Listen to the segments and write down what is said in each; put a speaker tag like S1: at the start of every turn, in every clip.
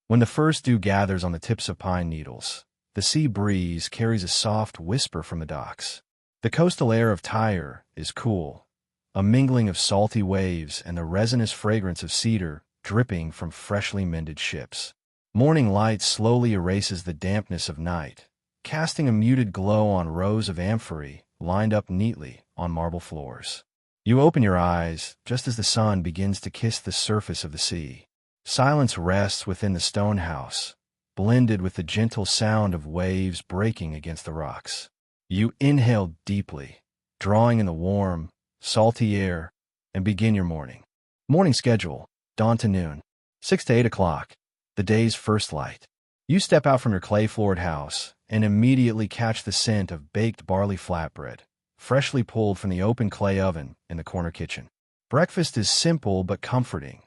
S1: When the first dew gathers on the tips of pine needles, the sea breeze carries a soft whisper from the docks. The coastal air of Tyre is cool, a mingling of salty waves and the resinous fragrance of cedar dripping from freshly mended ships. Morning light slowly erases the dampness of night, casting a muted glow on rows of amphorae lined up neatly on marble floors. You open your eyes just as the sun begins to kiss the surface of the sea. Silence rests within the stone house, blended with the gentle sound of waves breaking against the rocks. You inhale deeply, drawing in the warm, salty air, and begin your morning. Morning schedule, dawn to noon, 6 to 8 o'clock, the day's first light. You step out from your clay-floored house and immediately catch the scent of baked barley flatbread, freshly pulled from the open clay oven in the corner kitchen. Breakfast is simple but comforting.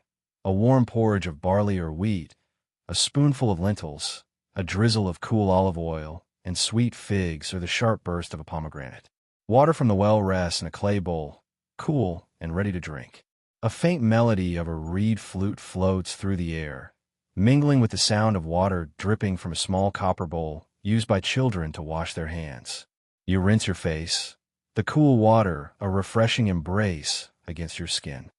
S1: A warm porridge of barley or wheat, a spoonful of lentils, a drizzle of cool olive oil, and sweet figs or the sharp burst of a pomegranate. Water from the well rests in a clay bowl, cool and ready to drink. A faint melody of a reed flute floats through the air, mingling with the sound of water dripping from a small copper bowl used by children to wash their hands. You rinse your face, the cool water a refreshing embrace against your skin.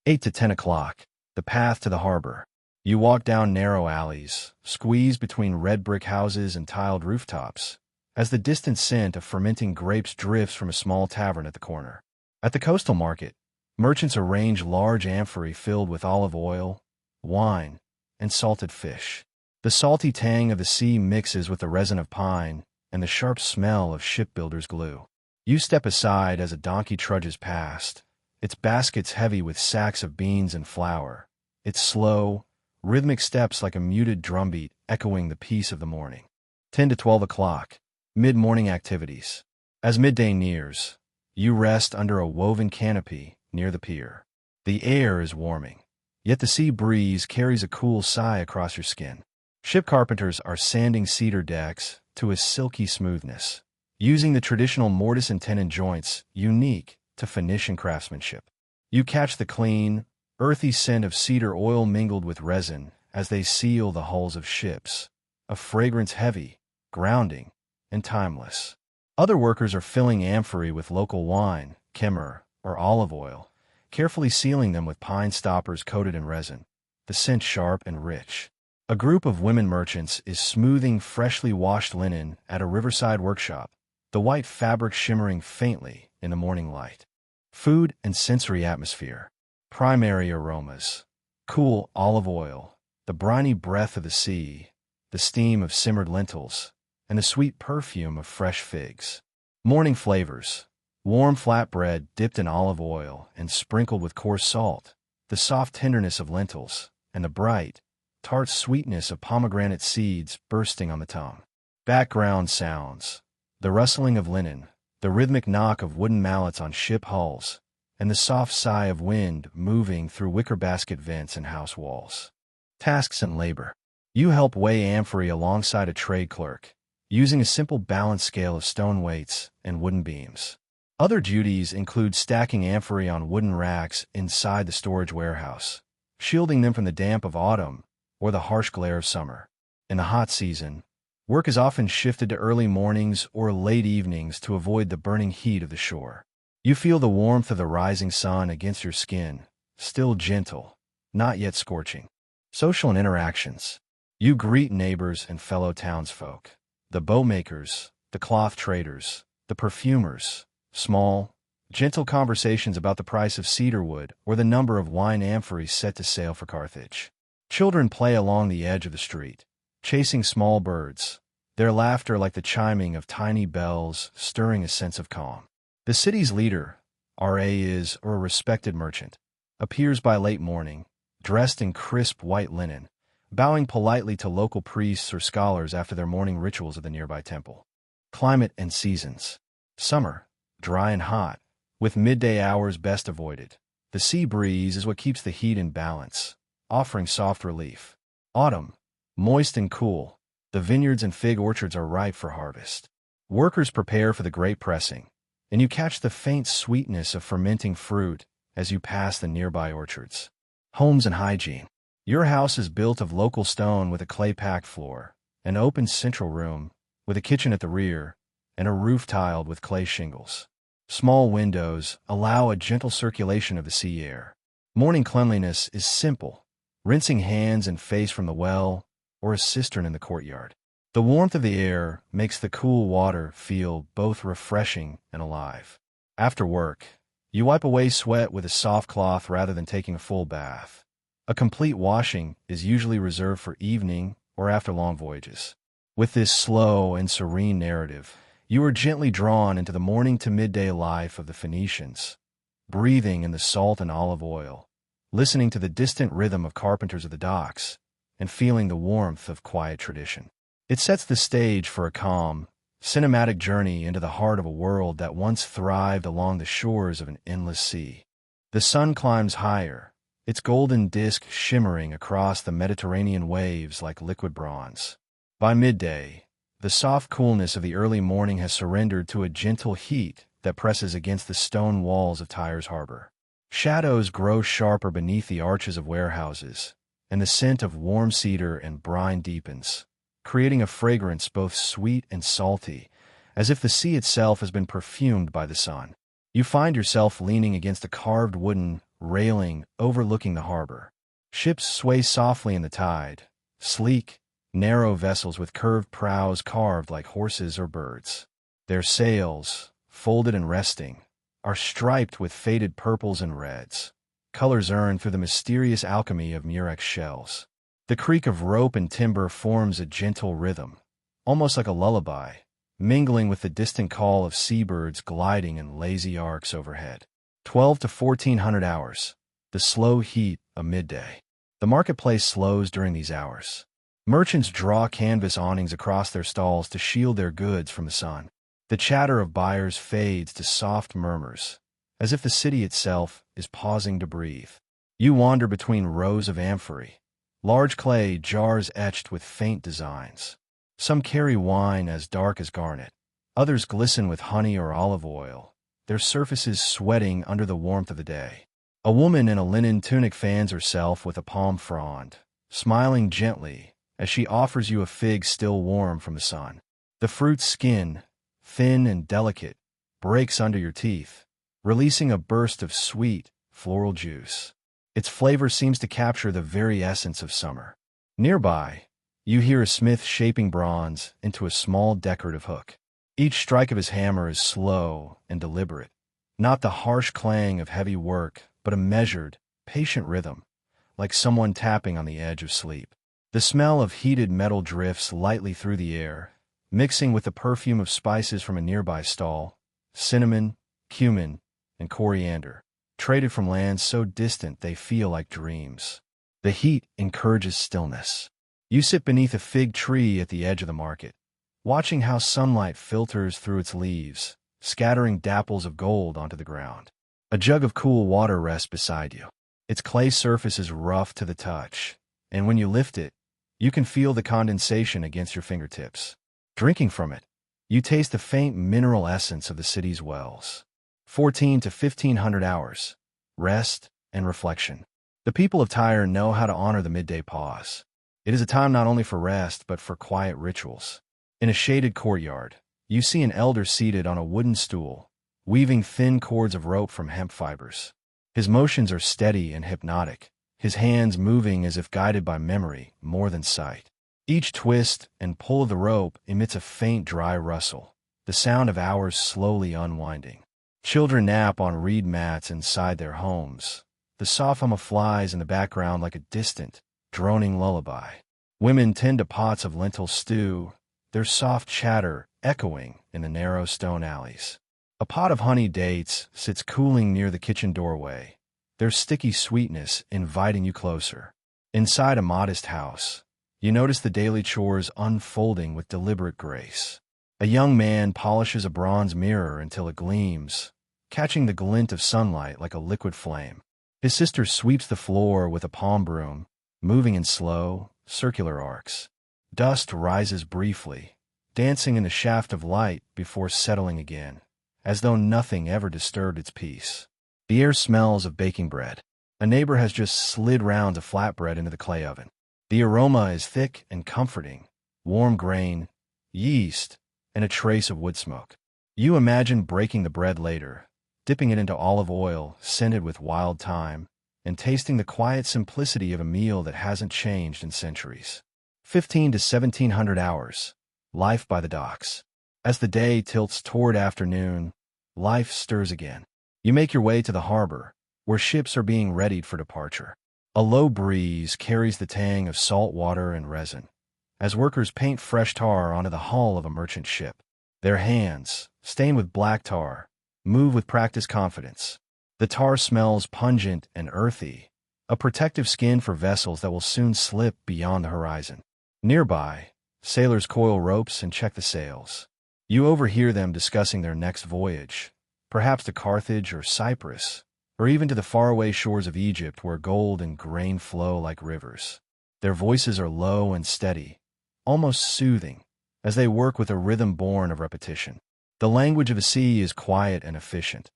S1: 8 to 10 o'clock, the path to the harbor. You walk down narrow alleys, squeezed between red brick houses and tiled rooftops, as the distant scent of fermenting grapes drifts from a small tavern at the corner. At the coastal market, merchants arrange large amphorae filled with olive oil, wine, and salted fish. The salty tang of the sea mixes with the resin of pine and the sharp smell of shipbuilders' glue. You step aside as a donkey trudges past, its baskets heavy with sacks of beans and flour, its slow, rhythmic steps like a muted drumbeat echoing the peace of the morning. 10 to 12 o'clock, mid-morning activities. As midday nears, you rest under a woven canopy near the pier. The air is warming, yet the sea breeze carries a cool sigh across your skin. Ship carpenters are sanding cedar decks to a silky smoothness, using the traditional mortise and tenon joints unique to Phoenician craftsmanship. You catch the clean, earthy scent of cedar oil mingled with resin as they seal the hulls of ships, a fragrance heavy, grounding, and timeless. Other workers are filling amphorae with local wine, kimmer, or olive oil, carefully sealing them with pine stoppers coated in resin, the scent sharp and rich. A group of women merchants is smoothing freshly washed linen at a riverside workshop, the white fabric shimmering faintly in the morning light. Food and sensory atmosphere. Primary aromas. Cool olive oil, the briny breath of the sea, the steam of simmered lentils, and the sweet perfume of fresh figs. Morning flavors. Warm flatbread dipped in olive oil and sprinkled with coarse salt, the soft tenderness of lentils, and the bright, tart sweetness of pomegranate seeds bursting on the tongue. Background sounds. The rustling of linen, the rhythmic knock of wooden mallets on ship hulls, and the soft sigh of wind moving through wicker basket vents and house walls. Tasks and labor. You help weigh amphorae alongside a trade clerk, using a simple balance scale of stone weights and wooden beams. Other duties include stacking amphorae on wooden racks inside the storage warehouse, shielding them from the damp of autumn or the harsh glare of summer. In the hot season, work is often shifted to early mornings or late evenings to avoid the burning heat of the shore. You feel the warmth of the rising sun against your skin, still gentle, not yet scorching. Social and interactions. You greet neighbors and fellow townsfolk, the boatmakers, the cloth traders, the perfumers, small, gentle conversations about the price of cedar wood or the number of wine amphorae set to sail for Carthage. Children play along the edge of the street, chasing small birds, their laughter like the chiming of tiny bells stirring a sense of calm. The city's leader, R.A. is, or a respected merchant, appears by late morning, dressed in crisp white linen, bowing politely to local priests or scholars after their morning rituals at the nearby temple. Climate and seasons. Summer, dry and hot, with midday hours best avoided. The sea breeze is what keeps the heat in balance, offering soft relief. Autumn, moist and cool, the vineyards and fig orchards are ripe for harvest. Workers prepare for the great pressing, and you catch the faint sweetness of fermenting fruit as you pass the nearby orchards. Homes and hygiene. Your house is built of local stone with a clay-packed floor, an open central room, with a kitchen at the rear, and a roof tiled with clay shingles. Small windows allow a gentle circulation of the sea air. Morning cleanliness is simple, rinsing hands and face from the well or a cistern in the courtyard. The warmth of the air makes the cool water feel both refreshing and alive. After work, you wipe away sweat with a soft cloth rather than taking a full bath. A complete washing is usually reserved for evening or after long voyages. With this slow and serene narrative, you are gently drawn into the morning to midday life of the Phoenicians, breathing in the salt and olive oil, listening to the distant rhythm of carpenters at the docks, and feeling the warmth of quiet tradition. It sets the stage for a calm, cinematic journey into the heart of a world that once thrived along the shores of an endless sea. The sun climbs higher, its golden disk shimmering across the Mediterranean waves like liquid bronze. By midday, the soft coolness of the early morning has surrendered to a gentle heat that presses against the stone walls of Tyre's harbor. Shadows grow sharper beneath the arches of warehouses, and the scent of warm cedar and brine deepens, creating a fragrance both sweet and salty, as if the sea itself has been perfumed by the sun. You find yourself leaning against a carved wooden railing overlooking the harbor. Ships sway softly in the tide, sleek, narrow vessels with curved prows carved like horses or birds. Their sails, folded and resting, are striped with faded purples and reds, colors earned through the mysterious alchemy of murex shells. The creak of rope and timber forms a gentle rhythm, almost like a lullaby, mingling with the distant call of seabirds gliding in lazy arcs overhead. 12 to 1400 hours, the slow heat of midday. The marketplace slows during these hours. Merchants draw canvas awnings across their stalls to shield their goods from the sun. The chatter of buyers fades to soft murmurs, as if the city itself is pausing to breathe. You wander between rows of amphorae, large clay jars etched with faint designs. Some carry wine as dark as garnet. Others glisten with honey or olive oil, their surfaces sweating under the warmth of the day. A woman in a linen tunic fans herself with a palm frond, smiling gently as she offers you a fig still warm from the sun. The fruit's skin, thin and delicate, breaks under your teeth, releasing a burst of sweet, floral juice. Its flavor seems to capture the very essence of summer. Nearby, you hear a smith shaping bronze into a small decorative hook. Each strike of his hammer is slow and deliberate, not the harsh clang of heavy work, but a measured, patient rhythm, like someone tapping on the edge of sleep. The smell of heated metal drifts lightly through the air, mixing with the perfume of spices from a nearby stall, cinnamon, cumin, and coriander, traded from lands so distant they feel like dreams. The heat encourages stillness. You sit beneath a fig tree at the edge of the market, watching how sunlight filters through its leaves, scattering dapples of gold onto the ground. A jug of cool water rests beside you. Its clay surface is rough to the touch, and when you lift it, you can feel the condensation against your fingertips. Drinking from it, you taste the faint mineral essence of the city's wells. 14 to 1500 hours, rest and reflection. The people of Tyre know how to honor the midday pause. It is a time not only for rest, but for quiet rituals. In a shaded courtyard, you see an elder seated on a wooden stool, weaving thin cords of rope from hemp fibers. His motions are steady and hypnotic, his hands moving as if guided by memory more than sight. Each twist and pull of the rope emits a faint dry rustle, the sound of hours slowly unwinding. Children nap on reed mats inside their homes, the soft hum of flies in the background like a distant, droning lullaby. Women tend to pots of lentil stew, their soft chatter echoing in the narrow stone alleys. A pot of honey dates sits cooling near the kitchen doorway, their sticky sweetness inviting you closer. Inside a modest house, you notice the daily chores unfolding with deliberate grace. A young man polishes a bronze mirror until it gleams, catching the glint of sunlight like a liquid flame. His sister sweeps the floor with a palm broom, moving in slow, circular arcs. Dust rises briefly, dancing in the shaft of light before settling again, as though nothing ever disturbed its peace. The air smells of baking bread. A neighbor has just slid rounds of flatbread into the clay oven. The aroma is thick and comforting, warm grain, yeast, and a trace of wood smoke. You imagine breaking the bread later, dipping it into olive oil scented with wild thyme, and tasting the quiet simplicity of a meal that hasn't changed in centuries. 15 to 1700 hours. Life by the docks. As the day tilts toward afternoon, life stirs again. You make your way to the harbor, where ships are being readied for departure. A low breeze carries the tang of salt water and resin, as workers paint fresh tar onto the hull of a merchant ship. Their hands, stained with black tar, move with practiced confidence. The tar smells pungent and earthy, a protective skin for vessels that will soon slip beyond the horizon. Nearby, sailors coil ropes and check the sails. You overhear them discussing their next voyage, perhaps to Carthage or Cyprus, or even to the faraway shores of Egypt where gold and grain flow like rivers. Their voices are low and steady, almost soothing, as they work with a rhythm born of repetition. The language of the sea is quiet and efficient.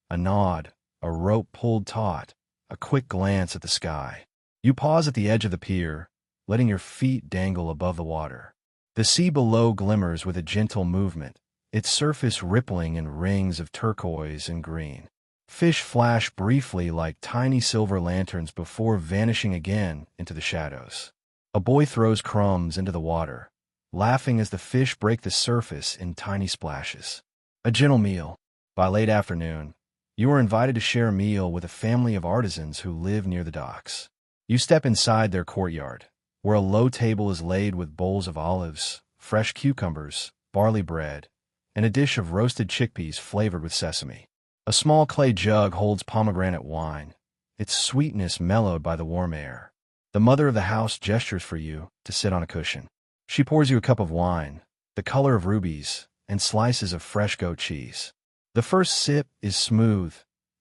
S1: A nod, a rope pulled taut, a quick glance at the sky. You pause at the edge of the pier, letting your feet dangle above the water. The sea below glimmers with a gentle movement, its surface rippling in rings of turquoise and green. Fish flash briefly like tiny silver lanterns before vanishing again into the shadows. A boy throws crumbs into the water, laughing as the fish break the surface in tiny splashes. A gentle meal. By late afternoon, you are invited to share a meal with a family of artisans who live near the docks. You step inside their courtyard, where a low table is laid with bowls of olives, fresh cucumbers, barley bread, and a dish of roasted chickpeas flavored with sesame. A small clay jug holds pomegranate wine, its sweetness mellowed by the warm air. The mother of the house gestures for you to sit on a cushion. She pours you a cup of wine, the color of rubies, and slices of fresh goat cheese. The first sip is smooth,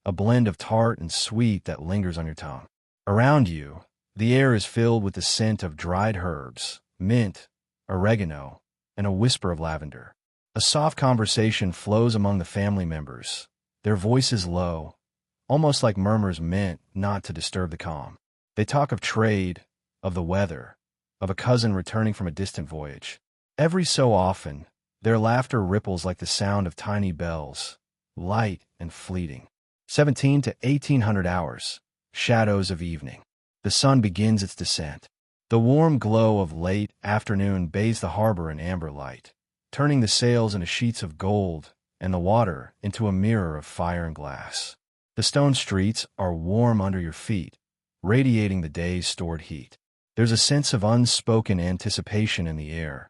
S1: a blend of tart and sweet that lingers on your tongue. Around you, the air is filled with the scent of dried herbs, mint, oregano, and a whisper of lavender. A soft conversation flows among the family members, their voices low, almost like murmurs meant not to disturb the calm. They talk of trade, of the weather, of a cousin returning from a distant voyage. Every so often, their laughter ripples like the sound of tiny bells, light and fleeting. 17 to 1800 hours. Shadows of evening. The sun begins its descent. The warm glow of late afternoon bathes the harbor in amber light, turning the sails into sheets of gold and the water into a mirror of fire and glass. The stone streets are warm under your feet, radiating the day's stored heat. There's a sense of unspoken anticipation in the air,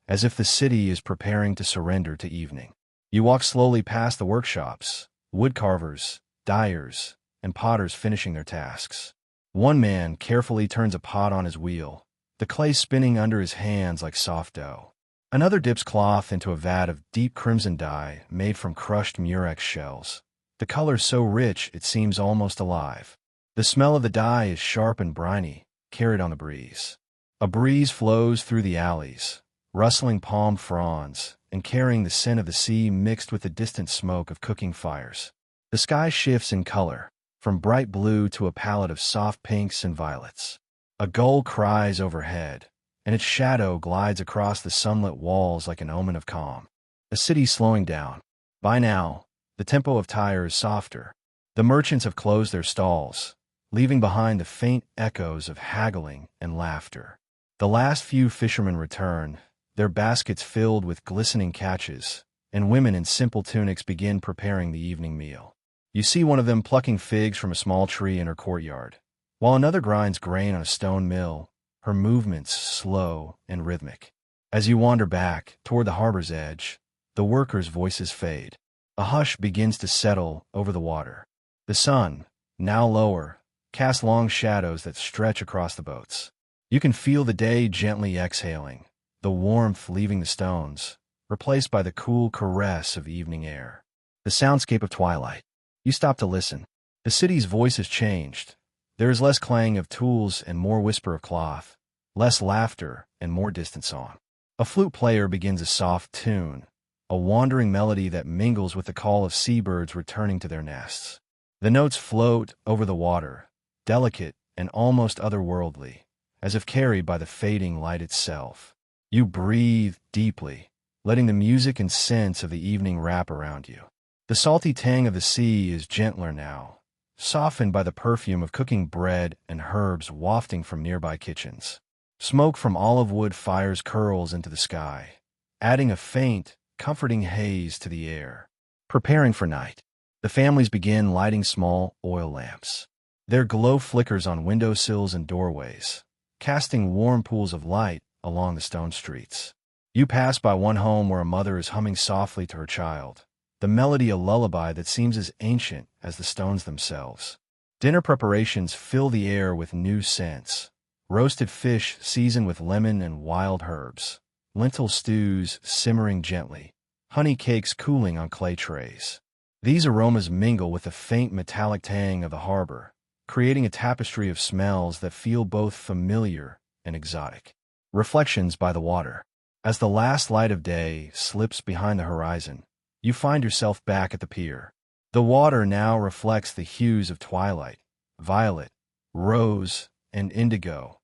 S1: as if the city is preparing to surrender to evening. You walk slowly past the workshops, woodcarvers, dyers, and potters finishing their tasks. One man carefully turns a pot on his wheel, the clay spinning under his hands like soft dough. Another dips cloth into a vat of deep crimson dye made from crushed murex shells. The color so rich it seems almost alive. The smell of the dye is sharp and briny, carried on the breeze. A breeze flows through the alleys, rustling palm fronds and carrying the scent of the sea mixed with the distant smoke of cooking fires. The sky shifts in color, from bright blue to a palette of soft pinks and violets. A gull cries overhead, and its shadow glides across the sunlit walls like an omen of calm. A city slowing down. By now, the tempo of Tyre is softer. The merchants have closed their stalls, leaving behind the faint echoes of haggling and laughter. The last few fishermen return, their baskets filled with glistening catches, and women in simple tunics begin preparing the evening meal. You see one of them plucking figs from a small tree in her courtyard, while another grinds grain on a stone mill, her movements slow and rhythmic. As you wander back toward the harbor's edge, the workers' voices fade. A hush begins to settle over the water. The sun, now lower, casts long shadows that stretch across the boats. You can feel the day gently exhaling, the warmth leaving the stones, replaced by the cool caress of evening air. The soundscape of twilight. You stop to listen. The city's voice has changed. There is less clang of tools and more whisper of cloth, less laughter and more distant song. A flute player begins a soft tune, a wandering melody that mingles with the call of seabirds returning to their nests. The notes float over the water, delicate and almost otherworldly, as if carried by the fading light itself. You breathe deeply, letting the music and scents of the evening wrap around you. The salty tang of the sea is gentler now, softened by the perfume of cooking bread and herbs wafting from nearby kitchens. Smoke from olive wood fires curls into the sky, adding a faint, comforting haze to the air. Preparing for night, the families begin lighting small oil lamps. Their glow flickers on windowsills and doorways, casting warm pools of light along the stone streets. You pass by one home where a mother is humming softly to her child, the melody a lullaby that seems as ancient as the stones themselves. Dinner preparations fill the air with new scents. Roasted fish seasoned with lemon and wild herbs, lentil stews simmering gently, honey cakes cooling on clay trays. These aromas mingle with the faint metallic tang of the harbor, creating a tapestry of smells that feel both familiar and exotic. Reflections by the water. As the last light of day slips behind the horizon, you find yourself back at the pier. The water now reflects the hues of twilight, violet, rose, and indigo,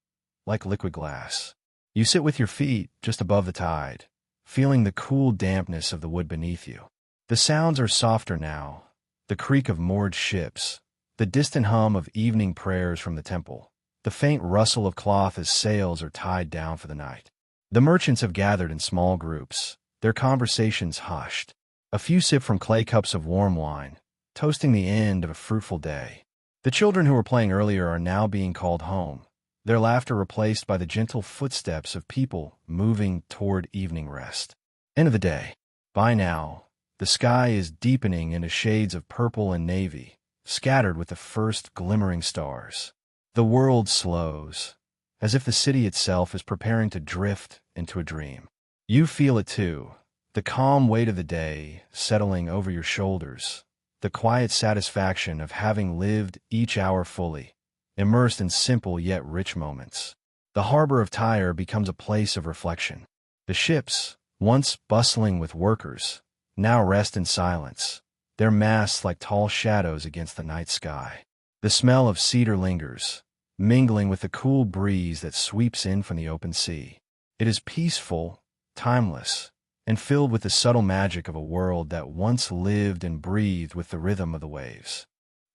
S1: like liquid glass. You sit with your feet just above the tide, feeling the cool dampness of the wood beneath you. The sounds are softer now, the creak of moored ships, the distant hum of evening prayers from the temple, the faint rustle of cloth as sails are tied down for the night. The merchants have gathered in small groups, their conversations hushed. A few sip from clay cups of warm wine, toasting the end of a fruitful day. The children who were playing earlier are now being called home, their laughter replaced by the gentle footsteps of people moving toward evening rest. End of the day. By now, the sky is deepening into shades of purple and navy, scattered with the first glimmering stars. The world slows, as if the city itself is preparing to drift into a dream. You feel it too, the calm weight of the day settling over your shoulders, the quiet satisfaction of having lived each hour fully, immersed in simple yet rich moments. The harbor of Tyre becomes a place of reflection. The ships, once bustling with workers, now rest in silence, their masts like tall shadows against the night sky. The smell of cedar lingers, mingling with the cool breeze that sweeps in from the open sea. It is peaceful, timeless, and filled with the subtle magic of a world that once lived and breathed with the rhythm of the waves.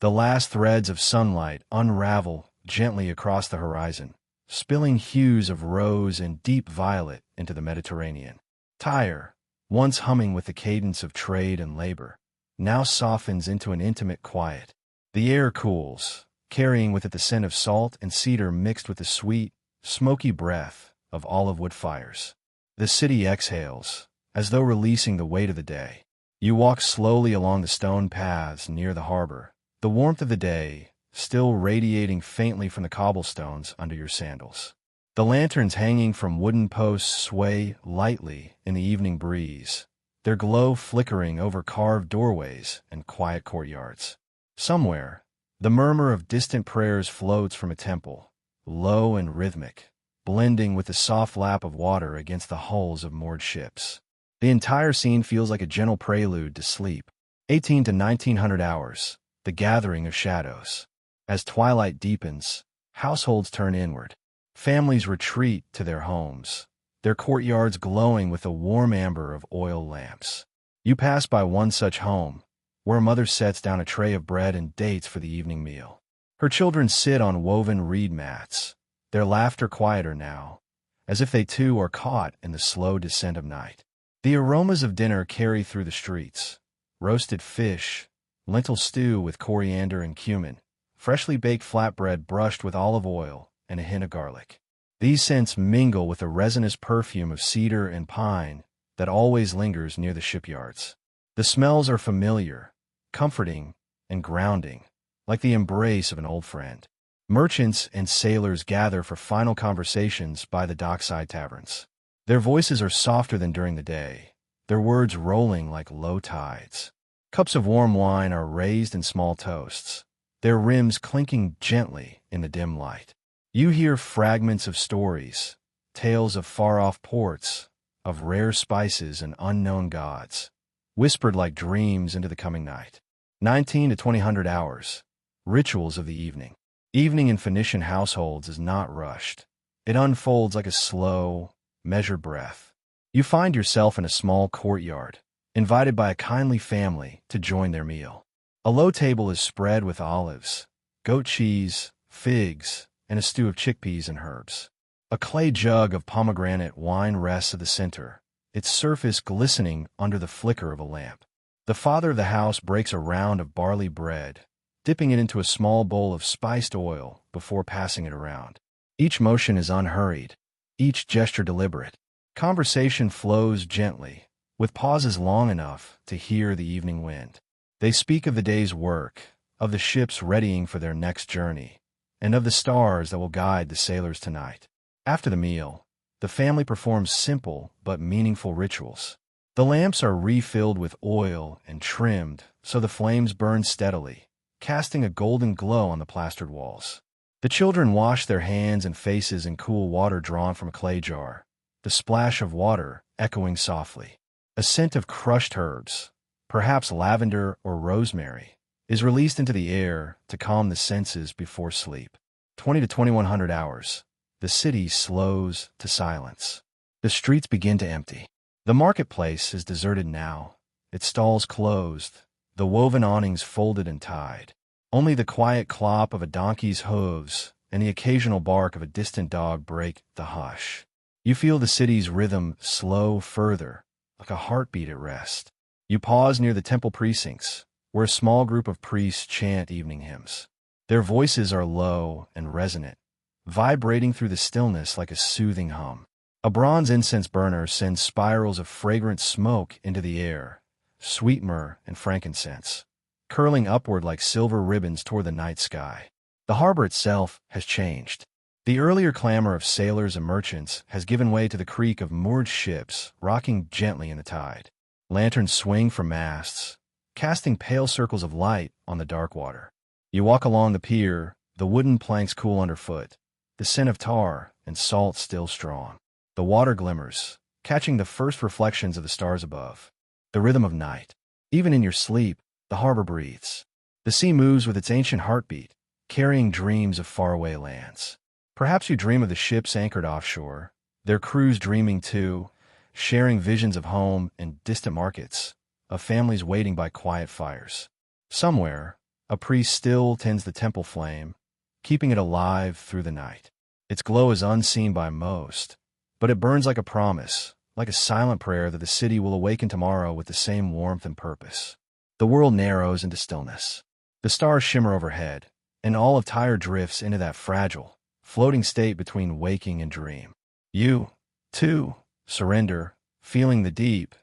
S1: The last threads of sunlight unravel gently across the horizon, spilling hues of rose and deep violet into the Mediterranean. Tyre, once humming with the cadence of trade and labor, now softens into an intimate quiet. The air cools, carrying with it the scent of salt and cedar mixed with the sweet, smoky breath of olive wood fires. The city exhales, as though releasing the weight of the day. You walk slowly along the stone paths near the harbor, the warmth of the day still radiating faintly from the cobblestones under your sandals. The lanterns hanging from wooden posts sway lightly in the evening breeze, their glow flickering over carved doorways and quiet courtyards. Somewhere, the murmur of distant prayers floats from a temple, low and rhythmic, blending with the soft lap of water against the hulls of moored ships. The entire scene feels like a gentle prelude to sleep. 18 to 1900 hours, the gathering of shadows. As twilight deepens, households turn inward. Families retreat to their homes, their courtyards glowing with the warm amber of oil lamps. You pass by one such home, where a mother sets down a tray of bread and dates for the evening meal. Her children sit on woven reed mats, their laughter quieter now, as if they too are caught in the slow descent of night. The aromas of dinner carry through the streets. Roasted fish, lentil stew with coriander and cumin, freshly baked flatbread brushed with olive oil, and a hint of garlic. These scents mingle with the resinous perfume of cedar and pine that always lingers near the shipyards. The smells are familiar, comforting, and grounding, like the embrace of an old friend. Merchants and sailors gather for final conversations by the dockside taverns. Their voices are softer than during the day, their words rolling like low tides. Cups of warm wine are raised in small toasts, their rims clinking gently in the dim light. You hear fragments of stories, tales of far-off ports, of rare spices and unknown gods, whispered like dreams into the coming night. 19 to 2000 hours, rituals of the evening. Evening in Phoenician households is not rushed. It unfolds like a slow, measured breath. You find yourself in a small courtyard, invited by a kindly family to join their meal. A low table is spread with olives, goat cheese, figs, and a stew of chickpeas and herbs. A clay jug of pomegranate wine rests at the center, its surface glistening under the flicker of a lamp. The father of the house breaks a round of barley bread, dipping it into a small bowl of spiced oil before passing it around. Each motion is unhurried, each gesture deliberate. Conversation flows gently, with pauses long enough to hear the evening wind. They speak of the day's work, of the ships readying for their next journey, and of the stars that will guide the sailors tonight. After the meal, the family performs simple but meaningful rituals. The lamps are refilled with oil and trimmed so the flames burn steadily, casting a golden glow on the plastered walls. The children wash their hands and faces in cool water drawn from a clay jar, the splash of water echoing softly. A scent of crushed herbs, perhaps lavender or rosemary, is released into the air to calm the senses before sleep. 20 to 2100 hours. The city slows to silence. The streets begin to empty. The marketplace is deserted now, its stalls closed, the woven awnings folded and tied. Only the quiet clop of a donkey's hooves and the occasional bark of a distant dog break the hush. You feel the city's rhythm slow further, like a heartbeat at rest. You pause near the temple precincts, where a small group of priests chant evening hymns. Their voices are low and resonant, vibrating through the stillness like a soothing hum. A bronze incense burner sends spirals of fragrant smoke into the air, sweet myrrh and frankincense, curling upward like silver ribbons toward the night sky. The harbor itself has changed. The earlier clamor of sailors and merchants has given way to the creak of moored ships rocking gently in the tide. Lanterns swing from masts, casting pale circles of light on the dark water. You walk along the pier, the wooden planks cool underfoot, the scent of tar and salt still strong. The water glimmers, catching the first reflections of the stars above. The rhythm of night. Even in your sleep, the harbor breathes. The sea moves with its ancient heartbeat, carrying dreams of faraway lands. Perhaps you dream of the ships anchored offshore, their crews dreaming too, sharing visions of home and distant markets, of families waiting by quiet fires. Somewhere, a priest still tends the temple flame, keeping it alive through the night. Its glow is unseen by most, but it burns like a promise, like a silent prayer that the city will awaken tomorrow with the same warmth and purpose. The world narrows into stillness. The stars shimmer overhead, and all of Tyre drifts into that fragile, floating state between waking and dream. You, too, surrender, feeling the deep,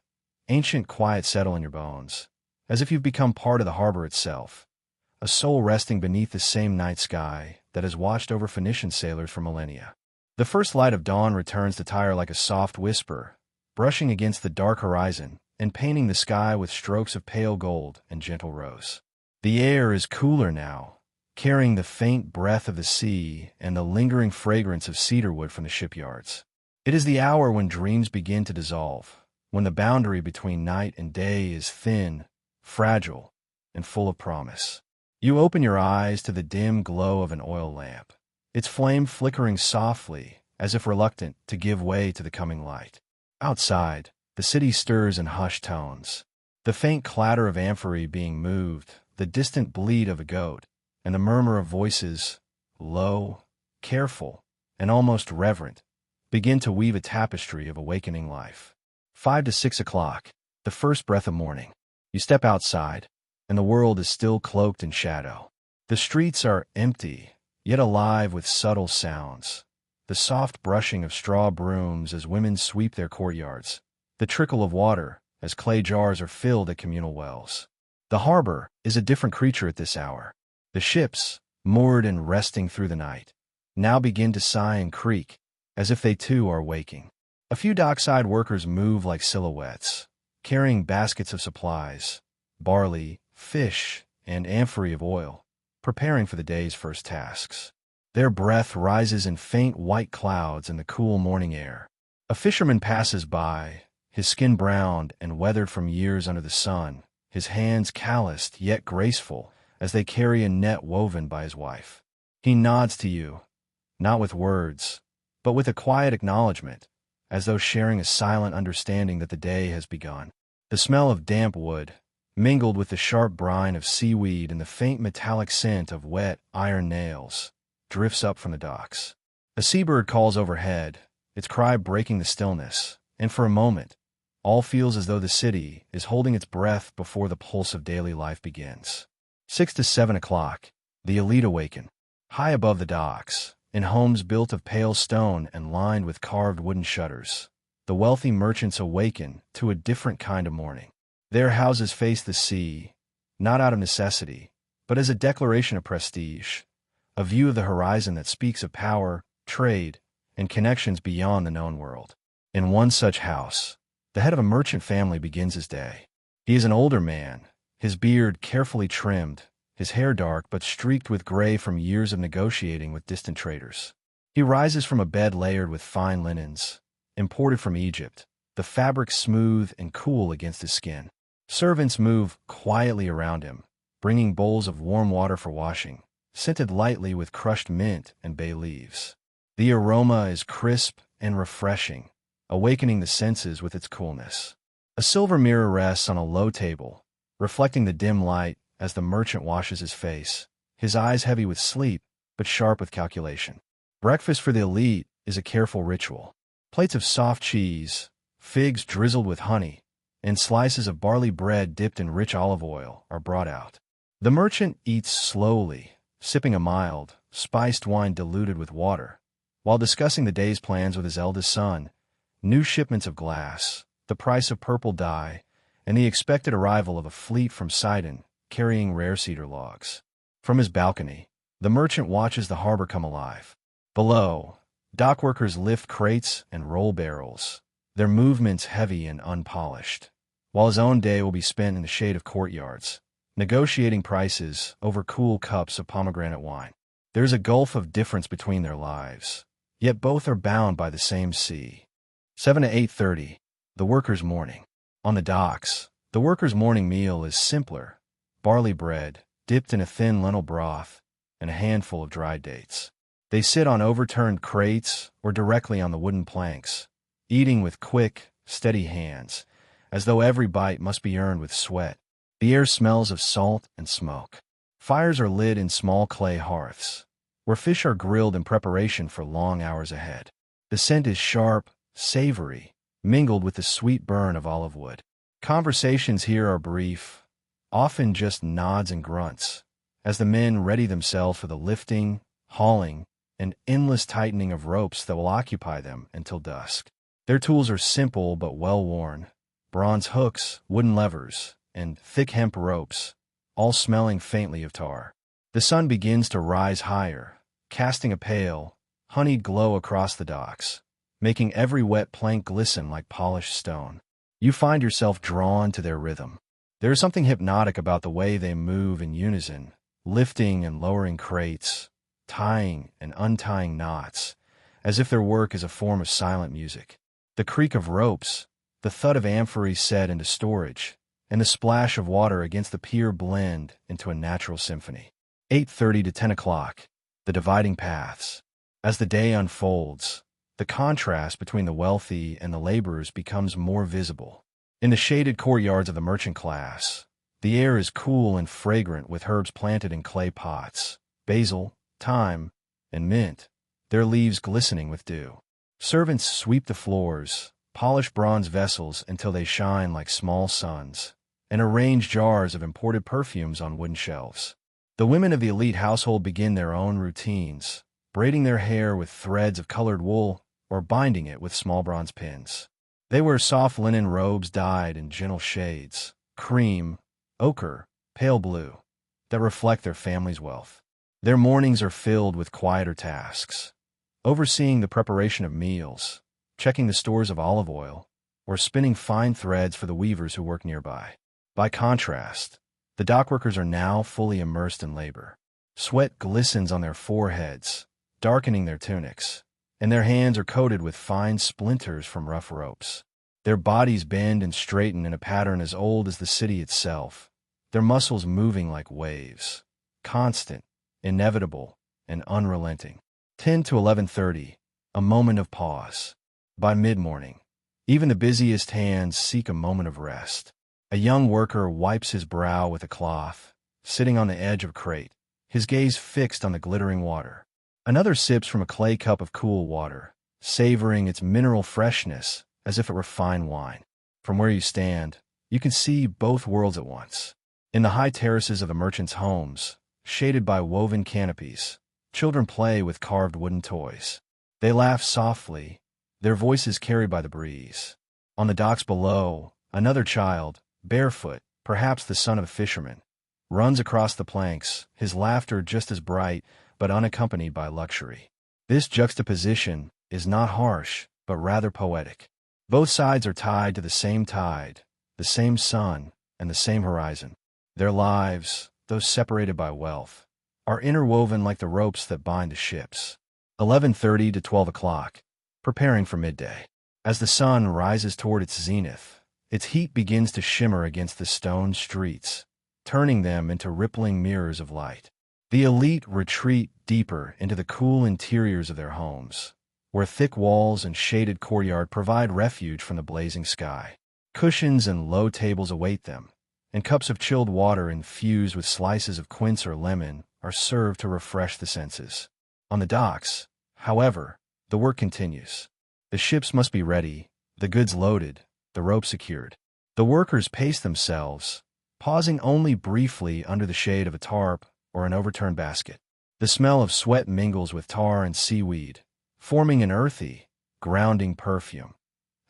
S1: ancient quiet settle in your bones, as if you've become part of the harbor itself, a soul resting beneath the same night sky that has watched over Phoenician sailors for millennia. The first light of dawn returns to Tyre like a soft whisper, brushing against the dark horizon and painting the sky with strokes of pale gold and gentle rose. The air is cooler now, carrying the faint breath of the sea and the lingering fragrance of cedarwood from the shipyards. It is the hour when dreams begin to dissolve, when the boundary between night and day is thin, fragile, and full of promise. You open your eyes to the dim glow of an oil lamp, its flame flickering softly as if reluctant to give way to the coming light. Outside, the city stirs in hushed tones. The faint clatter of amphorae being moved, the distant bleat of a goat, and the murmur of voices, low, careful, and almost reverent, begin to weave a tapestry of awakening life. 5 to 6 o'clock, the first breath of morning. You step outside, and the world is still cloaked in shadow. The streets are empty, yet alive with subtle sounds. The soft brushing of straw brooms as women sweep their courtyards. The trickle of water as clay jars are filled at communal wells. The harbor is a different creature at this hour. The ships, moored and resting through the night, now begin to sigh and creak, as if they too are waking. A few dockside workers move like silhouettes, carrying baskets of supplies, barley, fish, and amphorae of oil, preparing for the day's first tasks. Their breath rises in faint white clouds in the cool morning air. A fisherman passes by, his skin browned and weathered from years under the sun, his hands calloused yet graceful as they carry a net woven by his wife. He nods to you, not with words, but with a quiet acknowledgement, as though sharing a silent understanding that the day has begun. The smell of damp wood, mingled with the sharp brine of seaweed and the faint metallic scent of wet iron nails, drifts up from the docks. A seabird calls overhead, its cry breaking the stillness, and for a moment, all feels as though the city is holding its breath before the pulse of daily life begins. 6 to 7 o'clock, the elite awaken. High above the docks, in homes built of pale stone and lined with carved wooden shutters, the wealthy merchants awaken to a different kind of morning. Their houses face the sea, not out of necessity, but as a declaration of prestige, a view of the horizon that speaks of power, trade, and connections beyond the known world. In one such house, the head of a merchant family begins his day. He is an older man, his beard carefully trimmed, his hair dark but streaked with gray from years of negotiating with distant traders. He rises from a bed layered with fine linens, imported from Egypt, the fabric smooth and cool against his skin. Servants move quietly around him, bringing bowls of warm water for washing, scented lightly with crushed mint and bay leaves. The aroma is crisp and refreshing, awakening the senses with its coolness. A silver mirror rests on a low table, reflecting the dim light as the merchant washes his face, his eyes heavy with sleep, but sharp with calculation. Breakfast for the elite is a careful ritual. Plates of soft cheese, figs drizzled with honey, and slices of barley bread dipped in rich olive oil are brought out. The merchant eats slowly, sipping a mild, spiced wine diluted with water, while discussing the day's plans with his eldest son, new shipments of glass, the price of purple dye, and the expected arrival of a fleet from Sidon carrying rare cedar logs. From his balcony, the merchant watches the harbor come alive. Below, dockworkers lift crates and roll barrels, their movements heavy and unpolished, while his own day will be spent in the shade of courtyards, negotiating prices over cool cups of pomegranate wine. There is a gulf of difference between their lives, yet both are bound by the same sea. 7 to 8:30, the workers' morning. On the docks, the workers' morning meal is simpler: barley bread, dipped in a thin lentil broth, and a handful of dried dates. They sit on overturned crates or directly on the wooden planks, eating with quick, steady hands, as though every bite must be earned with sweat. The air smells of salt and smoke. Fires are lit in small clay hearths, where fish are grilled in preparation for long hours ahead. The scent is sharp, savory, mingled with the sweet burn of olive wood. Conversations here are brief, often just nods and grunts, as the men ready themselves for the lifting, hauling, and endless tightening of ropes that will occupy them until dusk. Their tools are simple but well-worn: bronze hooks, wooden levers, and thick hemp ropes, all smelling faintly of tar. The sun begins to rise higher, casting a pale, honeyed glow across the docks, making every wet plank glisten like polished stone. You find yourself drawn to their rhythm. There is something hypnotic about the way they move in unison, lifting and lowering crates, tying and untying knots, as if their work is a form of silent music. The creak of ropes, the thud of amphorae set into storage, and the splash of water against the pier blend into a natural symphony. 8:30 to 10 o'clock, the dividing paths. As the day unfolds, the contrast between the wealthy and the laborers becomes more visible. In the shaded courtyards of the merchant class, the air is cool and fragrant with herbs planted in clay pots: basil, thyme, and mint, their leaves glistening with dew. Servants sweep the floors, polish bronze vessels until they shine like small suns, and arrange jars of imported perfumes on wooden shelves. The women of the elite household begin their own routines, braiding their hair with threads of colored wool or binding it with small bronze pins. They wear soft linen robes dyed in gentle shades: cream, ochre, pale blue, that reflect their family's wealth. Their mornings are filled with quieter tasks: overseeing the preparation of meals, checking the stores of olive oil, or spinning fine threads for the weavers who work nearby. By contrast, the dockworkers are now fully immersed in labor. Sweat glistens on their foreheads, darkening their tunics, and their hands are coated with fine splinters from rough ropes. Their bodies bend and straighten in a pattern as old as the city itself, their muscles moving like waves, constant, inevitable, and unrelenting. 10 to 11:30, a moment of pause. By mid-morning, even the busiest hands seek a moment of rest. A young worker wipes his brow with a cloth, sitting on the edge of a crate, his gaze fixed on the glittering water. Another sips from a clay cup of cool water, savoring its mineral freshness as if it were fine wine. From where you stand, you can see both worlds at once. In the high terraces of the merchants' homes, shaded by woven canopies, children play with carved wooden toys. They laugh softly, their voices carried by the breeze. On the docks below, another child, barefoot, perhaps the son of a fisherman, runs across the planks, his laughter just as bright but unaccompanied by luxury. This juxtaposition is not harsh, but rather poetic. Both sides are tied to the same tide, the same sun, and the same horizon. Their lives, though separated by wealth, are interwoven like the ropes that bind the ships. 11:30 to 12 o'clock, preparing for midday. As the sun rises toward its zenith, its heat begins to shimmer against the stone streets, turning them into rippling mirrors of light. The elite retreat deeper into the cool interiors of their homes, where thick walls and shaded courtyard provide refuge from the blazing sky. Cushions and low tables await them, and cups of chilled water infused with slices of quince or lemon are served to refresh the senses. On the docks, however, the work continues. The ships must be ready, the goods loaded, the rope secured. The workers pace themselves, pausing only briefly under the shade of a tarp or an overturned basket. The smell of sweat mingles with tar and seaweed, forming an earthy, grounding perfume,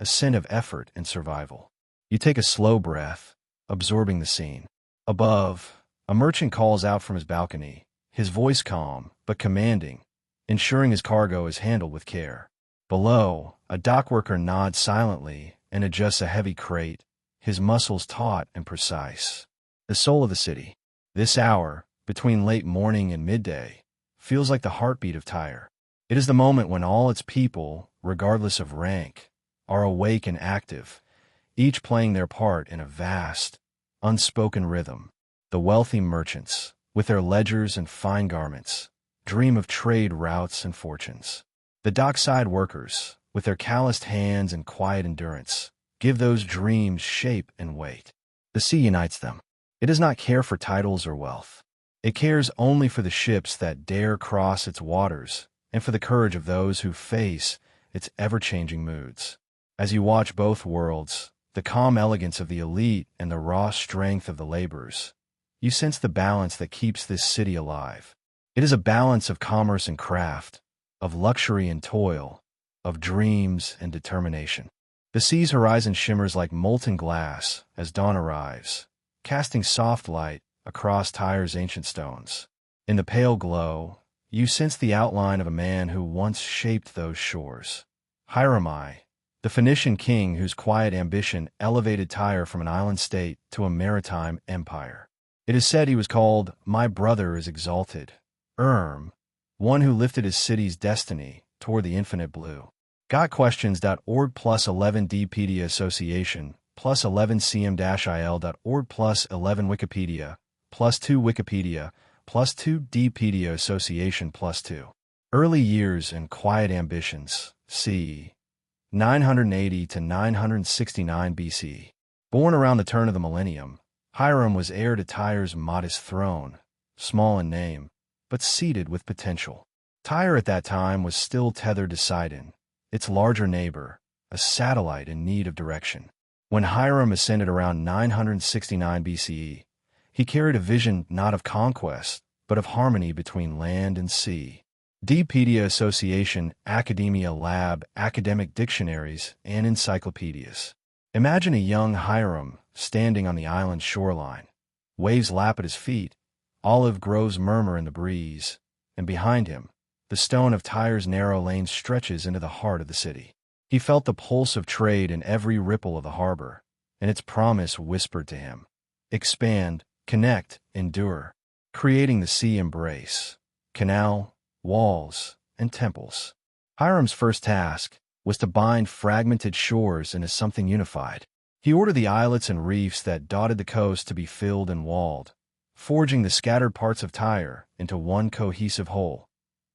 S1: a scent of effort and survival. You take a slow breath, absorbing the scene. Above, a merchant calls out from his balcony, his voice calm but commanding, ensuring his cargo is handled with care. Below, a dockworker nods silently and adjusts a heavy crate, his muscles taut and precise. The soul of the city. This hour, between late morning and midday, feels like the heartbeat of Tyre. It is the moment when all its people, regardless of rank, are awake and active, each playing their part in a vast, unspoken rhythm. The wealthy merchants, with their ledgers and fine garments, dream of trade routes and fortunes. The dockside workers, with their calloused hands and quiet endurance, give those dreams shape and weight. The sea unites them. It does not care for titles or wealth. It cares only for the ships that dare cross its waters and for the courage of those who face its ever-changing moods. As you watch both worlds, the calm elegance of the elite and the raw strength of the laborers, you sense the balance that keeps this city alive. It is a balance of commerce and craft, of luxury and toil, of dreams and determination. The sea's horizon shimmers like molten glass as dawn arrives, casting soft light across Tyre's ancient stones. In the pale glow, you sense the outline of a man who once shaped those shores. Maritime, the Phoenician king whose quiet ambition elevated Tyre from an island state to a maritime empire. It is said he was called "My Brother is Exalted," one who lifted his city's destiny toward the infinite blue. GotQuestions.org plus 11 Dpedia Association plus 11 cm-il.org plus 11 Wikipedia plus 2 Wikipedia plus 2 Dpedia Association plus 2. Early years and quiet ambitions, c. 980 to 969 BC. Born around the turn of the millennium, Hiram was heir to Tyre's modest throne, small in name, but seated with potential. Tyre at that time was still tethered to Sidon, its larger neighbor, a satellite in need of direction. When Hiram ascended around 969 BCE, he carried a vision not of conquest, but of harmony between land and sea. Dpedia Association, Academia Lab, academic dictionaries, and encyclopedias. Imagine a young Hiram standing on the island's shoreline. Waves lap at his feet, olive groves murmur in the breeze, and behind him, the stone of Tyre's narrow lane stretches into the heart of the city. He felt the pulse of trade in every ripple of the harbor, and its promise whispered to him, expand, connect, endure, creating the sea embrace, canal, walls, and temples. Hiram's first task was to bind fragmented shores into something unified. He ordered the islets and reefs that dotted the coast to be filled and walled, forging the scattered parts of Tyre into one cohesive whole.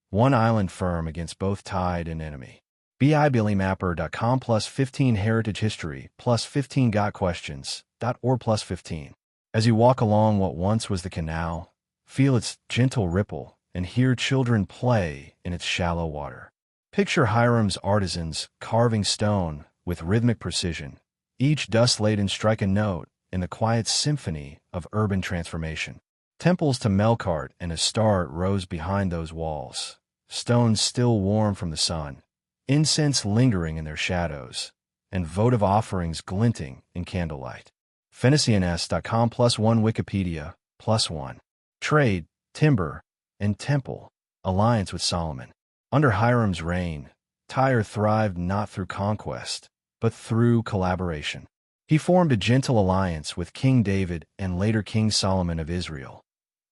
S1: one island firm against both tide and enemy. BIBillyMapper.com +15 Heritage History +15 Got Questions .or +15. As you walk along what once was the canal, feel its gentle ripple and hear children play in its shallow water. Picture Hiram's artisans carving stone with rhythmic precision, each dust-laden strike a note in the quiet symphony of urban transformation. Temples to Melkart and Astarte rose behind those walls, stones still warm from the sun, incense lingering in their shadows, and votive offerings glinting in candlelight. Phoenicians.com +1 Wikipedia +1. Trade, timber, and temple, alliance with Solomon. Under Hiram's reign, Tyre thrived not through conquest, but through collaboration. He formed a gentle alliance with King David and later King Solomon of Israel,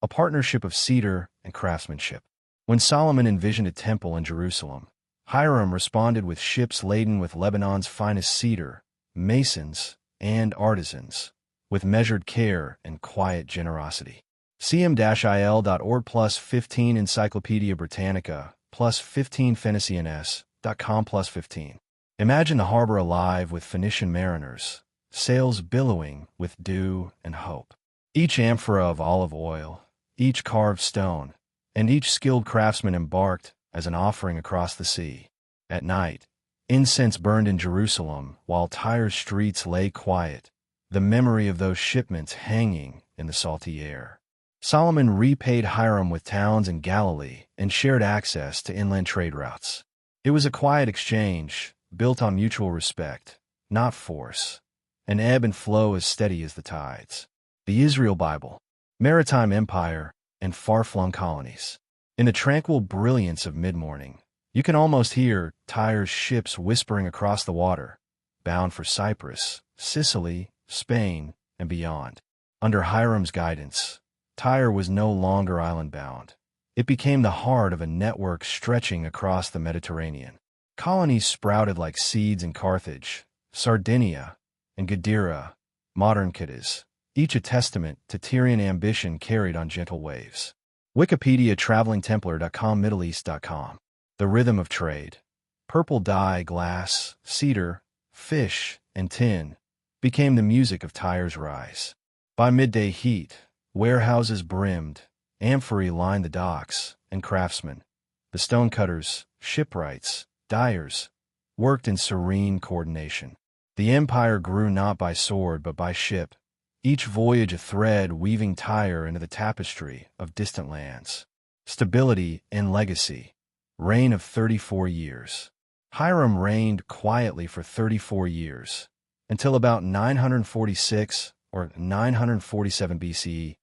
S1: a partnership of cedar and craftsmanship. When Solomon envisioned a temple in Jerusalem, Hiram responded with ships laden with Lebanon's finest cedar, masons, and artisans, with measured care and quiet generosity. cm-il.org +15 Encyclopedia Britannica +15 Phoenicians.com +15. Imagine the harbor alive with Phoenician mariners, sails billowing with dew and hope. Each amphora of olive oil, each carved stone, and each skilled craftsman embarked as an offering across the sea. At night, incense burned in Jerusalem while Tyre's streets lay quiet, the memory of those shipments hanging in the salty air. Solomon repaid Hiram with towns in Galilee and shared access to inland trade routes. It was a quiet exchange, built on mutual respect, not force, an ebb and flow as steady as the tides. The Israel Bible, Maritime Empire, and far-flung colonies. In the tranquil brilliance of mid-morning, you can almost hear Tyre's ships whispering across the water, bound for Cyprus, Sicily, Spain, and beyond. Under Hiram's guidance, Tyre was no longer island-bound. It became the heart of a network stretching across the Mediterranean. Colonies sprouted like seeds in Carthage, Sardinia, and Gadara, modern Cadiz, each a testament to Tyrian ambition carried on gentle waves. Wikipedia TravelingTemplar.com MiddleEast.com. The rhythm of trade. Purple dye, glass, cedar, fish, and tin became the music of Tyre's rise. By midday heat, warehouses brimmed, amphorae lined the docks, and craftsmen, the stonecutters, shipwrights, dyers, worked in serene coordination. The empire grew not by sword but by ship, each voyage a thread weaving Tyre into the tapestry of distant lands. Stability and legacy. Reign of 34 years. Hiram reigned quietly for 34 years, until about 946 or 947 BCE,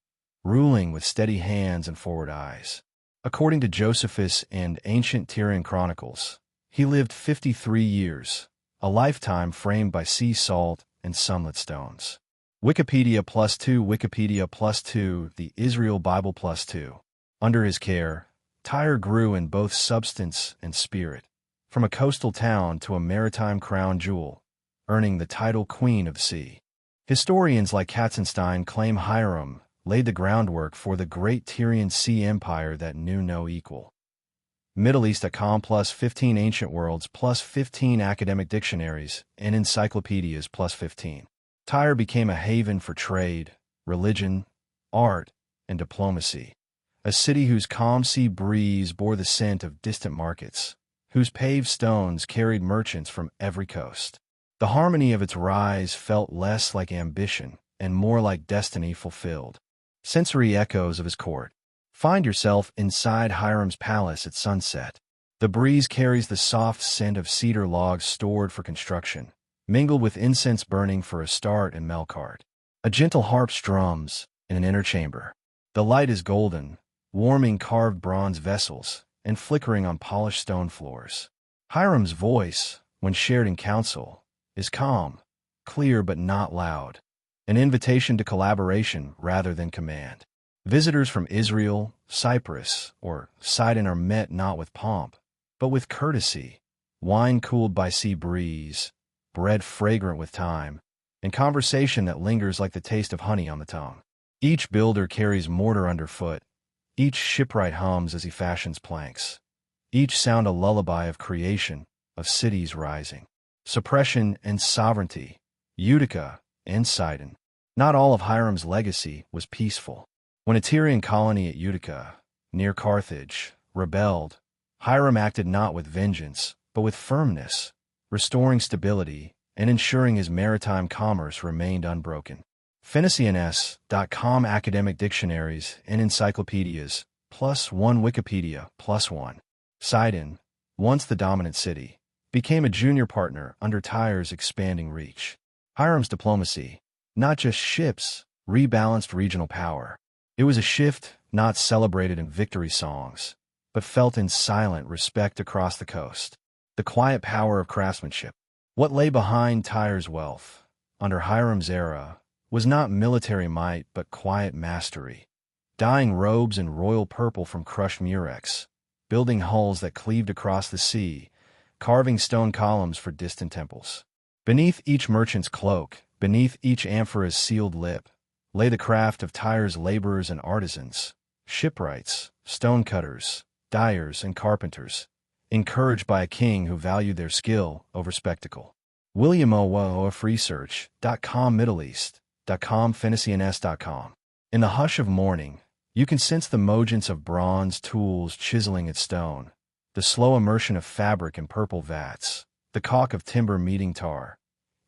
S1: ruling with steady hands and forward eyes. According to Josephus and ancient Tyrian chronicles, he lived 53 years, a lifetime framed by sea salt and sunlit stones. Wikipedia +2 Wikipedia +2 The Israel Bible +2. Under his care, Tyre grew in both substance and spirit, from a coastal town to a maritime crown jewel, earning the title Queen of the Sea. Historians like Katzenstein claim Hiram laid the groundwork for the great Tyrian sea empire that knew no equal. MiddleEast.com +15 Ancient Worlds +15 Academic Dictionaries and Encyclopedias +15. Tyre became a haven for trade, religion, art, and diplomacy, a city whose calm sea breeze bore the scent of distant markets, whose paved stones carried merchants from every coast. The harmony of its rise felt less like ambition and more like destiny fulfilled. Sensory echoes of his court. Find yourself inside Hiram's palace at sunset. The breeze carries the soft scent of cedar logs stored for construction, mingled with incense burning for Astarte and Melkart. A gentle harp strums in an inner chamber. The light is golden, warming carved bronze vessels and flickering on polished stone floors. Hiram's voice, when shared in council, is calm, clear but not loud, an invitation to collaboration rather than command. Visitors from Israel, Cyprus, or Sidon are met not with pomp, but with courtesy, wine cooled by sea breeze, bread fragrant with time, and conversation that lingers like the taste of honey on the tongue. Each builder carries mortar underfoot, each shipwright hums as he fashions planks, each sound a lullaby of creation, of cities rising. Suppression and sovereignty, Utica and Sidon. Not all of Hiram's legacy was peaceful. When a Tyrian colony at Utica, near Carthage, rebelled, Hiram acted not with vengeance, but with firmness, restoring stability and ensuring his maritime commerce remained unbroken. Phoenician.com academic dictionaries and encyclopedias, +1 Wikipedia, +1. Sidon, once the dominant city, became a junior partner under Tyre's expanding reach. Hiram's diplomacy, not just ships, rebalanced regional power. It was a shift not celebrated in victory songs, but felt in silent respect across the coast. The quiet power of craftsmanship. What lay behind Tyre's wealth, under Hiram's era, was not military might but quiet mastery. Dyeing robes in royal purple from crushed murex, building hulls that cleaved across the sea, carving stone columns for distant temples. Beneath each merchant's cloak, beneath each amphora's sealed lip, lay the craft of Tyre's laborers and artisans, shipwrights, stonecutters, dyers, and carpenters, encouraged by a king who valued their skill over spectacle. William O. of Research.com Middle-East.com Phoenicians.com. In the hush of morning, you can sense the mogens of bronze tools chiseling at stone, the slow immersion of fabric in purple vats, the caulk of timber meeting tar,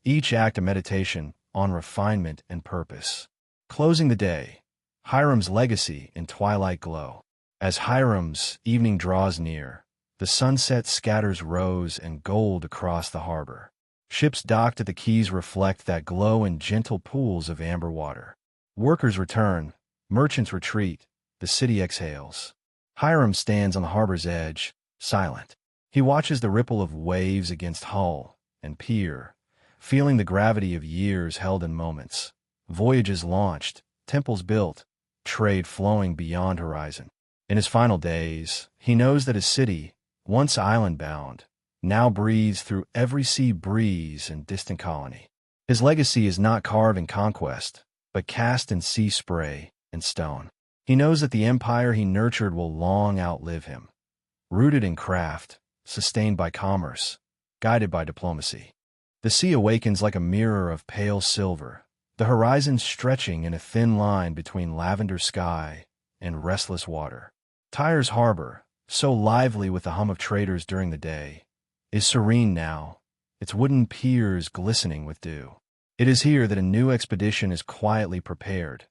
S1: each act a meditation on refinement and purpose. Closing the day, Hiram's legacy in twilight glow. As Hiram's evening draws near, the sunset scatters rose and gold across the harbor. Ships docked at the quays reflect that glow in gentle pools of amber water. Workers return, merchants retreat, the city exhales. Hiram stands on the harbor's edge, silent. He watches the ripple of waves against hull and pier, feeling the gravity of years held in moments. Voyages launched, temples built, trade flowing beyond horizon. In his final days, he knows that his city, once island-bound, now breathes through every sea breeze and distant colony. His legacy is not carved in conquest, but cast in sea spray and stone. He knows that the empire he nurtured will long outlive him. Rooted in craft, sustained by commerce, guided by diplomacy. The sea awakens like a mirror of pale silver, the horizon stretching in a thin line between lavender sky and restless water. Tyre's harbor, so lively with the hum of traders during the day, is serene now, its wooden piers glistening with dew. It is here that a new expedition is quietly prepared,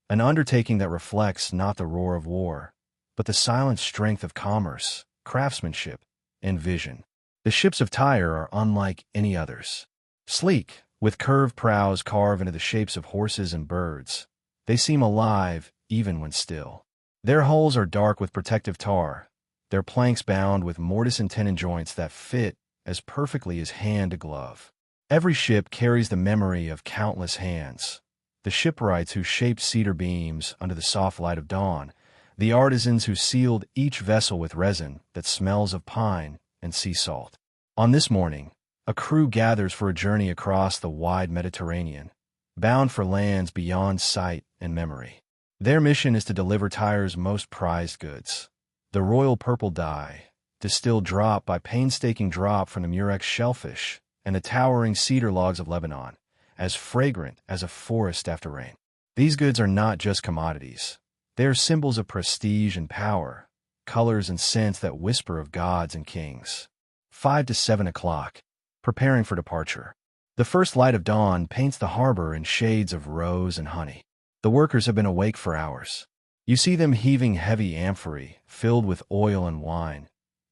S1: an undertaking that reflects not the roar of war, but the silent strength of commerce, craftsmanship, and vision. The ships of Tyre are unlike any others. Sleek, with curved prows carved into the shapes of horses and birds, they seem alive even when still. Their hulls are dark with protective tar, their planks bound with mortise and tenon joints that fit as perfectly as hand to glove. Every ship carries the memory of countless hands, the shipwrights who shaped cedar beams under the soft light of dawn, the artisans who sealed each vessel with resin that smells of pine and sea salt. On this morning, a crew gathers for a journey across the wide Mediterranean, bound for lands beyond sight and memory. Their mission is to deliver Tyre's most prized goods, the royal purple dye, distilled drop by painstaking drop from the murex shellfish and the towering cedar logs of Lebanon, as fragrant as a forest after rain. These goods are not just commodities. They are symbols of prestige and power, colors and scents that whisper of gods and kings. 5 to 7 o'clock, preparing for departure. The first light of dawn paints the harbor in shades of rose and honey. The workers have been awake for hours. You see them heaving heavy amphorae filled with oil and wine,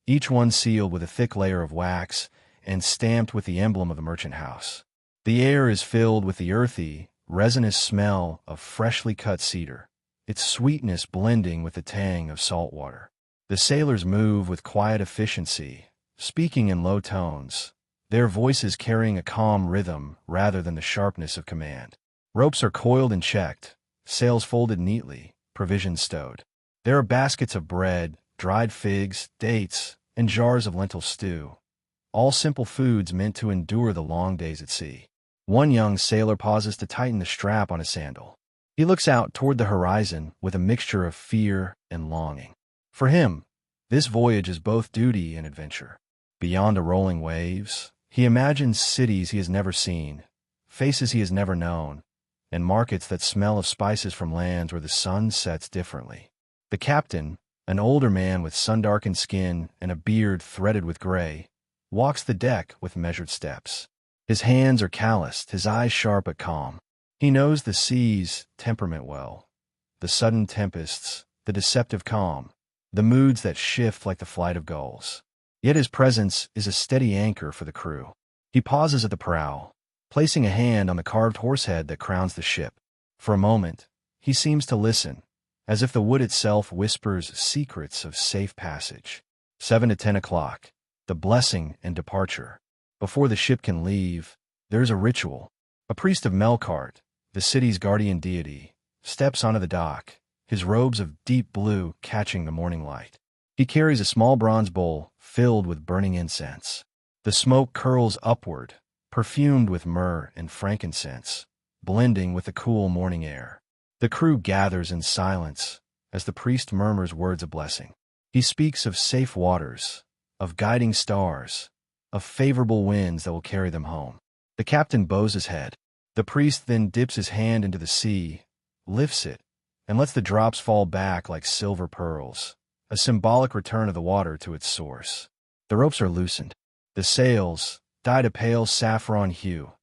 S1: each one sealed with a thick layer of wax and stamped with the emblem of the merchant house. The air is filled with the earthy, resinous smell of freshly cut cedar, its sweetness blending with the tang of salt water. The sailors move with quiet efficiency, speaking in low tones, their voices carrying a calm rhythm rather than the sharpness of command. Ropes are coiled and checked, sails folded neatly, provisions stowed. There are baskets of bread, dried figs, dates, and jars of lentil stew, all simple foods meant to endure the long days at sea. One young sailor pauses to tighten the strap on his sandal. He looks out toward the horizon with a mixture of fear and longing. For him, This voyage is both duty and adventure. Beyond the rolling waves, he imagines cities he has never seen, faces he has never known, and markets that smell of spices from lands where the sun sets differently. The captain, an older man with sun-darkened skin and a beard threaded with gray, walks the deck with measured steps. His hands are calloused, his eyes sharp but calm. He knows the sea's temperament well, the sudden tempests, the deceptive calm, the moods that shift like the flight of gulls. Yet his presence is a steady anchor for the crew. He pauses at the prow, placing a hand on the carved horsehead that crowns the ship. For a moment, he seems to listen, as if the wood itself whispers secrets of safe passage. 7 to 10 o'clock, the blessing and departure. Before the ship can leave, there is a ritual. A priest of Melkart, the city's guardian deity, steps onto the dock, his robes of deep blue catching the morning light. He carries a small bronze bowl filled with burning incense. The smoke curls upward, perfumed with myrrh and frankincense, blending with the cool morning air. The crew gathers in silence as the priest murmurs words of blessing. He speaks of safe waters, of guiding stars, of favorable winds that will carry them home. The captain bows his head. The priest then dips his hand into the sea, lifts it, and lets the drops fall back like silver pearls, a symbolic return of the water to its source. The ropes are loosened. The sails, dyed a pale saffron hue,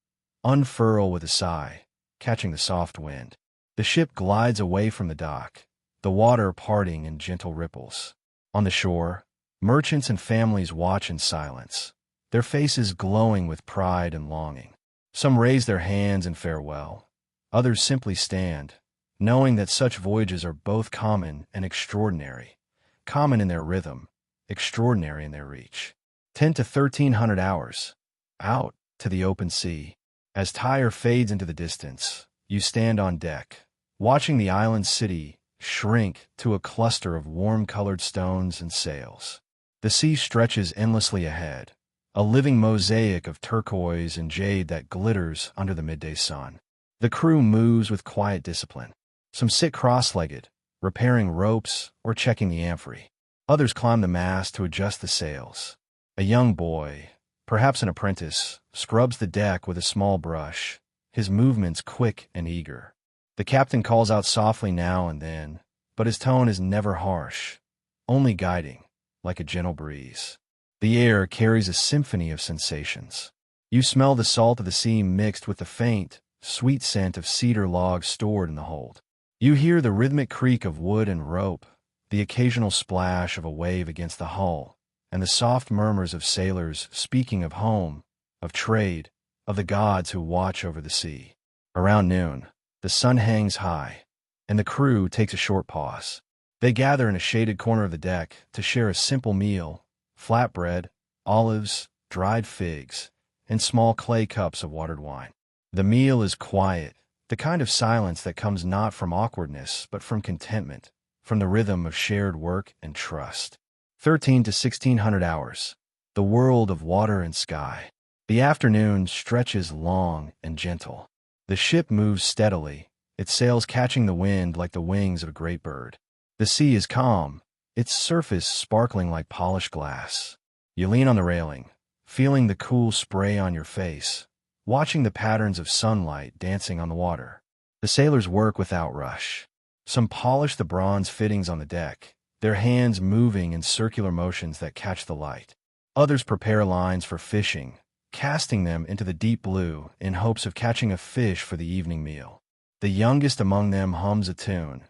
S1: unfurl with a sigh, catching the soft wind. The ship glides away from the dock, the water parting in gentle ripples. On the shore, merchants and families watch in silence, their faces glowing with pride and longing. Some raise their hands in farewell. Others simply stand, knowing that such voyages are both common and extraordinary. Common in their rhythm, extraordinary in their reach. 10 to 1300 hours, out to the open sea. As Tyre fades into the distance, you stand on deck, watching the island city shrink to a cluster of warm-colored stones and sails. The sea stretches endlessly ahead, a living mosaic of turquoise and jade that glitters under the midday sun. The crew moves with quiet discipline. Some sit cross-legged, repairing ropes or checking the amphory. Others climb the mast to adjust the sails. A young boy, perhaps an apprentice, scrubs the deck with a small brush, his movements quick and eager. The captain calls out softly now and then, but his tone is never harsh, only guiding, like a gentle breeze. The air carries a symphony of sensations. You smell the salt of the sea mixed with the faint, sweet scent of cedar logs stored in the hold. You hear the rhythmic creak of wood and rope, the occasional splash of a wave against the hull, and the soft murmurs of sailors speaking of home, of trade, of the gods who watch over the sea. Around noon, the sun hangs high, and the crew takes a short pause. They gather in a shaded corner of the deck to share a simple meal: flatbread, olives, dried figs, and small clay cups of watered wine. The meal is quiet, the kind of silence that comes not from awkwardness but from contentment, from the rhythm of shared work and trust. 13 to 1600 hours, the world of water and sky. The afternoon stretches long and gentle. The ship moves steadily, its sails catching the wind like the wings of a great bird. The sea is calm, its surface sparkling like polished glass. You lean on the railing, feeling the cool spray on your face, watching the patterns of sunlight dancing on the water. The sailors work without rush. Some polish the bronze fittings on the deck, their hands moving in circular motions that catch the light. Others prepare lines for fishing, casting them into the deep blue in hopes of catching a fish for the evening meal. The youngest among them hums a tune,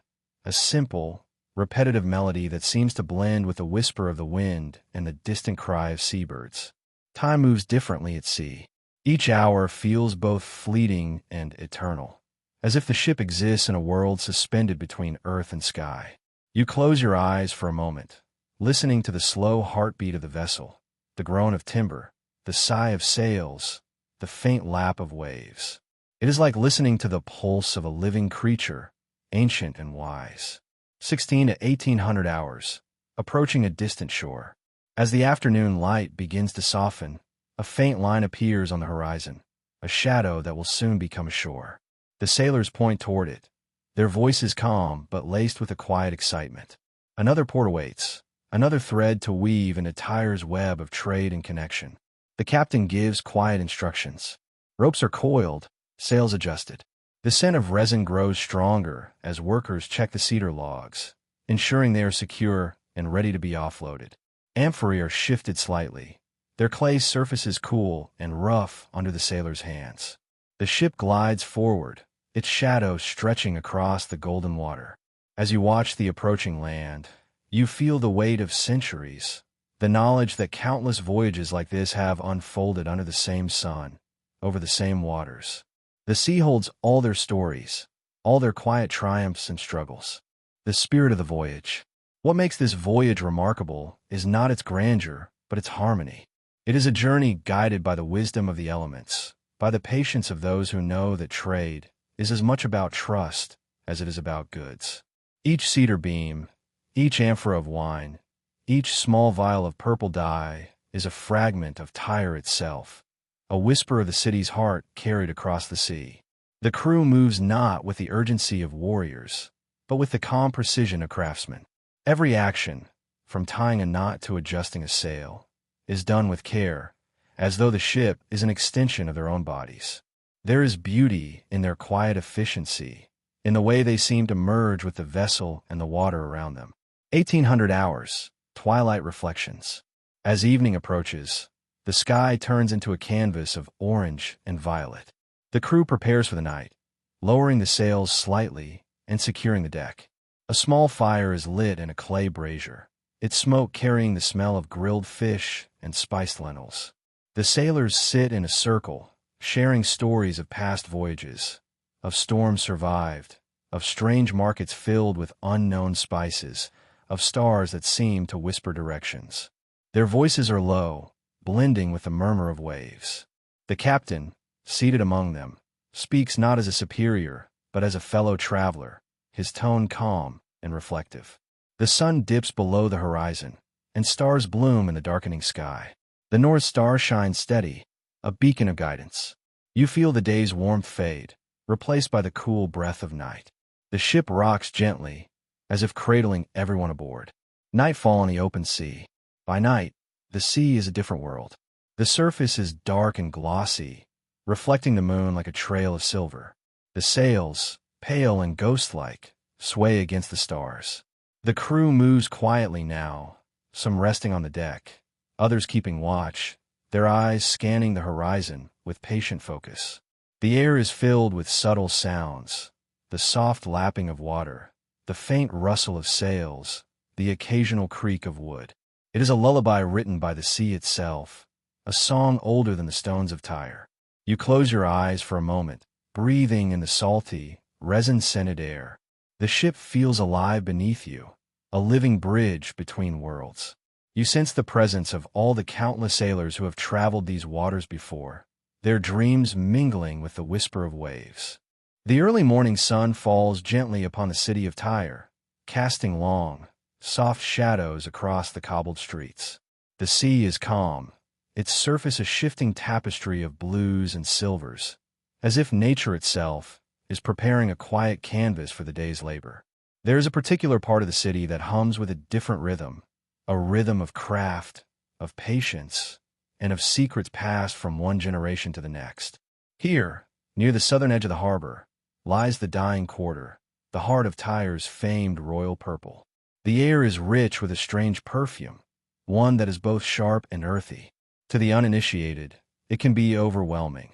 S1: a simple, repetitive melody that seems to blend with the whisper of the wind and the distant cry of seabirds. Time moves differently at sea. Each hour feels both fleeting and eternal, as if the ship exists in a world suspended between earth and sky. You close your eyes for a moment, listening to the slow heartbeat of the vessel, the groan of timber, the sigh of sails, the faint lap of waves. It is like listening to the pulse of a living creature, ancient and wise. 16 to 1800 hours, approaching a distant shore. As the afternoon light begins to soften, a faint line appears on the horizon, a shadow that will soon become a shore. The sailors point toward it, their voices calm but laced with a quiet excitement. Another port awaits, another thread to weave into Tyre's web of trade and connection. The captain gives quiet instructions. Ropes are coiled, sails adjusted. The scent of resin grows stronger as workers check the cedar logs, ensuring they are secure and ready to be offloaded. Amphorae are shifted slightly. Their clay surface is cool and rough under the sailors' hands. The ship glides forward, its shadow stretching across the golden water. As you watch the approaching land, you feel the weight of centuries, the knowledge that countless voyages like this have unfolded under the same sun, over the same waters. The sea holds all their stories, all their quiet triumphs and struggles. The spirit of the voyage. What makes this voyage remarkable is not its grandeur, but its harmony. It is a journey guided by the wisdom of the elements, by the patience of those who know that trade is as much about trust as it is about goods. Each cedar beam, each amphora of wine, each small vial of purple dye is a fragment of Tyre itself, a whisper of the city's heart carried across the sea. The crew moves not with the urgency of warriors, but with the calm precision of craftsmen. Every action, from tying a knot to adjusting a sail, is done with care, as though the ship is an extension of their own bodies. There is beauty in their quiet efficiency, in the way they seem to merge with the vessel and the water around them. 1800 hours, twilight reflections. As evening approaches, the sky turns into a canvas of orange and violet. The crew prepares for the night, lowering the sails slightly and securing the deck. A small fire is lit in a clay brazier, its smoke carrying the smell of grilled fish and spiced lentils. The sailors sit in a circle, sharing stories of past voyages, of storms survived, of strange markets filled with unknown spices, of stars that seem to whisper directions. Their voices are low, blending with the murmur of waves. The captain, seated among them, speaks not as a superior, but as a fellow traveler, his tone calm and reflective. The sun dips below the horizon, and stars bloom in the darkening sky. The North Star shines steady, a beacon of guidance. You feel the day's warmth fade, replaced by the cool breath of night. The ship rocks gently, as if cradling everyone aboard. Nightfall on the open sea. By night, the sea is a different world. The surface is dark and glossy, reflecting the moon like a trail of silver. The sails, pale and ghost-like, sway against the stars. The crew moves quietly now, some resting on the deck, others keeping watch, their eyes scanning the horizon with patient focus. The air is filled with subtle sounds, the soft lapping of water, the faint rustle of sails, the occasional creak of wood. It is a lullaby written by the sea itself, a song older than the stones of Tyre. You close your eyes for a moment, breathing in the salty, resin-scented air. The ship feels alive beneath you, a living bridge between worlds. You sense the presence of all the countless sailors who have traveled these waters before, their dreams mingling with the whisper of waves. The early morning sun falls gently upon the city of Tyre, casting long, soft shadows across the cobbled streets. The sea is calm, its surface a shifting tapestry of blues and silvers, as if nature itself is preparing a quiet canvas for the day's labor. There is a particular part of the city that hums with a different rhythm, a rhythm of craft, of patience, and of secrets passed from one generation to the next. Here, near the southern edge of the harbor, lies the dying quarter, the heart of Tyre's famed royal purple. The air is rich with a strange perfume, one that is both sharp and earthy. To the uninitiated, it can be overwhelming,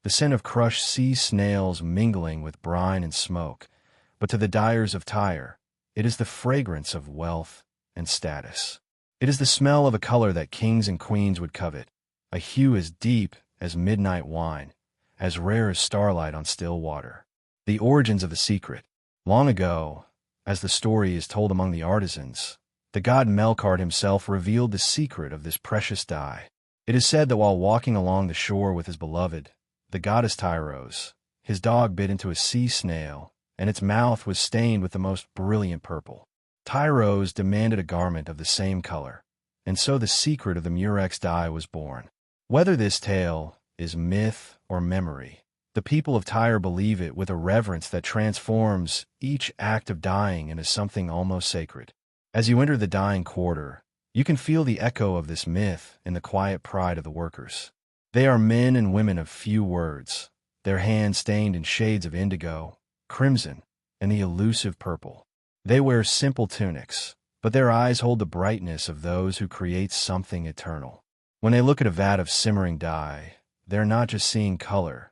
S1: the scent of crushed sea snails mingling with brine and smoke, but to the dyers of Tyre, it is the fragrance of wealth and status. It is the smell of a color that kings and queens would covet, a hue as deep as midnight wine, as rare as starlight on still water. The origins of the secret. Long ago, as the story is told among the artisans, the god Melkart himself revealed the secret of this precious dye. It is said that while walking along the shore with his beloved, the goddess Tyros, his dog bit into a sea snail, and its mouth was stained with the most brilliant purple. Tyros demanded a garment of the same color, and so the secret of the murex dye was born. Whether this tale is myth or memory, the people of Tyre believe it with a reverence that transforms each act of dyeing into something almost sacred. As you enter the dying quarter, You can feel the echo of this myth in the quiet pride of the workers. They are men and women of few words, their hands stained in shades of indigo, crimson, and the elusive purple. They wear simple tunics, but their eyes hold the brightness of those who create something eternal. When they look at a vat of simmering dye, they're not just seeing color.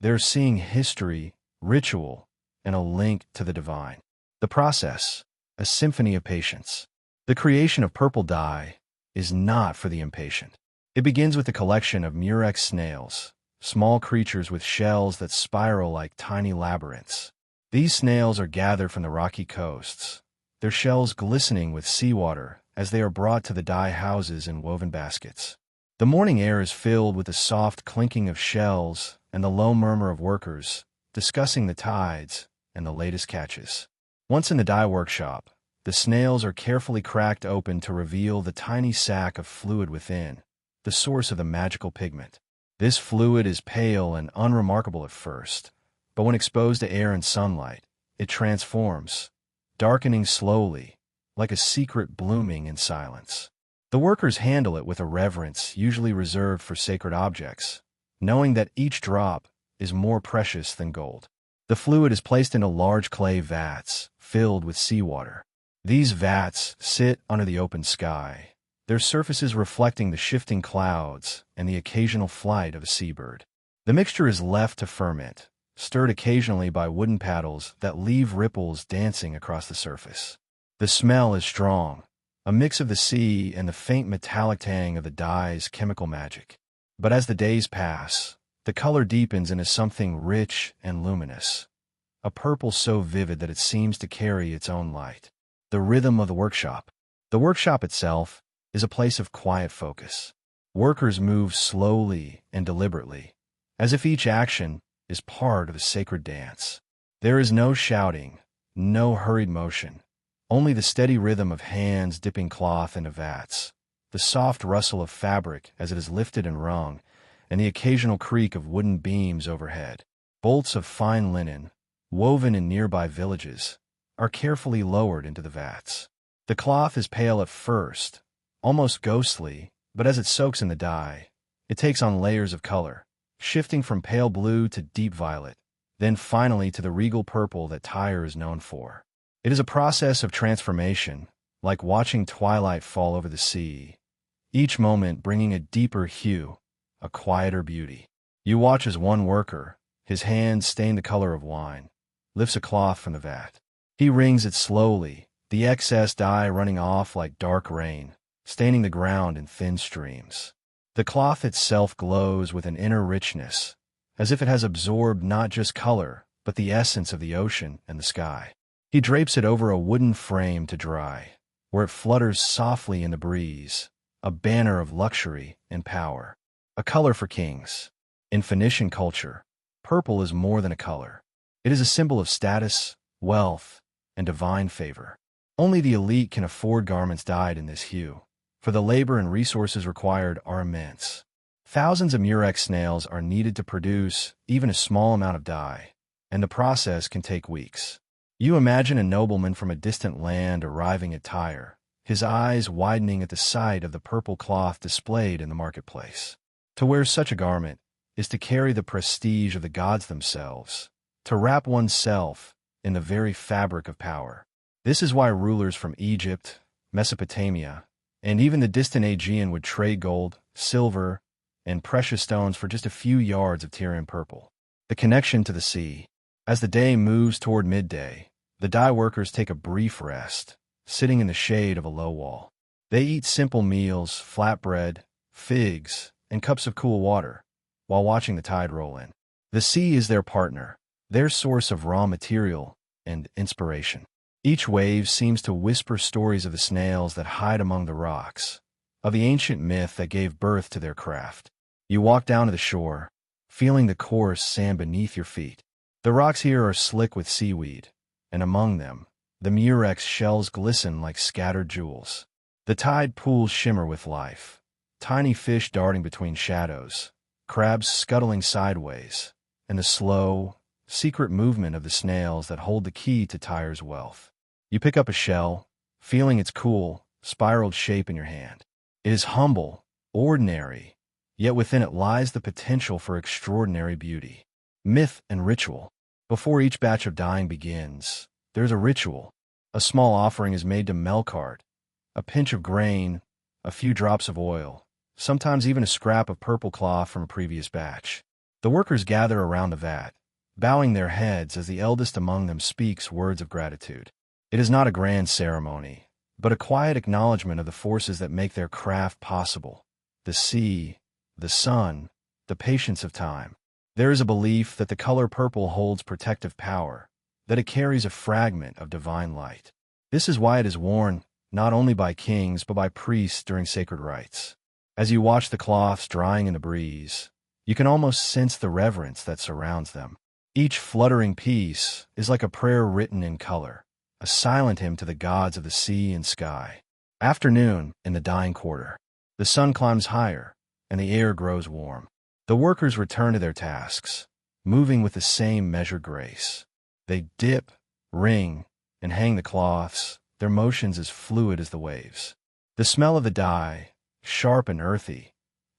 S1: They're seeing history, ritual, and a link to the divine. The process, a symphony of patience. The creation of purple dye is not for the impatient. It begins with a collection of murex snails, small creatures with shells that spiral like tiny labyrinths. These snails are gathered from the rocky coasts, their shells glistening with seawater as they are brought to the dye houses in woven baskets. The morning air is filled with the soft clinking of shells and the low murmur of workers discussing the tides and the latest catches. Once in the dye workshop, the snails are carefully cracked open to reveal the tiny sac of fluid within, the source of the magical pigment. This fluid is pale and unremarkable at first, but when exposed to air and sunlight, it transforms, darkening slowly, like a secret blooming in silence. The workers handle it with a reverence usually reserved for sacred objects, knowing that each drop is more precious than gold. The fluid is placed into large clay vats filled with seawater. These vats sit under the open sky, their surfaces reflecting the shifting clouds and the occasional flight of a seabird. The mixture is left to ferment, stirred occasionally by wooden paddles that leave ripples dancing across the surface. The smell is strong, a mix of the sea and the faint metallic tang of the dye's chemical magic. But as the days pass, the color deepens into something rich and luminous, a purple so vivid that it seems to carry its own light. The rhythm of the workshop. The workshop itself is a place of quiet focus. Workers move slowly and deliberately, as if each action is part of a sacred dance. There is no shouting, no hurried motion, only the steady rhythm of hands dipping cloth into vats, the soft rustle of fabric as it is lifted and wrung, and the occasional creak of wooden beams overhead. Bolts of fine linen, woven in nearby villages, are carefully lowered into the vats. The cloth is pale at first, almost ghostly, but as it soaks in the dye, it takes on layers of color, shifting from pale blue to deep violet, then finally to the regal purple that Tyre is known for. It is a process of transformation, like watching twilight fall over the sea, each moment bringing a deeper hue, a quieter beauty. You watch as one worker, his hands stained the color of wine, lifts a cloth from the vat. He wrings it slowly, the excess dye running off like dark rain, staining the ground in thin streams. The cloth itself glows with an inner richness, as if it has absorbed not just color, but the essence of the ocean and the sky. He drapes it over a wooden frame to dry, where it flutters softly in the breeze, a banner of luxury and power. A color for kings. In Phoenician culture, purple is more than a color. It is a symbol of status, wealth, and divine favor. Only the elite can afford garments dyed in this hue, for the labor and resources required are immense. Thousands of murex snails are needed to produce even a small amount of dye, and the process can take weeks. You imagine a nobleman from a distant land arriving at Tyre, his eyes widening at the sight of the purple cloth displayed in the marketplace. To wear such a garment is to carry the prestige of the gods themselves, to wrap oneself in the very fabric of power. This is why rulers from Egypt, Mesopotamia, and even the distant Aegean would trade gold, silver, and precious stones for just a few yards of Tyrian purple. The connection to the sea. As the day moves toward midday, the dye workers take a brief rest, sitting in the shade of a low wall. They eat simple meals, flatbread, figs, and cups of cool water, while watching the tide roll in. The sea is their partner, their source of raw material and inspiration. Each wave seems to whisper stories of the snails that hide among the rocks, of the ancient myth that gave birth to their craft. You walk down to the shore, feeling the coarse sand beneath your feet. The rocks here are slick with seaweed, and among them, the murex shells glisten like scattered jewels. The tide pools shimmer with life, tiny fish darting between shadows, crabs scuttling sideways, and the slow, secret movement of the snails that hold the key to Tyre's wealth. You pick up a shell, feeling its cool, spiraled shape in your hand. It is humble, ordinary, yet within it lies the potential for extraordinary beauty. Myth and ritual. Before each batch of dyeing begins, there's a ritual. A small offering is made to Melkart, a pinch of grain, a few drops of oil, sometimes even a scrap of purple cloth from a previous batch. The workers gather around the vat, bowing their heads as the eldest among them speaks words of gratitude. It is not a grand ceremony, but a quiet acknowledgement of the forces that make their craft possible: the sea, the sun, the patience of time. There is a belief that the color purple holds protective power, that it carries a fragment of divine light. This is why it is worn not only by kings but by priests during sacred rites. As you watch the cloths drying in the breeze, you can almost sense the reverence that surrounds them. Each fluttering piece is like a prayer written in color, a silent hymn to the gods of the sea and sky. Afternoon in the dyeing quarter. The sun climbs higher, and the air grows warm. The workers return to their tasks, moving with the same measured grace. They dip, wring, and hang the cloths, their motions as fluid as the waves. The smell of the dye, sharp and earthy,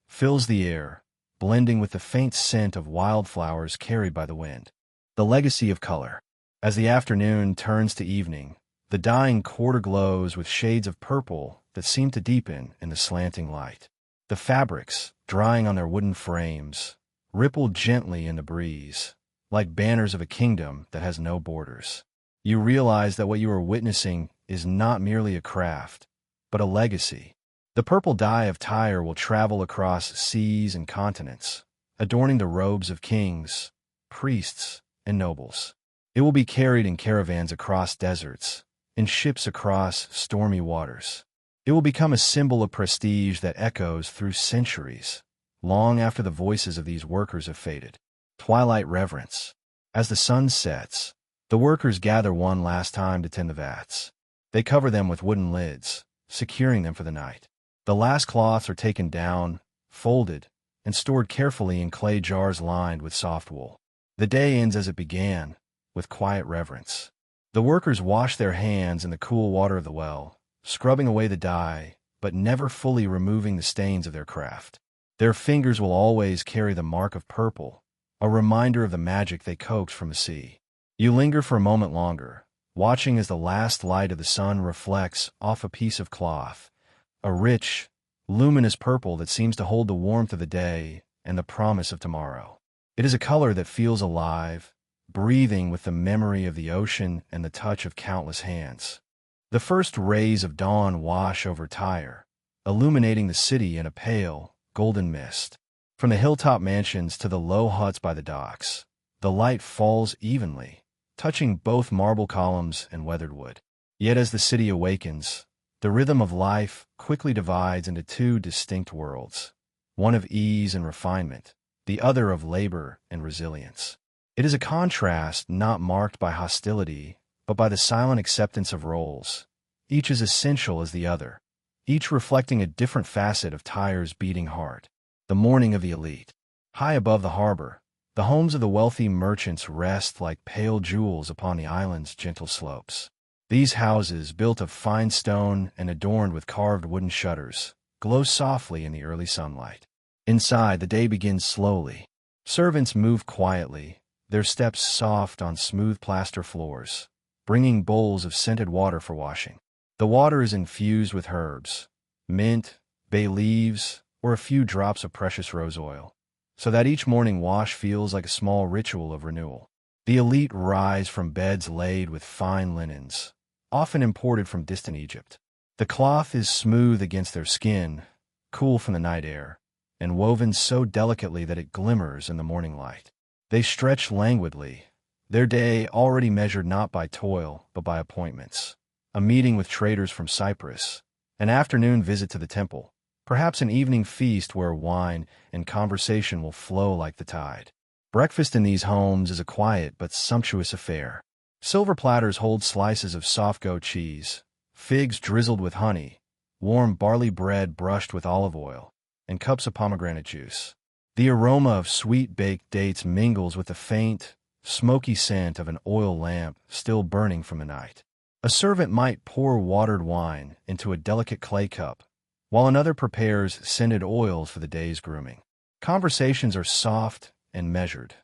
S1: fills the air, blending with the faint scent of wildflowers carried by the wind. The legacy of color. As the afternoon turns to evening, the dyeing quarter glows with shades of purple that seem to deepen in the slanting light. The fabrics, drying on their wooden frames, ripple gently in the breeze, like banners of a kingdom that has no borders. You realize that what you are witnessing is not merely a craft, but a legacy. The purple dye of Tyre will travel across seas and continents, adorning the robes of kings, priests, and nobles. It will be carried in caravans across deserts, in ships across stormy waters. It will become a symbol of prestige that echoes through centuries, long after the voices of these workers have faded. Twilight reverence. As the sun sets, the workers gather one last time to tend the vats. They cover them with wooden lids, securing them for the night. The last cloths are taken down, folded, and stored carefully in clay jars lined with soft wool. The day ends as it began, with quiet reverence. The workers wash their hands in the cool water of the well, scrubbing away the dye, but never fully removing the stains of their craft. Their fingers will always carry the mark of purple, a reminder of the magic they coaxed from the sea. You linger for a moment longer, watching as the last light of the sun reflects off a piece of cloth, a rich, luminous purple that seems to hold the warmth of the day and the promise of tomorrow. It is a color that feels alive, breathing with the memory of the ocean and the touch of countless hands. The first rays of dawn wash over Tyre, illuminating the city in a pale, golden mist. From the hilltop mansions to the low huts by the docks, the light falls evenly, touching both marble columns and weathered wood. Yet as the city awakens, the rhythm of life quickly divides into two distinct worlds, one of ease and refinement, the other of labor and resilience. It is a contrast not marked by hostility, but by the silent acceptance of roles, each as essential as the other, each reflecting a different facet of Tyre's beating heart. The morning of the elite. High above the harbor, the homes of the wealthy merchants rest like pale jewels upon the island's gentle slopes. These houses, built of fine stone and adorned with carved wooden shutters, glow softly in the early sunlight. Inside, the day begins slowly. Servants move quietly, their steps soft on smooth plaster floors, bringing bowls of scented water for washing. The water is infused with herbs, mint, bay leaves, or a few drops of precious rose oil, so that each morning wash feels like a small ritual of renewal. The elite rise from beds laid with fine linens, often imported from distant Egypt. The cloth is smooth against their skin, cool from the night air, and woven so delicately that it glimmers in the morning light. They stretch languidly, their day already measured not by toil but by appointments. A meeting with traders from Cyprus, an afternoon visit to the temple, perhaps an evening feast where wine and conversation will flow like the tide. Breakfast in these homes is a quiet but sumptuous affair. Silver platters hold slices of soft goat cheese, figs drizzled with honey, warm barley bread brushed with olive oil, and cups of pomegranate juice. The aroma of sweet baked dates mingles with the faint, smoky scent of an oil lamp still burning from the night. A servant might pour watered wine into a delicate clay cup, while another prepares scented oils for the day's grooming. Conversations are soft and measured.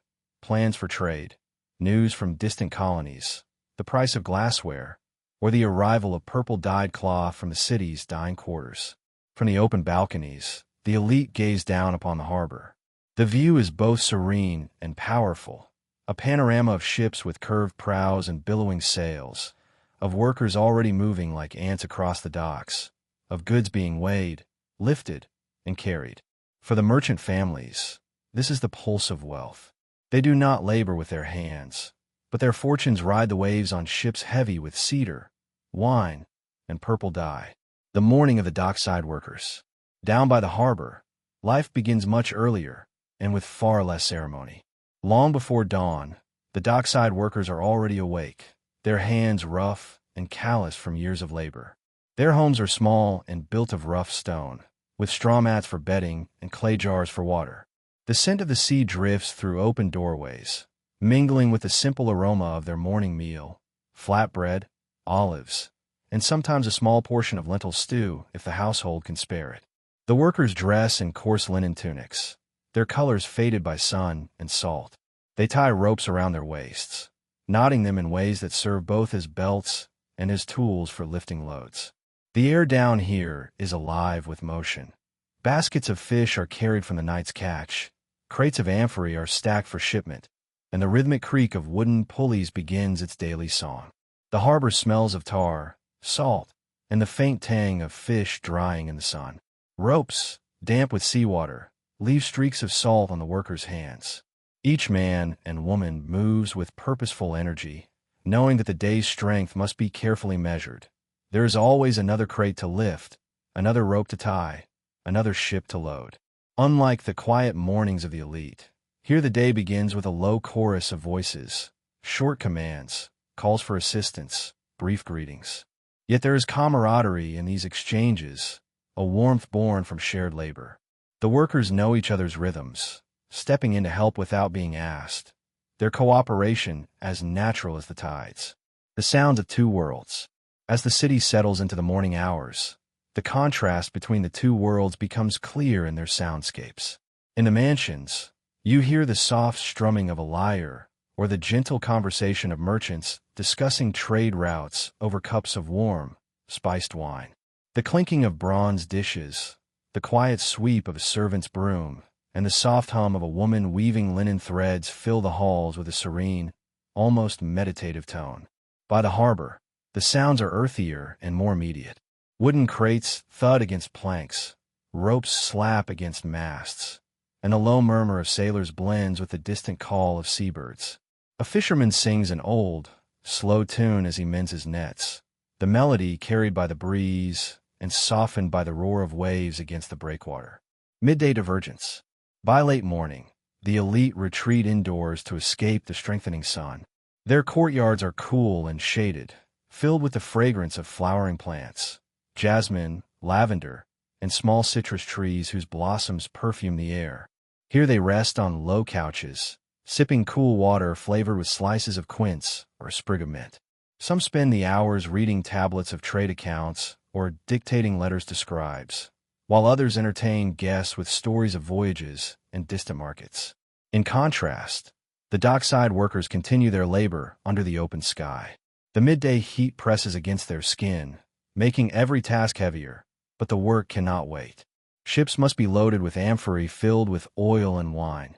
S1: Plans for trade, news from distant colonies, the price of glassware, or the arrival of purple-dyed cloth from the city's dying quarters. From the open balconies, the elite gaze down upon the harbor. The view is both serene and powerful, a panorama of ships with curved prows and billowing sails, of workers already moving like ants across the docks, of goods being weighed, lifted, and carried. For the merchant families, this is the pulse of wealth. They do not labor with their hands, but their fortunes ride the waves on ships heavy with cedar, wine, and purple dye. The morning of the dockside workers. Down by the harbor, life begins much earlier and with far less ceremony. Long before dawn, the dockside workers are already awake, their hands rough and calloused from years of labor. Their homes are small and built of rough stone, with straw mats for bedding and clay jars for water. The scent of the sea drifts through open doorways, mingling with the simple aroma of their morning meal, flatbread, olives, and sometimes a small portion of lentil stew if the household can spare it. The workers dress in coarse linen tunics, their colors faded by sun and salt. They tie ropes around their waists, knotting them in ways that serve both as belts and as tools for lifting loads. The air down here is alive with motion. Baskets of fish are carried from the night's catch, crates of amphorae are stacked for shipment, and the rhythmic creak of wooden pulleys begins its daily song. The harbor smells of tar, salt, and the faint tang of fish drying in the sun. Ropes, damp with seawater, leave streaks of salt on the workers' hands. Each man and woman moves with purposeful energy, knowing that the day's strength must be carefully measured. There is always another crate to lift, another rope to tie, another ship to load. Unlike the quiet mornings of the elite, here the day begins with a low chorus of voices, short commands, calls for assistance, brief greetings. Yet there is camaraderie in these exchanges, a warmth born from shared labor. The workers know each other's rhythms, stepping in to help without being asked, their cooperation as natural as the tides. The sounds of two worlds. As the city settles into the morning hours, the contrast between the two worlds becomes clear in their soundscapes. In the mansions, you hear the soft strumming of a lyre or the gentle conversation of merchants discussing trade routes over cups of warm, spiced wine. The clinking of bronze dishes, the quiet sweep of a servant's broom, and the soft hum of a woman weaving linen threads fill the halls with a serene, almost meditative tone. By the harbor, the sounds are earthier and more immediate. Wooden crates thud against planks, ropes slap against masts, and the low murmur of sailors blends with the distant call of seabirds. A fisherman sings an old, slow tune as he mends his nets, the melody carried by the breeze and softened by the roar of waves against the breakwater. Midday divergence. By late morning, the elite retreat indoors to escape the strengthening sun. Their courtyards are cool and shaded, filled with the fragrance of flowering plants, jasmine, lavender, and small citrus trees whose blossoms perfume the air. Here they rest on low couches, sipping cool water flavored with slices of quince or a sprig of mint. Some spend the hours reading tablets of trade accounts or dictating letters to scribes, while others entertain guests with stories of voyages and distant markets. In contrast, the dockside workers continue their labor under the open sky. The midday heat presses against their skin, making every task heavier, but the work cannot wait. Ships must be loaded with amphorae filled with oil and wine.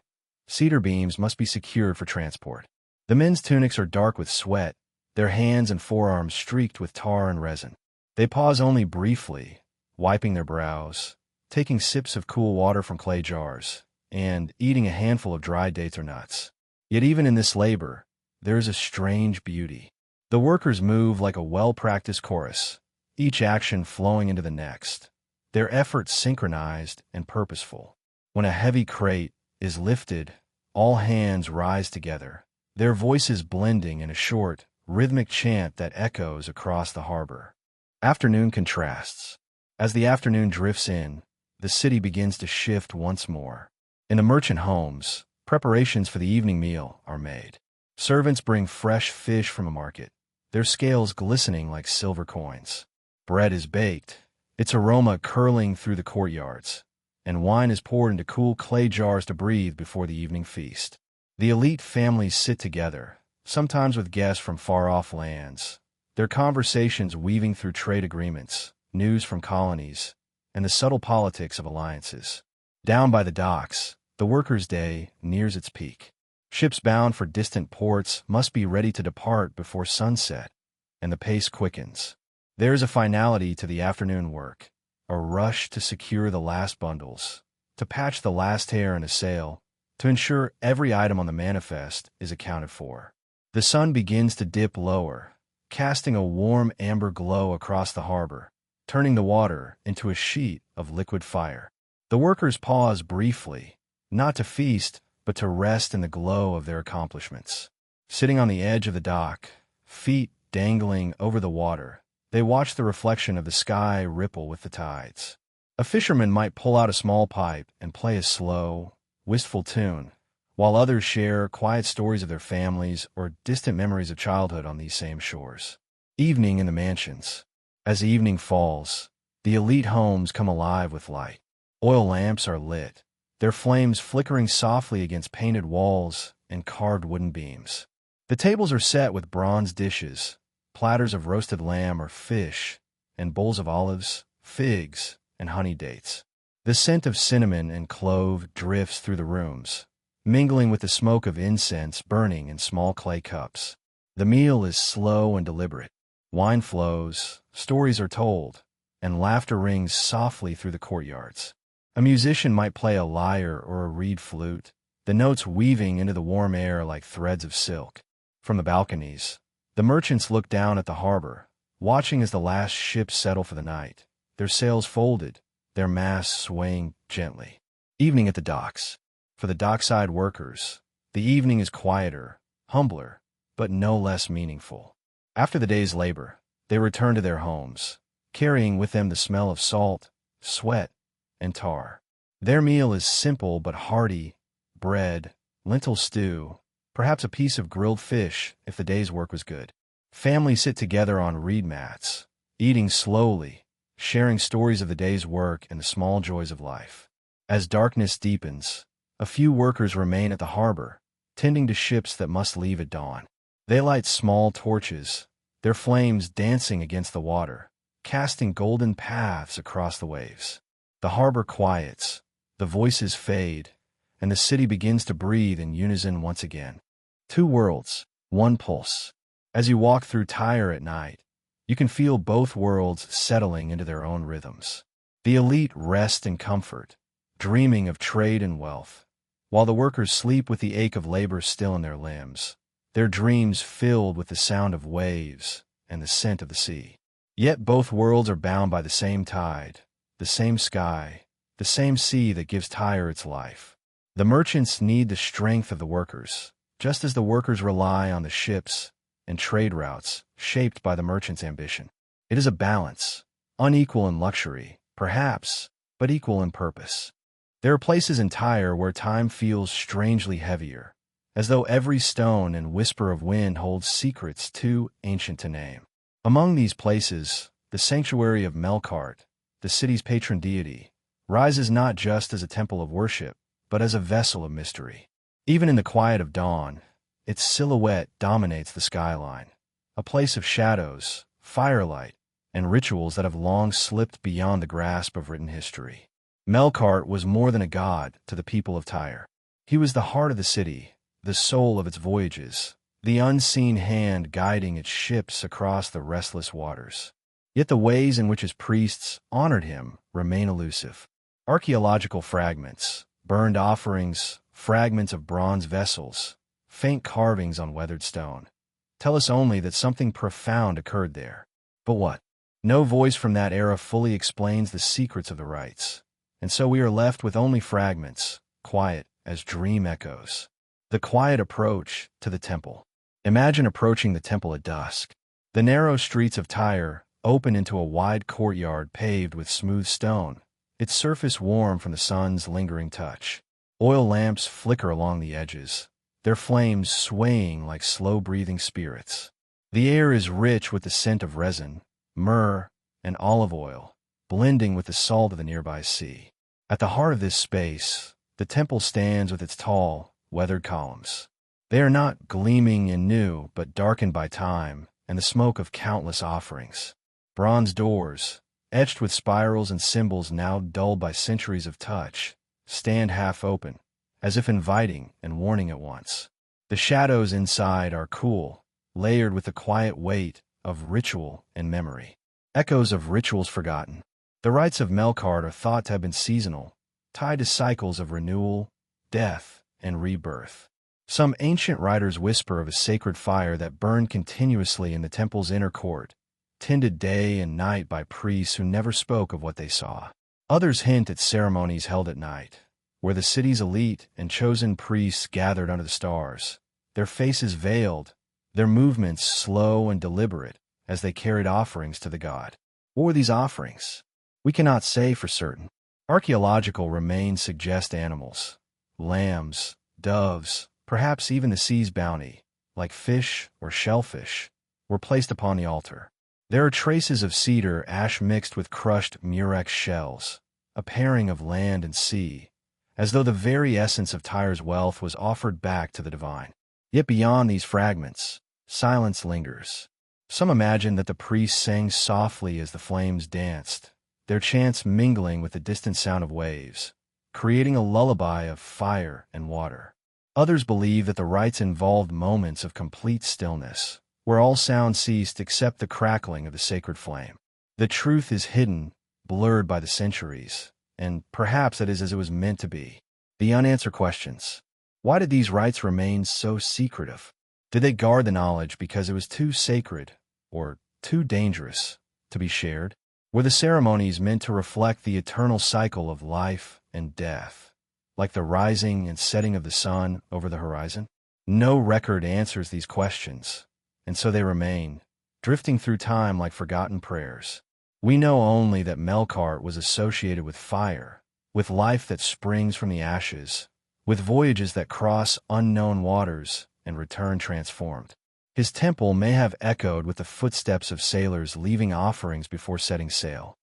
S1: Cedar beams must be secured for transport. The men's tunics are dark with sweat, their hands and forearms streaked with tar and resin. They pause only briefly, wiping their brows, taking sips of cool water from clay jars, and eating a handful of dried dates or nuts. Yet even in this labor, there is a strange beauty. The workers move like a well-practiced chorus, each action flowing into the next, their efforts synchronized and purposeful. When a heavy crate is lifted, all hands rise together, their voices blending in a short, rhythmic chant that echoes across the harbor. Afternoon contrasts. As the afternoon drifts in, the city begins to shift once more. In the merchant homes, preparations for the evening meal are made. Servants bring fresh fish from a market, their scales glistening like silver coins. Bread is baked, its aroma curling through the courtyards, and wine is poured into cool clay jars to breathe before the evening feast. The elite families sit together, sometimes with guests from far-off lands, their conversations weaving through trade agreements, news from colonies, and the subtle politics of alliances. Down by the docks, the workers' day nears its peak. Ships bound for distant ports must be ready to depart before sunset, and the pace quickens. There is a finality to the afternoon work, a rush to secure the last bundles, to patch the last tear in a sail, to ensure every item on the manifest is accounted for. The sun begins to dip lower, casting a warm amber glow across the harbor, turning the water into a sheet of liquid fire. The workers pause briefly, not to feast, but to rest in the glow of their accomplishments. Sitting on the edge of the dock, feet dangling over the water, they watch the reflection of the sky ripple with the tides. A fisherman might pull out a small pipe and play a slow, wistful tune, while others share quiet stories of their families or distant memories of childhood on these same shores. Evening in the mansions. As evening falls, the elite homes come alive with light. Oil lamps are lit, their flames flickering softly against painted walls and carved wooden beams. The tables are set with bronze dishes, platters of roasted lamb or fish, and bowls of olives, figs, and honey dates. The scent of cinnamon and clove drifts through the rooms, mingling with the smoke of incense burning in small clay cups. The meal is slow and deliberate. Wine flows, stories are told, and laughter rings softly through the courtyards. A musician might play a lyre or a reed flute, the notes weaving into the warm air like threads of silk. From the balconies, the merchants look down at the harbor, watching as the last ships settle for the night, their sails folded, their masts swaying gently. Evening at the docks. For the dockside workers, the evening is quieter, humbler, but no less meaningful. After the day's labor, they return to their homes, carrying with them the smell of salt, sweat, and tar. Their meal is simple but hearty: bread, lentil stew, perhaps a piece of grilled fish if the day's work was good. Families sit together on reed mats, eating slowly, sharing stories of the day's work and the small joys of life. As darkness deepens, a few workers remain at the harbor, tending to ships that must leave at dawn. They light small torches, their flames dancing against the water, casting golden paths across the waves. The harbor quiets, the voices fade, and the city begins to breathe in unison once again. Two worlds, one pulse. As you walk through Tyre at night, you can feel both worlds settling into their own rhythms. The elite rest in comfort, dreaming of trade and wealth, while the workers sleep with the ache of labor still in their limbs, their dreams filled with the sound of waves and the scent of the sea. Yet both worlds are bound by the same tide, the same sky, the same sea that gives Tyre its life. The merchants need the strength of the workers, just as the workers rely on the ships and trade routes shaped by the merchants' ambition. It is a balance, unequal in luxury, perhaps, but equal in purpose. There are places in Tyre where time feels strangely heavier, as though every stone and whisper of wind holds secrets too ancient to name. Among these places, the sanctuary of Melkart, the city's patron deity, rises not just as a temple of worship, but as a vessel of mystery. Even in the quiet of dawn, its silhouette dominates the skyline, a place of shadows, firelight, and rituals that have long slipped beyond the grasp of written history. Melkart was more than a god to the people of Tyre. He was the heart of the city, the soul of its voyages, the unseen hand guiding its ships across the restless waters. Yet the ways in which his priests honored him remain elusive. Archaeological fragments, burned offerings, fragments of bronze vessels, faint carvings on weathered stone, tell us only that something profound occurred there. But what? No voice from that era fully explains the secrets of the rites, and so we are left with only fragments, quiet as dream echoes. The quiet approach to the temple. Imagine approaching the temple at dusk. The narrow streets of Tyre open into a wide courtyard paved with smooth stone, its surface warm from the sun's lingering touch. Oil lamps flicker along the edges, their flames swaying like slow-breathing spirits. The air is rich with the scent of resin, myrrh, and olive oil, blending with the salt of the nearby sea. At the heart of this space, the temple stands with its tall, weathered columns. They are not gleaming and new, but darkened by time and the smoke of countless offerings. Bronze doors, etched with spirals and symbols now dulled by centuries of touch, stand half open, as if inviting and warning at once. The shadows inside are cool, layered with the quiet weight of ritual and memory. Echoes of rituals forgotten. The rites of Melkart are thought to have been seasonal, tied to cycles of renewal, death, and rebirth. Some ancient writers whisper of a sacred fire that burned continuously in the temple's inner court, tended day and night by priests who never spoke of what they saw. Others hint at ceremonies held at night, where the city's elite and chosen priests gathered under the stars, their faces veiled, their movements slow and deliberate as they carried offerings to the god. What were these offerings? We cannot say for certain. Archaeological remains suggest animals, lambs, doves, perhaps even the sea's bounty, like fish or shellfish, were placed upon the altar. There are traces of cedar ash mixed with crushed murex shells, a pairing of land and sea, as though the very essence of Tyre's wealth was offered back to the divine. Yet beyond these fragments, silence lingers. Some imagine that the priests sang softly as the flames danced, their chants mingling with the distant sound of waves, creating a lullaby of fire and water. Others believe that the rites involved moments of complete stillness, where all sound ceased except the crackling of the sacred flame. The truth is hidden, blurred by the centuries, and perhaps that is as it was meant to be. The unanswered questions. Why did these rites remain so secretive? Did they guard the knowledge because it was too sacred, or too dangerous, to be shared? Were the ceremonies meant to reflect the eternal cycle of life and death, like the rising and setting of the sun over the horizon? No record answers these questions, and so they remain, drifting through time like forgotten prayers. We know only that Melkart was associated with fire, with life that springs from the ashes, with voyages that cross unknown waters and return transformed. His temple may have echoed with the footsteps of sailors leaving offerings before setting sail,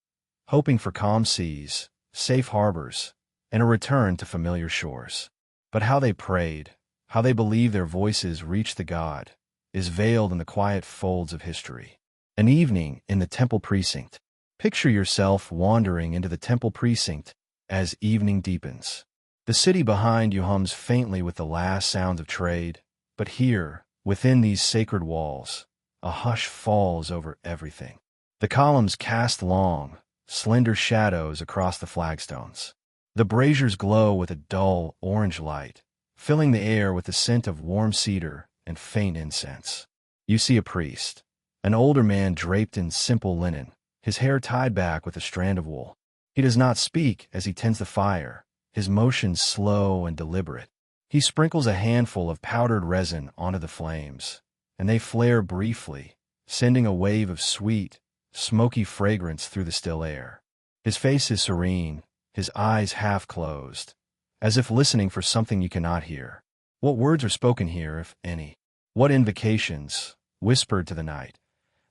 S1: hoping for calm seas, safe harbors, and a return to familiar shores. But how they prayed, how they believed their voices reached the god, is veiled in the quiet folds of history. An evening in the temple precinct. Picture yourself wandering into the temple precinct as evening deepens. The city behind you hums faintly with the last sounds of trade, but here, within these sacred walls, a hush falls over everything. The columns cast long, slender shadows across the flagstones. The braziers glow with a dull, orange light, filling the air with the scent of warm cedar and faint incense. You see a priest, an older man draped in simple linen, his hair tied back with a strand of wool. He does not speak as he tends the fire, his motions slow and deliberate. He sprinkles a handful of powdered resin onto the flames, and they flare briefly, sending a wave of sweet, smoky fragrance through the still air. His face is serene, his eyes half closed, as if listening for something you cannot hear. What words are spoken here, if any? What invocations, whispered to the night?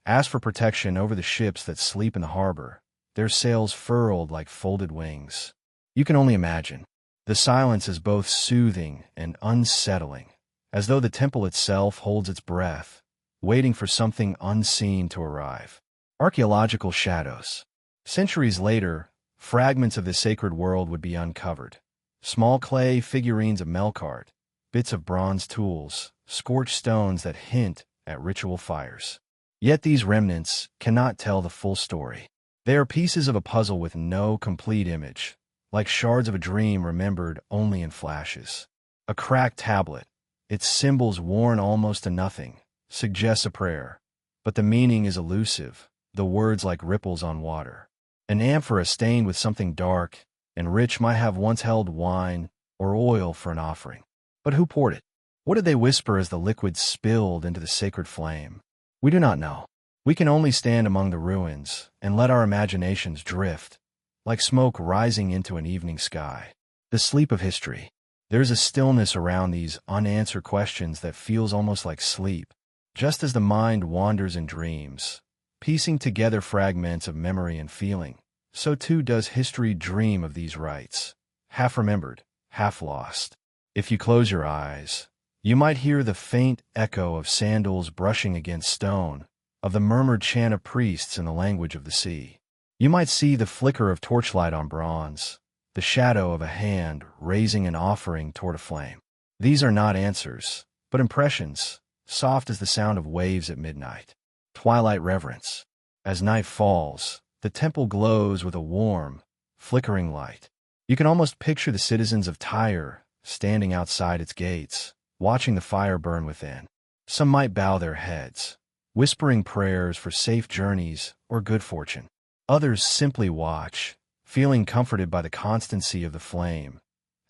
S1: Ask for protection over the ships that sleep in the harbor, their sails furled like folded wings. You can only imagine. The silence is both soothing and unsettling, as though the temple itself holds its breath, waiting for something unseen to arrive. Archaeological shadows. Centuries later, fragments of the sacred world would be uncovered. Small clay figurines of Melkart, bits of bronze tools, scorched stones that hint at ritual fires. Yet these remnants cannot tell the full story. They are pieces of a puzzle with no complete image, like shards of a dream remembered only in flashes. A cracked tablet, its symbols worn almost to nothing, suggests a prayer, but the meaning is elusive, the words like ripples on water. An amphora stained with something dark and rich might have once held wine or oil for an offering. But who poured it? What did they whisper as the liquid spilled into the sacred flame? We do not know. We can only stand among the ruins and let our imaginations drift, like smoke rising into an evening sky. The sleep of history. There is a stillness around these unanswered questions that feels almost like sleep, Just as the mind wanders in dreams, piecing together fragments of memory and feeling, so too does history dream of these rites, half remembered, half lost. If you close your eyes, you might hear the faint echo of sandals brushing against stone, of the murmured chant of priests in the language of the sea. You might see the flicker of torchlight on bronze, the shadow of a hand raising an offering toward a flame. These are not answers, but impressions, soft as the sound of waves at midnight. Twilight reverence. As night falls, the temple glows with a warm, flickering light. You can almost picture the citizens of Tyre standing outside its gates, watching the fire burn within. Some might bow their heads, whispering prayers for safe journeys or good fortune. Others simply watch, feeling comforted by the constancy of the flame,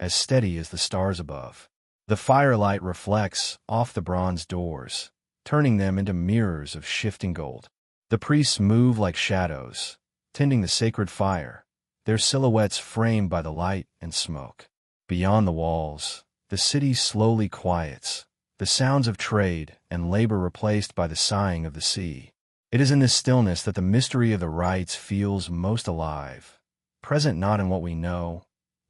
S1: as steady as the stars above. The firelight reflects off the bronze doors, turning them into mirrors of shifting gold. The priests move like shadows, tending the sacred fire, their silhouettes framed by the light and smoke. Beyond the walls, the city slowly quiets, the sounds of trade and labor replaced by the sighing of the sea. It is in this stillness that the mystery of the rites feels most alive, present not in what we know,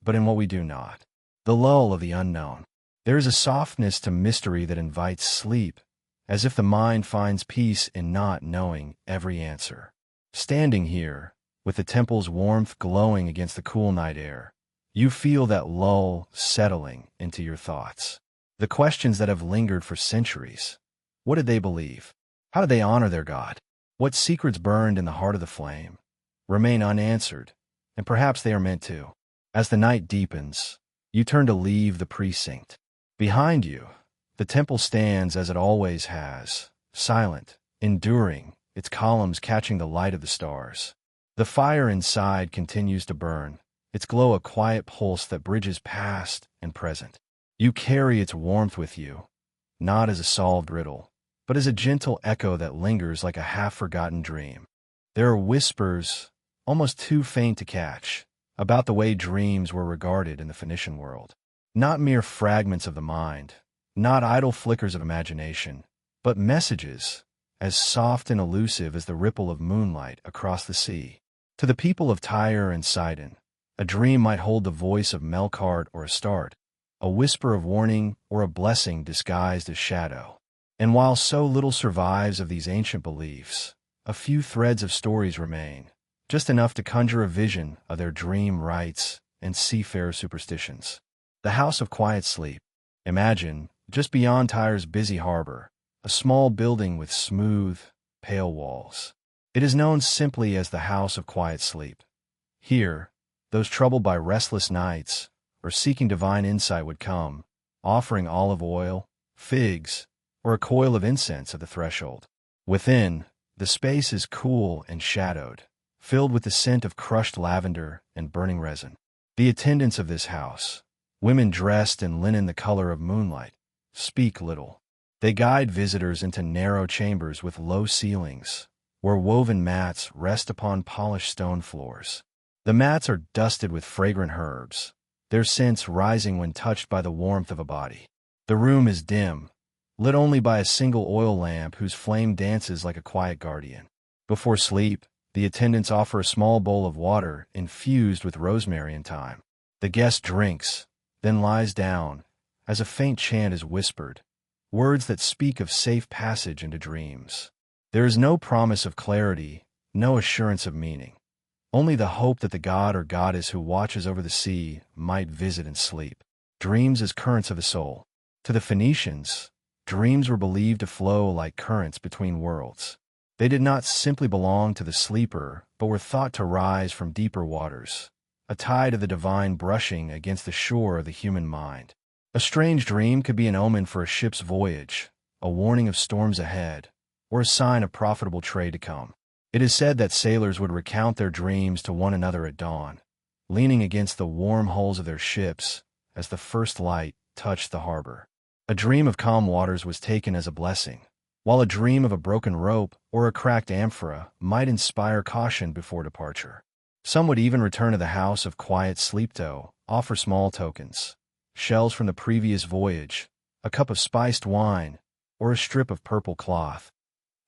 S1: but in what we do not. The lull of the unknown. There is a softness to mystery that invites sleep, as if the mind finds peace in not knowing every answer. Standing here, with the temple's warmth glowing against the cool night air, you feel that lull settling into your thoughts. The questions that have lingered for centuries. What did they believe? How did they honor their God? What secrets burned in the heart of the flame? Remain unanswered, and perhaps they are meant to. As the night deepens, you turn to leave the precinct. Behind you, the temple stands as it always has, silent, enduring, its columns catching the light of the stars. The fire inside continues to burn, its glow a quiet pulse that bridges past and present. You carry its warmth with you, not as a solved riddle, but as a gentle echo that lingers like a half-forgotten dream. There are whispers, almost too faint to catch, about the way dreams were regarded in the Phoenician world. Not mere fragments of the mind, not idle flickers of imagination, but messages, as soft and elusive as the ripple of moonlight across the sea. To the people of Tyre and Sidon, a dream might hold the voice of Melkart or Astarte, a whisper of warning or a blessing disguised as shadow. And while so little survives of these ancient beliefs, a few threads of stories remain, just enough to conjure a vision of their dream rites and seafarer superstitions. The House of Quiet Sleep. Imagine, just beyond Tyre's busy harbor, a small building with smooth, pale walls. It is known simply as the House of Quiet Sleep. Here, those troubled by restless nights or seeking divine insight would come, offering olive oil, figs, or a coil of incense at the threshold. Within, the space is cool and shadowed, filled with the scent of crushed lavender and burning resin. The attendants of this house, women dressed in linen the color of moonlight, speak little. They guide visitors into narrow chambers with low ceilings, where woven mats rest upon polished stone floors. The mats are dusted with fragrant herbs, their scents rising when touched by the warmth of a body. The room is dim, lit only by a single oil lamp whose flame dances like a quiet guardian. Before sleep, the attendants offer a small bowl of water infused with rosemary and thyme. The guest drinks, then lies down, as a faint chant is whispered, words that speak of safe passage into dreams. There is no promise of clarity, no assurance of meaning. Only the hope that the god or goddess who watches over the sea might visit and sleep. Dreams as currents of the soul. To the Phoenicians, dreams were believed to flow like currents between worlds. They did not simply belong to the sleeper, but were thought to rise from deeper waters, a tide of the divine brushing against the shore of the human mind. A strange dream could be an omen for a ship's voyage, a warning of storms ahead, or a sign of profitable trade to come. It is said that sailors would recount their dreams to one another at dawn, leaning against the warm hulls of their ships as the first light touched the harbor. A dream of calm waters was taken as a blessing, while a dream of a broken rope or a cracked amphora might inspire caution before departure. Some would even return to the House of Quiet Sleep to offer small tokens, shells from the previous voyage, a cup of spiced wine, or a strip of purple cloth,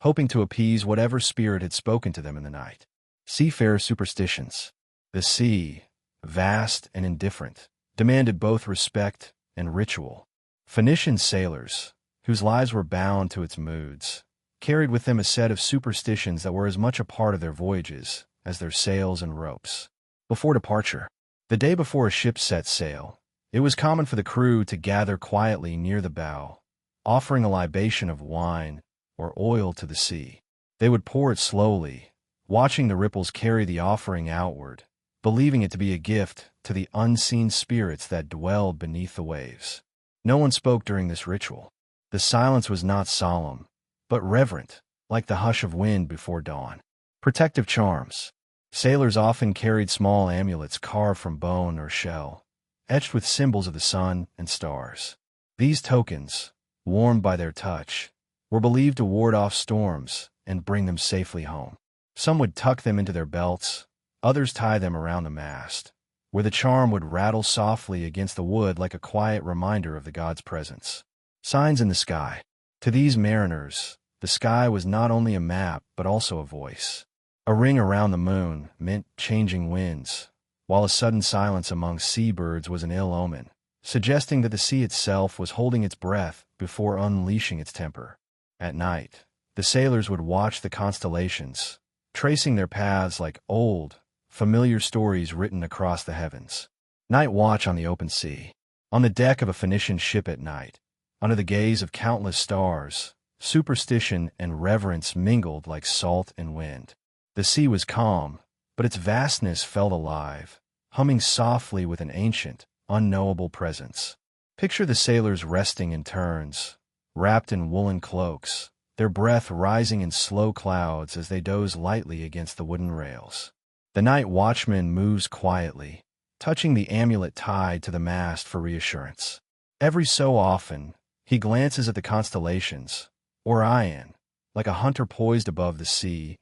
S1: hoping to appease whatever spirit had spoken to them in the night. Seafarer superstitions. The sea, vast and indifferent, demanded both respect and ritual. Phoenician sailors, whose lives were bound to its moods, carried with them a set of superstitions that were as much a part of their voyages as their sails and ropes. Before departure, the day before a ship set sail, it was common for the crew to gather quietly near the bow, offering a libation of wine or oil to the sea. They would pour it slowly, watching the ripples carry the offering outward, believing it to be a gift to the unseen spirits that dwelled beneath the waves. No one spoke during this ritual. The silence was not solemn, but reverent, like the hush of wind before dawn. Protective charms. Sailors often carried small amulets carved from bone or shell, etched with symbols of the sun and stars. These tokens, warmed by their touch, were believed to ward off storms and bring them safely home. Some would tuck them into their belts, others tie them around the mast, where the charm would rattle softly against the wood like a quiet reminder of the god's presence. Signs in the sky. To these mariners, the sky was not only a map but also a voice. A ring around the moon meant changing winds, while a sudden silence among seabirds was an ill omen, suggesting that the sea itself was holding its breath before unleashing its temper. At night, the sailors would watch the constellations, tracing their paths like old, familiar stories written across the heavens. Night watch on the open sea. On the deck of a Phoenician ship at night, under the gaze of countless stars, superstition and reverence mingled like salt and wind. The sea was calm, but its vastness felt alive, humming softly with an ancient, unknowable presence. Picture the sailors resting in turns, wrapped in woolen cloaks, their breath rising in slow clouds as they doze lightly against the wooden rails. The night watchman moves quietly, touching the amulet tied to the mast for reassurance. Every so often, he glances at the constellations, Orion, like a hunter poised above the sea,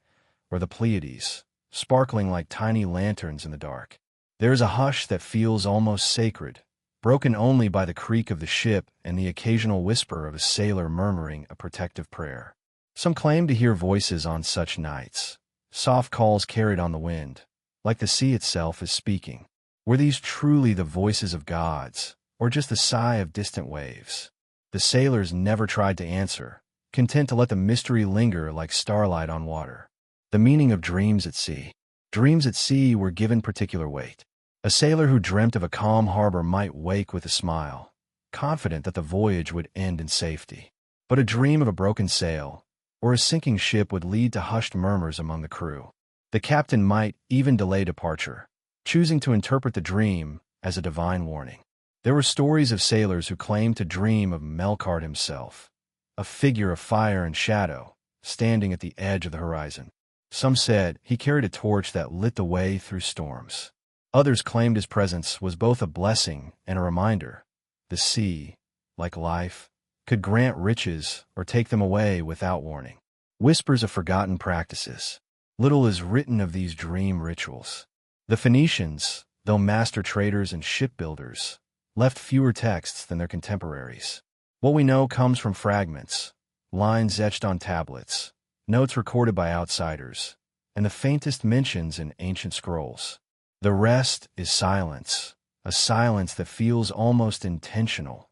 S1: or the Pleiades, sparkling like tiny lanterns in the dark. There is a hush that feels almost sacred, broken only by the creak of the ship and the occasional whisper of a sailor murmuring a protective prayer. Some claim to hear voices on such nights, soft calls carried on the wind, like the sea itself is speaking. Were these truly the voices of gods, or just the sigh of distant waves? The sailors never tried to answer, content to let the mystery linger like starlight on water. The meaning of dreams at sea. Dreams at sea were given particular weight. A sailor who dreamt of a calm harbor might wake with a smile, confident that the voyage would end in safety. But a dream of a broken sail, or a sinking ship would lead to hushed murmurs among the crew. The captain might even delay departure, choosing to interpret the dream as a divine warning. There were stories of sailors who claimed to dream of Melkart himself, a figure of fire and shadow, standing at the edge of the horizon. Some said he carried a torch that lit the way through storms. Others claimed his presence was both a blessing and a reminder. The sea, like life, could grant riches or take them away without warning. Whispers of forgotten practices. Little is written of these dream rituals. The Phoenicians, though master traders and shipbuilders, left fewer texts than their contemporaries. What we know comes from fragments, lines etched on tablets, notes recorded by outsiders, and the faintest mentions in ancient scrolls. The rest is silence, a silence that feels almost intentional,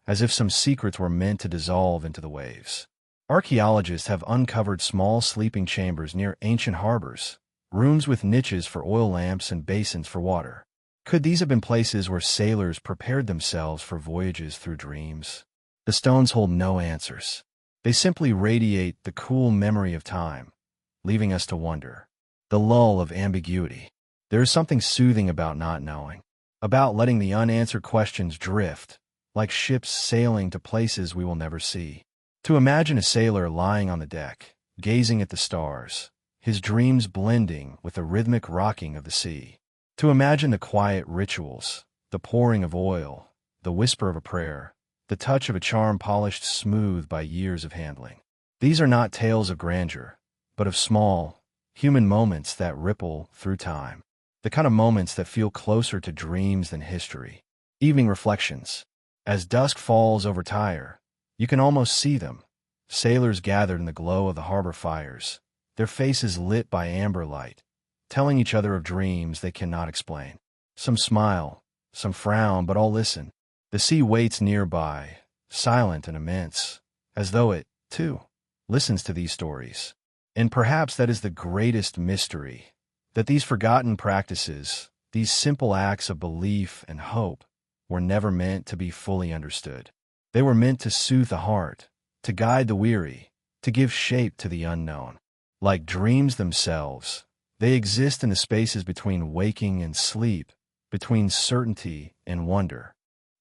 S1: as if some secrets were meant to dissolve into the waves. Archaeologists have uncovered small sleeping chambers near ancient harbors, rooms with niches for oil lamps and basins for water. Could these have been places where sailors prepared themselves for voyages through dreams? The stones hold no answers. They simply radiate the cool memory of time, leaving us to wonder. The lull of ambiguity. There is something soothing about not knowing, about letting the unanswered questions drift, like ships sailing to places we will never see. To imagine a sailor lying on the deck, gazing at the stars, his dreams blending with the rhythmic rocking of the sea. To imagine the quiet rituals, the pouring of oil, the whisper of a prayer, the touch of a charm polished smooth by years of handling. These are not tales of grandeur, but of small, human moments that ripple through time. The kind of moments that feel closer to dreams than history. Evening reflections. As dusk falls over Tyre, you can almost see them, Sailors gathered in the glow of the harbor fires, their faces lit by amber light, telling each other of dreams they cannot explain. Some smile, some frown, but all listen. The sea waits nearby, silent and immense, as though it, too, listens to these stories. And perhaps that is the greatest mystery, that these forgotten practices, these simple acts of belief and hope, were never meant to be fully understood. They were meant to soothe the heart, to guide the weary, to give shape to the unknown. Like dreams themselves, they exist in the spaces between waking and sleep, between certainty and wonder.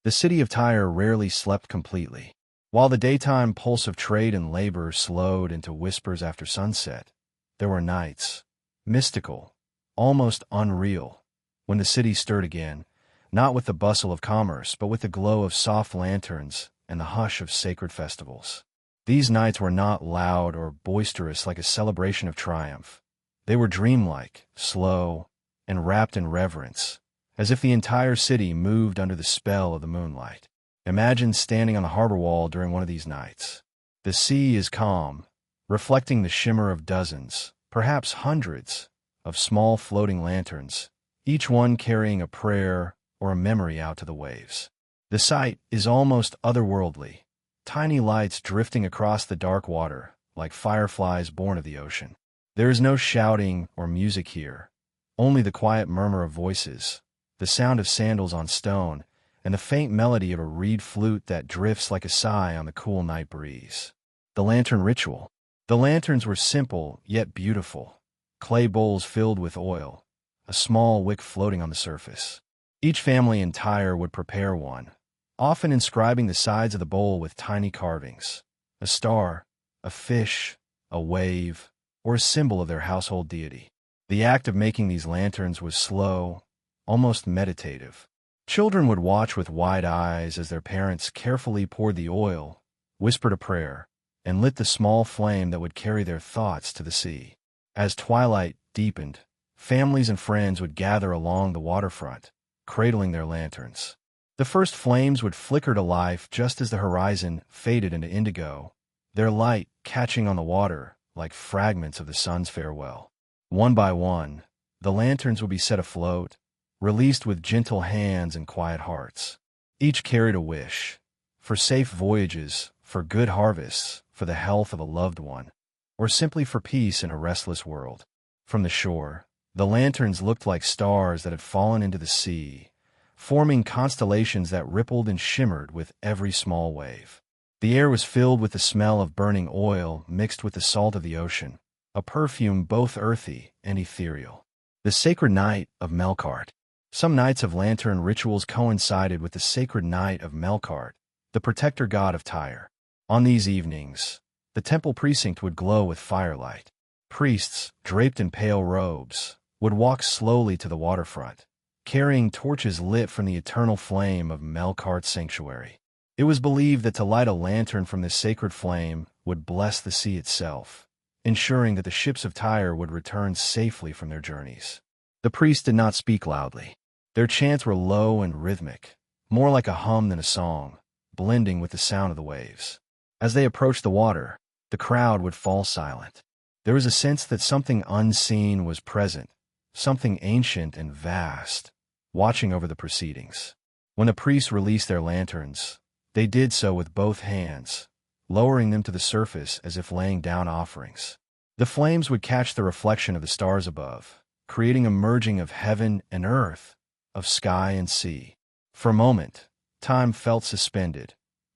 S1: The city of Tyre rarely slept completely. While the daytime pulse of trade and labor slowed into whispers after sunset, there were nights, mystical, almost unreal, when the city stirred again, not with the bustle of commerce, but with the glow of soft lanterns and the hush of sacred festivals. These nights were not loud or boisterous like a celebration of triumph. They were dreamlike, slow, and wrapped in reverence, as if the entire city moved under the spell of the moonlight. Imagine standing on the harbor wall during one of these nights. The sea is calm, reflecting the shimmer of dozens, perhaps hundreds, of small floating lanterns, each one carrying a prayer or a memory out to the waves. The sight is almost otherworldly, tiny lights drifting across the dark water like fireflies born of the ocean. There is no shouting or music here, only the quiet murmur of voices, the sound of sandals on stone, and the faint melody of a reed flute that drifts like a sigh on the cool night breeze. The lantern ritual. The lanterns were simple yet beautiful, clay bowls filled with oil, a small wick floating on the surface. Each family in Tyre would prepare one, often inscribing the sides of the bowl with tiny carvings, a star, a fish, a wave, or a symbol of their household deity. The act of making these lanterns was slow, almost meditative. Children would watch with wide eyes as their parents carefully poured the oil, whispered a prayer, and lit the small flame that would carry their thoughts to the sea. As twilight deepened, families and friends would gather along the waterfront, cradling their lanterns. The first flames would flicker to life just as the horizon faded into indigo, their light catching on the water like fragments of the sun's farewell. One by one, the lanterns would be set afloat, released with gentle hands and quiet hearts. Each carried a wish, for safe voyages, for good harvests, for the health of a loved one, or simply for peace in a restless world. From the shore, the lanterns looked like stars that had fallen into the sea, forming constellations that rippled and shimmered with every small wave. The air was filled with the smell of burning oil mixed with the salt of the ocean, a perfume both earthy and ethereal. The sacred night of Melkart. Some nights of lantern rituals coincided with the sacred night of Melkart, the protector god of Tyre. On these evenings, the temple precinct would glow with firelight. Priests, draped in pale robes, would walk slowly to the waterfront, carrying torches lit from the eternal flame of Melkart's sanctuary. It was believed that to light a lantern from this sacred flame would bless the sea itself, ensuring that the ships of Tyre would return safely from their journeys. The priests did not speak loudly. Their chants were low and rhythmic, more like a hum than a song, blending with the sound of the waves. As they approached the water, the crowd would fall silent. There was a sense that something unseen was present, something ancient and vast, watching over the proceedings. When the priests released their lanterns, they did so with both hands, lowering them to the surface as if laying down offerings. The flames would catch the reflection of the stars above, creating a merging of heaven and earth, of sky and sea. For a moment, time felt suspended.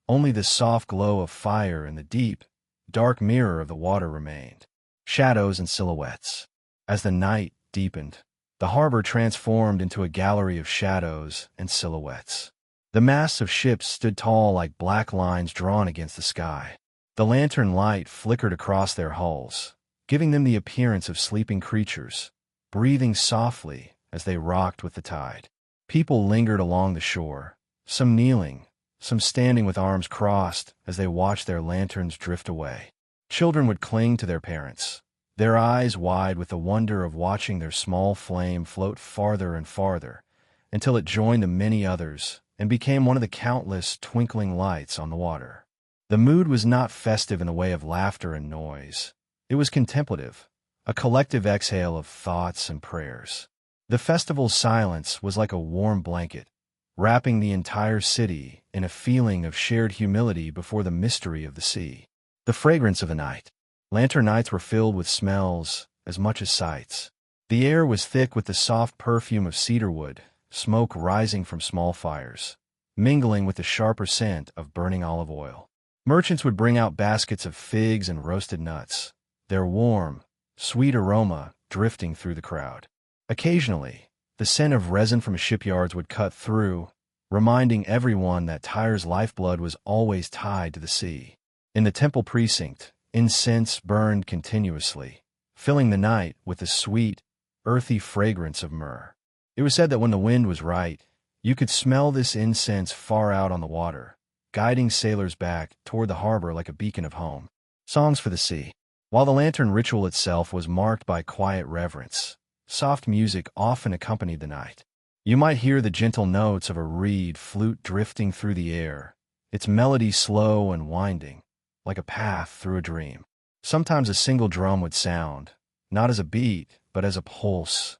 S1: Only the soft glow of fire and the deep, dark mirror of the water remained. Shadows and silhouettes. As the night deepened, the harbor transformed into a gallery of shadows and silhouettes. The masts of ships stood tall like black lines drawn against the sky. The lantern light flickered across their hulls, giving them the appearance of sleeping creatures, breathing softly as they rocked with the tide. People lingered along the shore, some kneeling, some standing with arms crossed as they watched their lanterns drift away. Children would cling to their parents, their eyes wide with the wonder of watching their small flame float farther and farther, until it joined the many others and became one of the countless twinkling lights on the water. The mood was not festive in the way of laughter and noise. It was contemplative, a collective exhale of thoughts and prayers. The festival's silence was like a warm blanket, wrapping the entire city in a feeling of shared humility before the mystery of the sea. The fragrance of the night. Lantern nights were filled with smells as much as sights. The air was thick with the soft perfume of cedarwood, smoke rising from small fires, mingling with the sharper scent of burning olive oil. Merchants would bring out baskets of figs and roasted nuts, their warm, sweet aroma drifting through the crowd. Occasionally, the scent of resin from shipyards would cut through, reminding everyone that Tyre's lifeblood was always tied to the sea. In the temple precinct, incense burned continuously, filling the night with the sweet, earthy fragrance of myrrh. It was said that when the wind was right, you could smell this incense far out on the water, guiding sailors back toward the harbor like a beacon of home. Songs for the sea. While the lantern ritual itself was marked by quiet reverence, soft music often accompanied the night. You might hear the gentle notes of a reed flute drifting through the air, its melody slow and winding, like a path through a dream. Sometimes a single drum would sound, not as a beat, but as a pulse,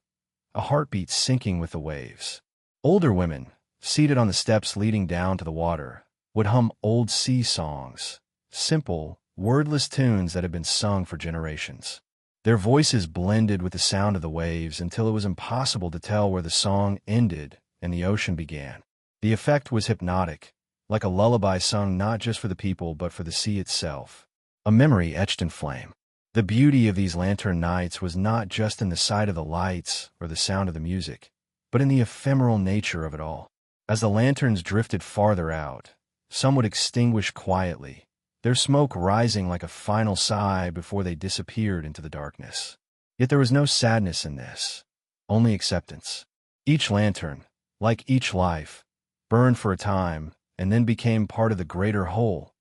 S1: a heartbeat syncing with the waves. Older women, seated on the steps leading down to the water, would hum old sea songs, simple, wordless tunes that had been sung for generations. Their voices blended with the sound of the waves until it was impossible to tell where the song ended and the ocean began. The effect was hypnotic, like a lullaby sung not just for the people but for the sea itself, a memory etched in flame. The beauty of these lantern nights was not just in the sight of the lights or the sound of the music, but in the ephemeral nature of it all. As the lanterns drifted farther out, some would extinguish quietly, their smoke rising like a final sigh before they disappeared into the darkness. Yet there was no sadness in this, only acceptance. Each lantern, like each life, burned for a time and then became part of the greater whole,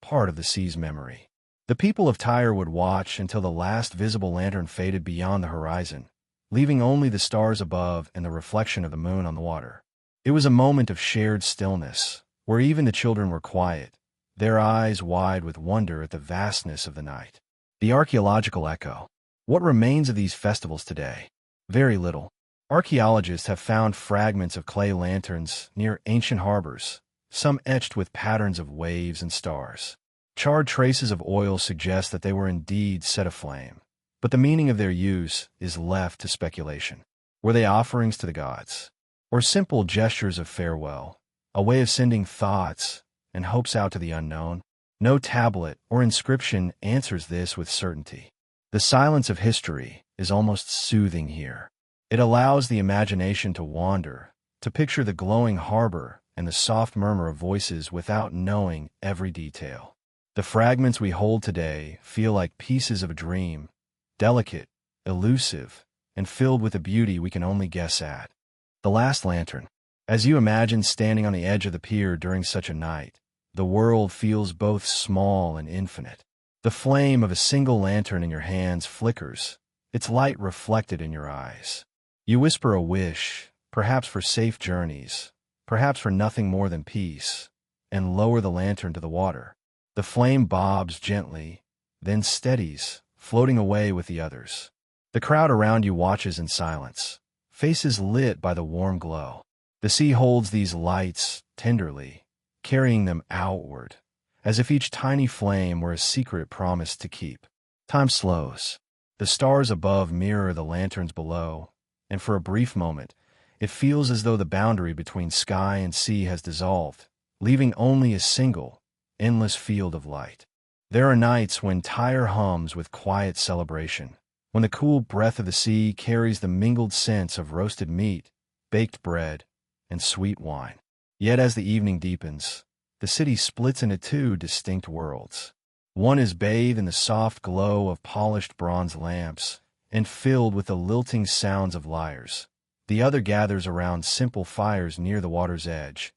S1: part of the sea's memory. The people of Tyre would watch until the last visible lantern faded beyond the horizon, leaving only the stars above and the reflection of the moon on the water. It was a moment of shared stillness, where even the children were quiet, their eyes wide with wonder at the vastness of the night. The archaeological echo. What remains of these festivals today? Very little. Archaeologists have found fragments of clay lanterns near ancient harbors, some etched with patterns of waves and stars. Charred traces of oil suggest that they were indeed set aflame, but the meaning of their use is left to speculation. Were they offerings to the gods, or simple gestures of farewell, a way of sending thoughts and hopes out to the unknown? No tablet or inscription answers this with certainty. The silence of history is almost soothing here. It allows the imagination to wander, to picture the glowing harbor and the soft murmur of voices without knowing every detail. The fragments we hold today feel like pieces of a dream, delicate, elusive, and filled with a beauty we can only guess at. The last lantern. As you imagine standing on the edge of the pier during such a night, the world feels both small and infinite. The flame of a single lantern in your hands flickers, its light reflected in your eyes. You whisper a wish, perhaps for safe journeys, perhaps for nothing more than peace, and lower the lantern to the water. The flame bobs gently, then steadies, floating away with the others. The crowd around you watches in silence, faces lit by the warm glow. The sea holds these lights tenderly, carrying them outward, as if each tiny flame were a secret promised to keep. Time slows. The stars above mirror the lanterns below, and for a brief moment, it feels as though the boundary between sky and sea has dissolved, leaving only a single, endless field of light. There are nights when Tyre hums with quiet celebration, when the cool breath of the sea carries the mingled scents of roasted meat, baked bread, and sweet wine. Yet as the evening deepens, the city splits into two distinct worlds. One is bathed in the soft glow of polished bronze lamps and filled with the lilting sounds of lyres. The other gathers around simple fires near the water's edge,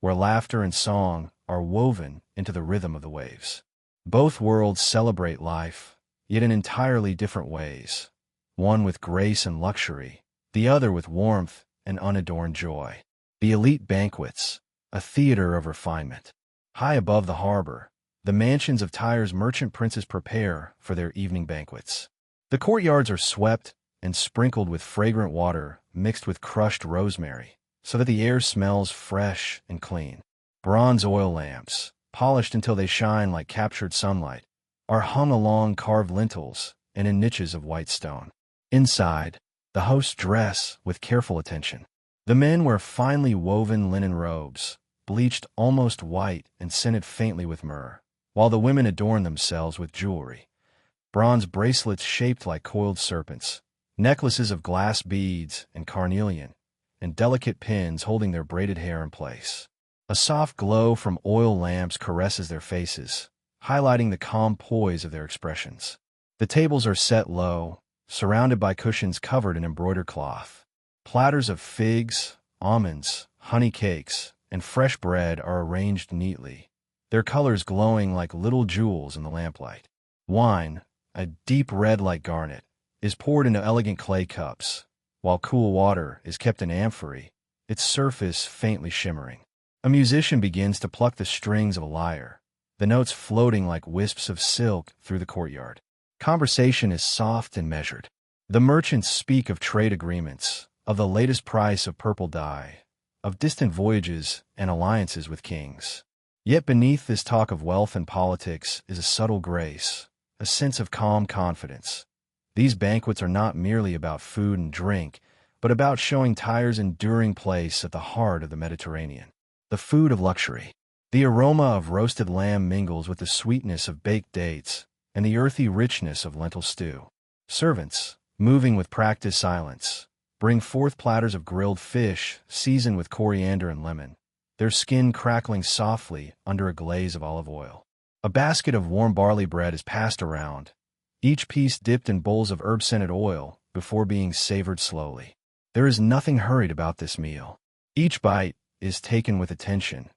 S1: where laughter and song are woven into the rhythm of the waves. Both worlds celebrate life, yet in entirely different ways, one with grace and luxury, the other with warmth and unadorned joy. The elite banquets, a theater of refinement. High above the harbor, the mansions of Tyre's merchant princes prepare for their evening banquets. The courtyards are swept and sprinkled with fragrant water mixed with crushed rosemary, so that the air smells fresh and clean. Bronze oil lamps, polished until they shine like captured sunlight, are hung along carved lintels and in niches of white stone. Inside, the hosts dress with careful attention. The men wear finely woven linen robes, bleached almost white and scented faintly with myrrh, while the women adorn themselves with jewelry. Bronze bracelets shaped like coiled serpents, necklaces of glass beads and carnelian, and delicate pins holding their braided hair in place. A soft glow from oil lamps caresses their faces, highlighting the calm poise of their expressions. The tables are set low, surrounded by cushions covered in embroidered cloth. Platters of figs, almonds, honey cakes, and fresh bread are arranged neatly, their colors glowing like little jewels in the lamplight. Wine, a deep red like garnet, is poured into elegant clay cups, while cool water is kept in amphorae, its surface faintly shimmering. A musician begins to pluck the strings of a lyre, the notes floating like wisps of silk through the courtyard. Conversation is soft and measured. The merchants speak of trade agreements, of the latest price of purple dye, of distant voyages and alliances with kings. Yet beneath this talk of wealth and politics is a subtle grace, a sense of calm confidence. These banquets are not merely about food and drink, but about showing Tyre's enduring place at the heart of the Mediterranean. The food of luxury. The aroma of roasted lamb mingles with the sweetness of baked dates and the earthy richness of lentil stew. Servants, moving with practiced silence, bring forth platters of grilled fish seasoned with coriander and lemon, their skin crackling softly under a glaze of olive oil. A basket of warm barley bread is passed around, each piece dipped in bowls of herb-scented oil before being savored slowly. There is nothing hurried about this meal. Each bite is taken with attention,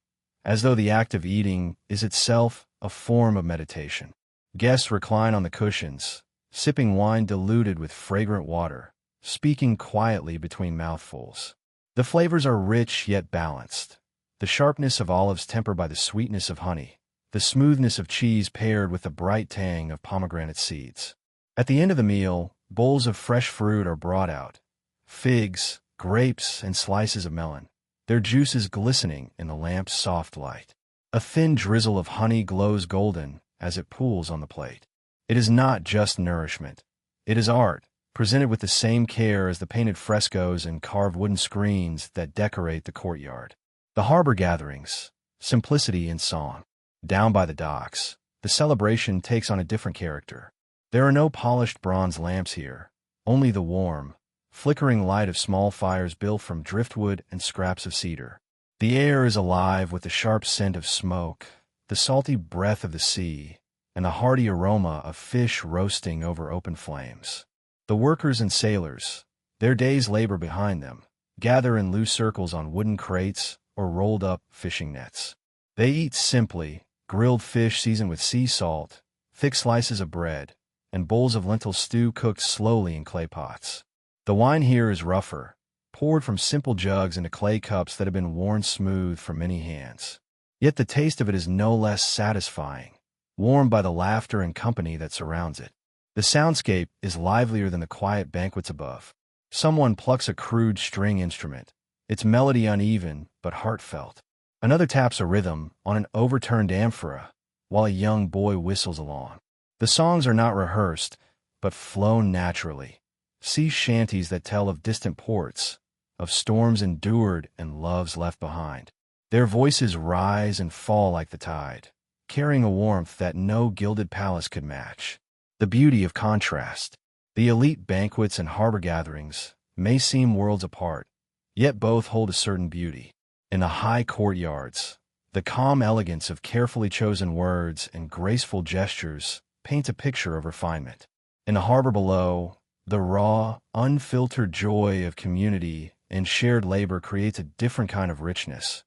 S1: as though the act of eating is itself a form of meditation. Guests recline on the cushions, sipping wine diluted with fragrant water, speaking quietly between mouthfuls. The flavors are rich yet balanced, the sharpness of olives tempered by the sweetness of honey, the smoothness of cheese paired with the bright tang of pomegranate seeds. At the end of the meal, bowls of fresh fruit are brought out, figs, grapes, and slices of melon, their juices glistening in the lamp's soft light. A thin drizzle of honey glows golden as it pools on the plate. It is not just nourishment. It is art, presented with the same care as the painted frescoes and carved wooden screens that decorate the courtyard. The harbor gatherings, simplicity in song. Down by the docks, the celebration takes on a different character. There are no polished bronze lamps here, only the warm, flickering light of small fires built from driftwood and scraps of cedar. The air is alive with the sharp scent of smoke, the salty breath of the sea, and the hearty aroma of fish roasting over open flames. The workers and sailors, their day's labor behind them, gather in loose circles on wooden crates or rolled up fishing nets. They eat simply, grilled fish seasoned with sea salt, thick slices of bread, and bowls of lentil stew cooked slowly in clay pots. The wine here is rougher, poured from simple jugs into clay cups that have been worn smooth from many hands. Yet the taste of it is no less satisfying, warmed by the laughter and company that surrounds it. The soundscape is livelier than the quiet banquets above. Someone plucks a crude string instrument, its melody uneven but heartfelt. Another taps a rhythm on an overturned amphora, while a young boy whistles along. The songs are not rehearsed, but flow naturally. Sea shanties that tell of distant ports, of storms endured and loves left behind. Their voices rise and fall like the tide, carrying a warmth that no gilded palace could match. The beauty of contrast. The elite banquets and harbor gatherings may seem worlds apart, yet both hold a certain beauty. In the high courtyards, the calm elegance of carefully chosen words and graceful gestures paint a picture of refinement. In the harbor below, the raw, unfiltered joy of community and shared labor creates a different kind of richness,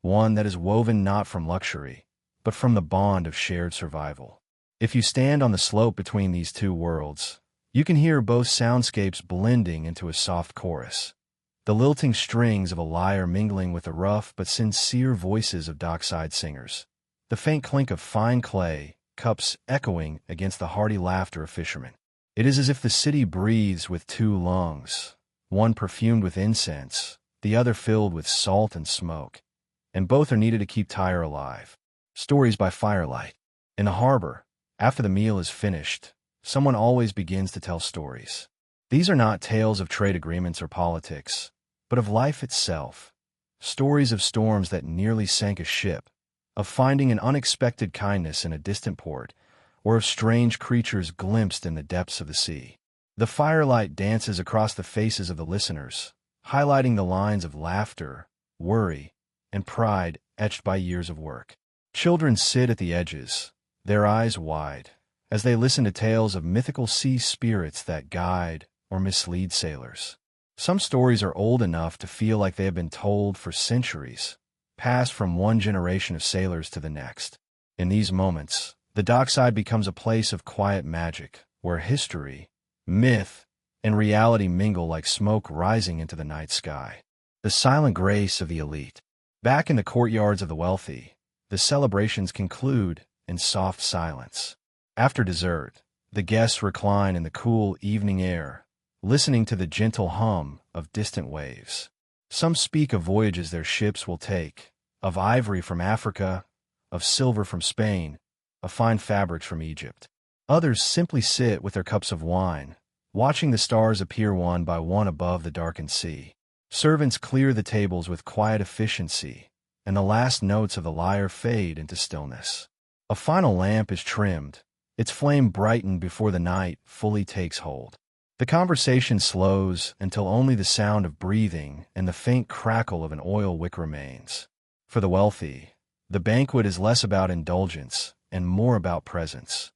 S1: one that is woven not from luxury, but from the bond of shared survival. If you stand on the slope between these two worlds, you can hear both soundscapes blending into a soft chorus, the lilting strings of a lyre mingling with the rough but sincere voices of dockside singers. the faint clink of fine clay, cups echoing against the hearty laughter of fishermen. It is as if the city breathes with two lungs, one perfumed with incense, the other filled with salt and smoke, and both are needed to keep Tyre alive. Stories by firelight. In the harbor, after the meal is finished, someone always begins to tell stories. These are not tales of trade agreements or politics, but of life itself. Stories of storms that nearly sank a ship, of finding an unexpected kindness in a distant port, or of strange creatures glimpsed in the depths of the sea. The firelight dances across the faces of the listeners, highlighting the lines of laughter, worry, and pride etched by years of work. Children sit at the edges, their eyes wide, as they listen to tales of mythical sea spirits that guide or mislead sailors. Some stories are old enough to feel like they have been told for centuries, passed from one generation of sailors to the next. In these moments, the dockside becomes a place of quiet magic, where history, myth, and reality mingle like smoke rising into the night sky. The silent grace of the elite. Back in the courtyards of the wealthy, the celebrations conclude in soft silence. After dessert, the guests recline in the cool evening air, listening to the gentle hum of distant waves. Some speak of voyages their ships will take, of ivory from Africa, of silver from Spain, of fine fabrics from Egypt. Others simply sit with their cups of wine, watching the stars appear one by one above the darkened sea. Servants clear the tables with quiet efficiency, and the last notes of the lyre fade into stillness. A final lamp is trimmed, its flame brightened before the night fully takes hold. The conversation slows until only the sound of breathing and the faint crackle of an oil wick remains. For the wealthy, the banquet is less about indulgence and more about presence,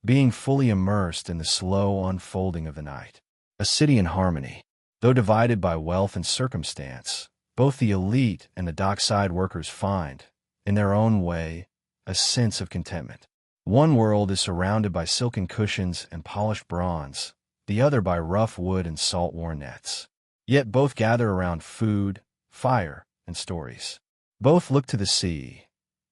S1: being fully immersed in the slow unfolding of the night. A city in harmony. Though divided by wealth and circumstance, both the elite and the dockside workers find, in their own way, a sense of contentment. One world is surrounded by silken cushions and polished bronze, the other by rough wood and salt-worn nets. Yet both gather around food, fire, and stories. Both look to the sea,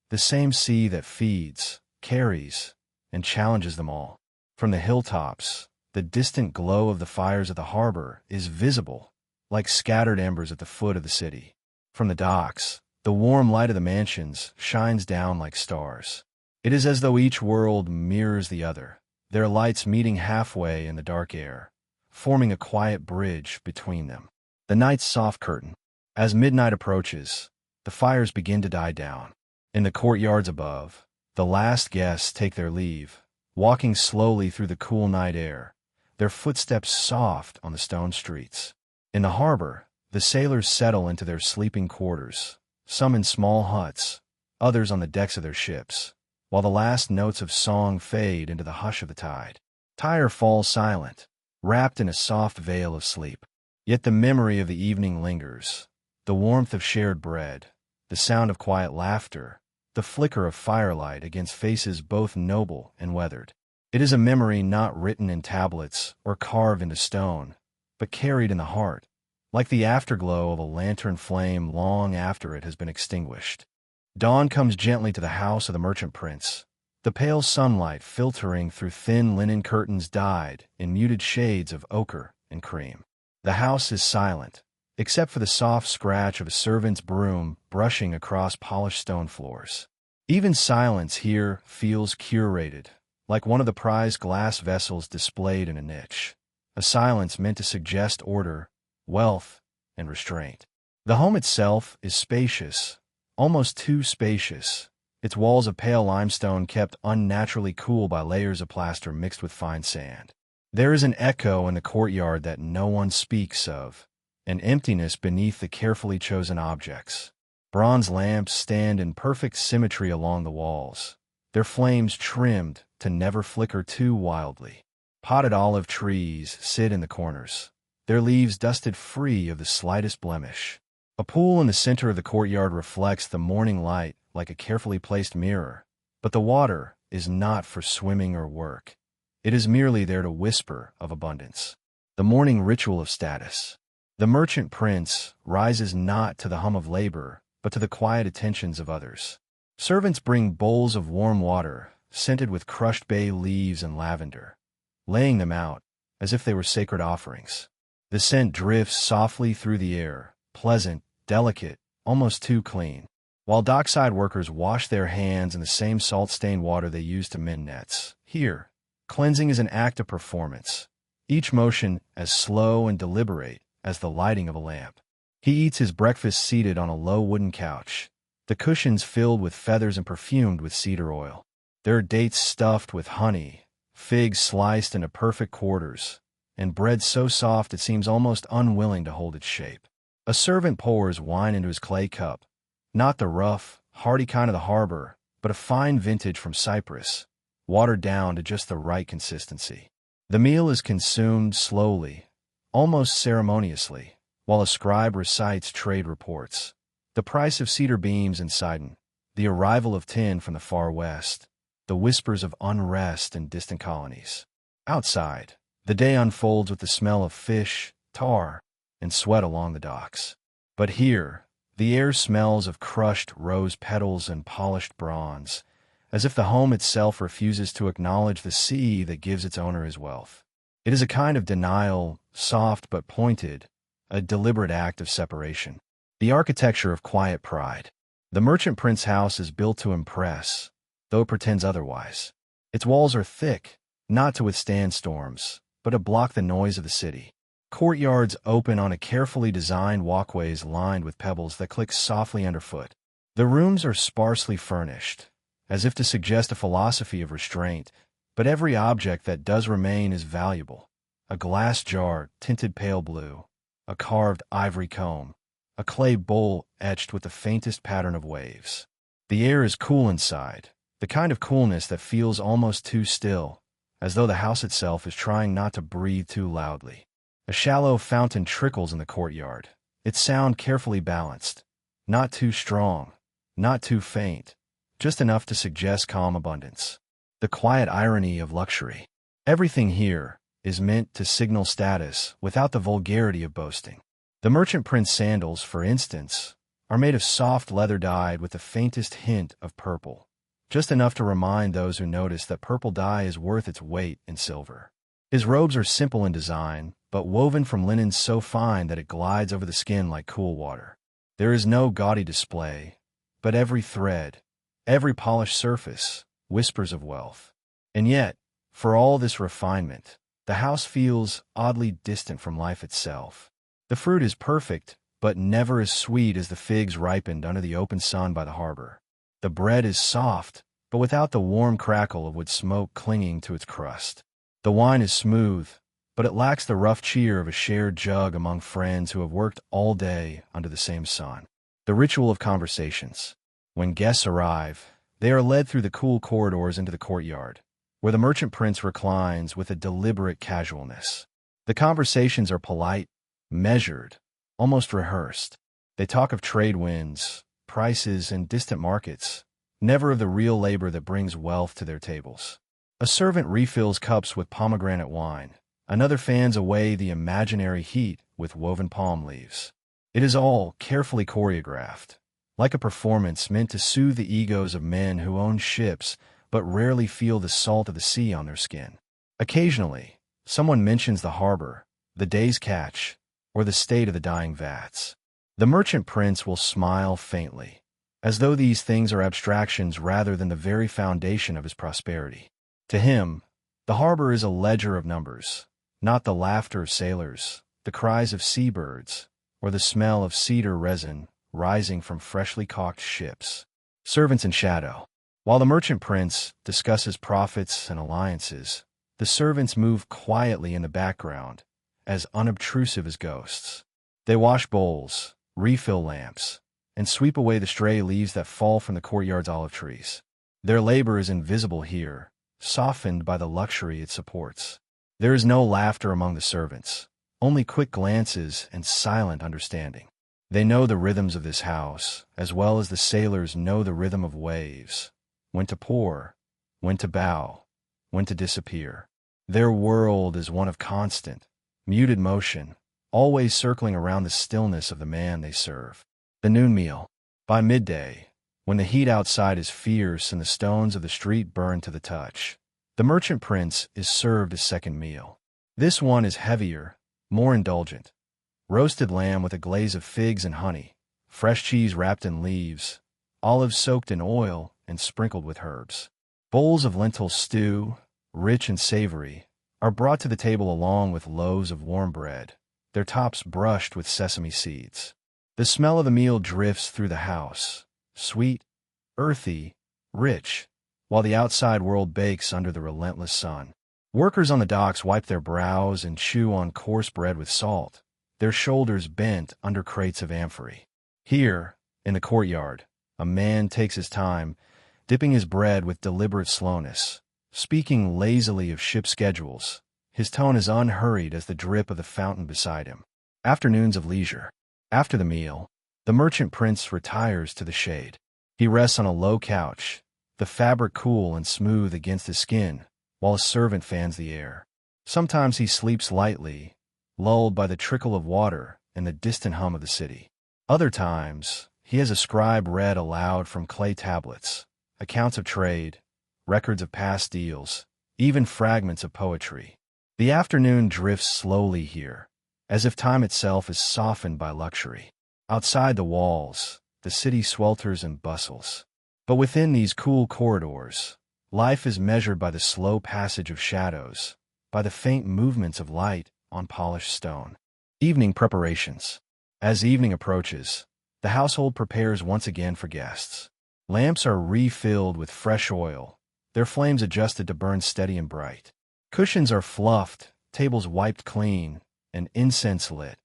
S1: the same sea that feeds, carries, and challenges them all. From the hilltops, the distant glow of the fires of the harbor is visible, like scattered embers at the foot of the city. From the docks, the warm light of the mansions shines down like stars. It is as though each world mirrors the other, their lights meeting halfway in the dark air, forming a quiet bridge between them. The night's soft curtain. As midnight approaches, the fires begin to die down. In the courtyards above, the last guests take their leave, walking slowly through the cool night air, their footsteps soft on the stone streets. In the harbor, the sailors settle into their sleeping quarters, some in small huts, others on the decks of their ships, while the last notes of song fade into the hush of the tide. Tyre falls silent, wrapped in a soft veil of sleep. Yet the memory of the evening lingers, the warmth of shared bread, the sound of quiet laughter, the flicker of firelight against faces both noble and weathered. It is a memory not written in tablets or carved into stone, but carried in the heart, like the afterglow of a lantern flame long after it has been extinguished. Dawn comes gently to the house of the merchant prince, the pale sunlight filtering through thin linen curtains dyed in muted shades of ochre and cream. The house is silent, except for the soft scratch of a servant's broom brushing across polished stone floors. Even silence here feels curated, like one of the prized glass vessels displayed in a niche, a silence meant to suggest order, wealth, and restraint. The home itself is spacious, almost too spacious, its walls of pale limestone kept unnaturally cool by layers of plaster mixed with fine sand. There is an echo in the courtyard that no one speaks of, an emptiness beneath the carefully chosen objects. Bronze lamps stand in perfect symmetry along the walls, their flames trimmed to never flicker too wildly. Potted olive trees sit in the corners, their leaves dusted free of the slightest blemish. A pool in the center of the courtyard reflects the morning light like a carefully placed mirror, but the water is not for swimming or work. It is merely there to whisper of abundance. The morning ritual of status. The merchant prince rises not to the hum of labor, but to the quiet attentions of others. Servants bring bowls of warm water, scented with crushed bay leaves and lavender, laying them out as if they were sacred offerings. The scent drifts softly through the air, pleasant, delicate, almost too clean, while dockside workers wash their hands in the same salt-stained water they use to mend nets. Here, cleansing is an act of performance, each motion as slow and deliberate as the lighting of a lamp. He eats his breakfast seated on a low wooden couch, the cushions filled with feathers and perfumed with cedar oil. There are dates stuffed with honey, figs sliced into perfect quarters, and bread so soft it seems almost unwilling to hold its shape. A servant pours wine into his clay cup, not the rough, hearty kind of the harbor, but a fine vintage from Cyprus, watered down to just the right consistency. The meal is consumed slowly, almost ceremoniously, while a scribe recites trade reports. The price of cedar beams in Sidon, the arrival of tin from the far west, the whispers of unrest in distant colonies. Outside, the day unfolds with the smell of fish, tar, and sweat along the docks. But here, the air smells of crushed rose petals and polished bronze, as if the home itself refuses to acknowledge the sea that gives its owner his wealth. It is a kind of denial, soft but pointed, a deliberate act of separation. The architecture of quiet pride. The merchant prince's house is built to impress, though it pretends otherwise. Its walls are thick, not to withstand storms, but to block the noise of the city. Courtyards open on a carefully designed walkways lined with pebbles that click softly underfoot. The rooms are sparsely furnished, as if to suggest a philosophy of restraint, but every object that does remain is valuable. A glass jar tinted pale blue, a carved ivory comb, a clay bowl etched with the faintest pattern of waves. The air is cool inside, the kind of coolness that feels almost too still, as though the house itself is trying not to breathe too loudly. A shallow fountain trickles in the courtyard, its sound carefully balanced, not too strong, not too faint, just enough to suggest calm abundance. The quiet irony of luxury. Everything here is meant to signal status without the vulgarity of boasting. The merchant prince sandals, for instance, are made of soft leather dyed with the faintest hint of purple, just enough to remind those who notice that purple dye is worth its weight in silver. His robes are simple in design, but woven from linen so fine that it glides over the skin like cool water. There is no gaudy display, but every thread, every polished surface, whispers of wealth. And yet, for all this refinement, the house feels oddly distant from life itself. The fruit is perfect, but never as sweet as the figs ripened under the open sun by the harbor. The bread is soft, but without the warm crackle of wood smoke clinging to its crust. The wine is smooth, but it lacks the rough cheer of a shared jug among friends who have worked all day under the same sun. The ritual of conversations. When guests arrive, they are led through the cool corridors into the courtyard, where the merchant prince reclines with a deliberate casualness. The conversations are polite, measured, almost rehearsed. They talk of trade winds, prices, and distant markets, never of the real labor that brings wealth to their tables. A servant refills cups with pomegranate wine. Another fans away the imaginary heat with woven palm leaves. It is all carefully choreographed, like a performance meant to soothe the egos of men who own ships but rarely feel the salt of the sea on their skin. Occasionally, someone mentions the harbor, the day's catch, or the state of the dying vats. The merchant prince will smile faintly, as though these things are abstractions rather than the very foundation of his prosperity. To him, the harbor is a ledger of numbers, not the laughter of sailors, the cries of seabirds, or the smell of cedar resin rising from freshly caulked ships. Servants in shadow. While the merchant prince discusses profits and alliances, the servants move quietly in the background, as unobtrusive as ghosts. They wash bowls, refill lamps, and sweep away the stray leaves that fall from the courtyard's olive trees. Their labor is invisible here, softened by the luxury it supports. There is no laughter among the servants, only quick glances and silent understanding. They know the rhythms of this house, as well as the sailors know the rhythm of waves, when to pour, when to bow, when to disappear. Their world is one of constant, muted motion, always circling around the stillness of the man they serve. The noon meal. By midday, when the heat outside is fierce and the stones of the street burn to the touch. The merchant prince is served a second meal. This one is heavier, more indulgent. Roasted lamb with a glaze of figs and honey, fresh cheese wrapped in leaves, olives soaked in oil and sprinkled with herbs. Bowls of lentil stew, rich and savory, are brought to the table along with loaves of warm bread, their tops brushed with sesame seeds. The smell of the meal drifts through the house, sweet, earthy, rich, while the outside world bakes under the relentless sun. Workers on the docks wipe their brows and chew on coarse bread with salt, their shoulders bent under crates of amphory. Here, in the courtyard, a man takes his time, dipping his bread with deliberate slowness, speaking lazily of ship schedules. His tone is unhurried as the drip of the fountain beside him. Afternoons of leisure. After the meal, the merchant prince retires to the shade. He rests on a low couch, the fabric cool and smooth against his skin, while a servant fans the air. Sometimes he sleeps lightly, lulled by the trickle of water and the distant hum of the city. Other times, he has a scribe read aloud from clay tablets, accounts of trade, records of past deals, even fragments of poetry. The afternoon drifts slowly here, as if time itself is softened by luxury. Outside the walls, the city swelters and bustles. But within these cool corridors, life is measured by the slow passage of shadows, by the faint movements of light on polished stone. Evening preparations. As evening approaches, the household prepares once again for guests. Lamps are refilled with fresh oil, their flames adjusted to burn steady and bright. Cushions are fluffed, tables wiped clean, and incense lit,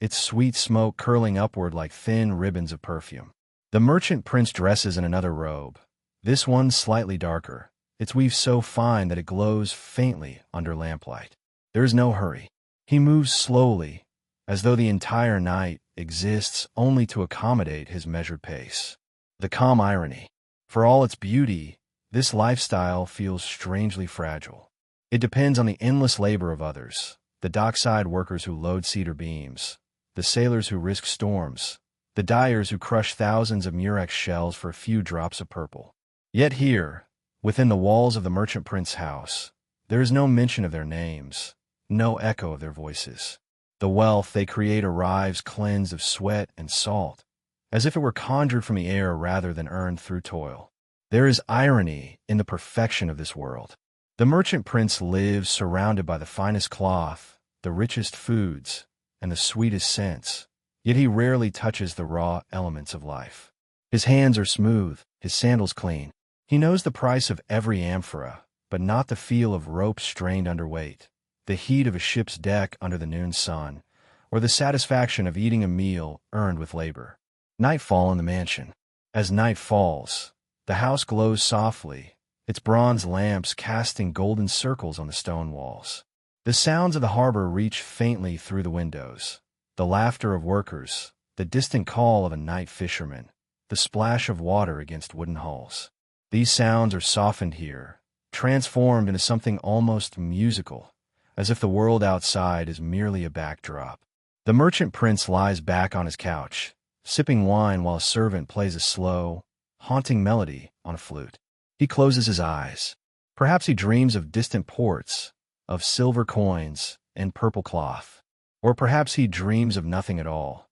S1: its sweet smoke curling upward like thin ribbons of perfume. The merchant prince dresses in another robe, this one slightly darker, its weave so fine that it glows faintly under lamplight. There is no hurry. He moves slowly, as though the entire night exists only to accommodate his measured pace. The calm irony. For all its beauty, this lifestyle feels strangely fragile. It depends on the endless labor of others, the dockside workers who load cedar beams, the sailors who risk storms, the dyers who crush thousands of murex shells for a few drops of purple. Yet here, within the walls of the merchant prince's house, there is no mention of their names, no echo of their voices. The wealth they create arrives cleansed of sweat and salt, as if it were conjured from the air rather than earned through toil. There is irony in the perfection of this world. The merchant prince lives surrounded by the finest cloth, the richest foods, and the sweetest scents, yet he rarely touches the raw elements of life. His hands are smooth, his sandals clean. He knows the price of every amphora, but not the feel of ropes strained under weight, the heat of a ship's deck under the noon sun, or the satisfaction of eating a meal earned with labor. Nightfall in the mansion. As night falls, the house glows softly, its bronze lamps casting golden circles on the stone walls. The sounds of the harbor reach faintly through the windows, the laughter of workers, the distant call of a night fisherman, the splash of water against wooden hulls. These sounds are softened here, transformed into something almost musical, as if the world outside is merely a backdrop. The merchant prince lies back on his couch, sipping wine while a servant plays a slow, haunting melody on a flute. He closes his eyes. Perhaps he dreams of distant ports, of silver coins and purple cloth. Or perhaps he dreams of nothing at all,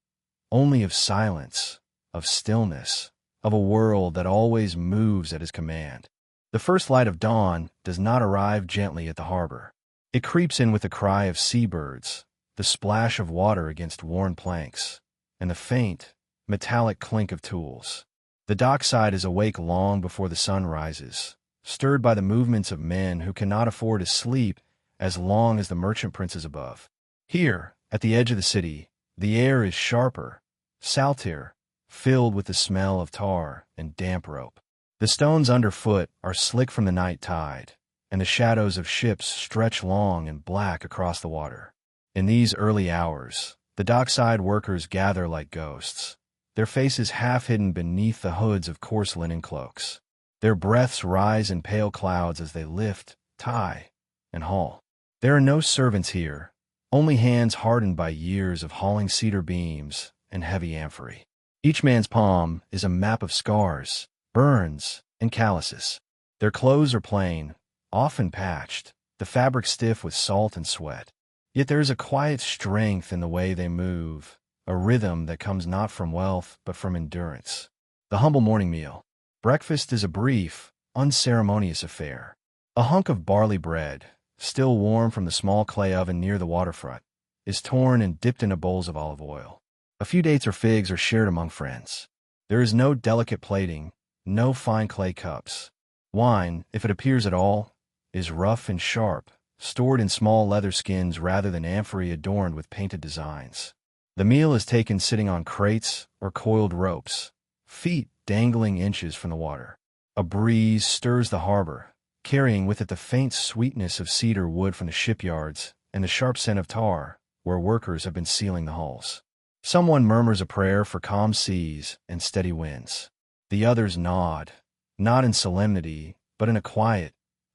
S1: only of silence, of stillness, of a world that always moves at his command. The first light of dawn does not arrive gently at the harbor. It creeps in with the cry of seabirds, the splash of water against worn planks, and the faint, metallic clink of tools. The dockside is awake long before the sun rises, stirred by the movements of men who cannot afford to sleep as long as the merchant prince is above. Here, at the edge of the city, the air is sharper, saltier, filled with the smell of tar and damp rope. The stones underfoot are slick from the night tide, and the shadows of ships stretch long and black across the water. In these early hours, the dockside workers gather like ghosts, their faces half hidden beneath the hoods of coarse linen cloaks. Their breaths rise in pale clouds as they lift, tie, and haul. There are no servants here, only hands hardened by years of hauling cedar beams and heavy amphory. Each man's palm is a map of scars, burns, and calluses. Their clothes are plain, often patched, the fabric stiff with salt and sweat. Yet there is a quiet strength in the way they move, a rhythm that comes not from wealth but from endurance. The humble morning meal. Breakfast is a brief, unceremonious affair. A hunk of barley bread, still warm from the small clay oven near the waterfront, is torn and dipped into bowls of olive oil. A few dates or figs are shared among friends. There is no delicate plating, no fine clay cups. Wine, if it appears at all, is rough and sharp, stored in small leather skins rather than amphorae adorned with painted designs. The meal is taken sitting on crates or coiled ropes, feet dangling inches from the water. A breeze stirs the harbor, carrying with it the faint sweetness of cedar wood from the shipyards and the sharp scent of tar, where workers have been sealing the hulls. Someone murmurs a prayer for calm seas and steady winds. The others nod, not in solemnity, but in a quiet,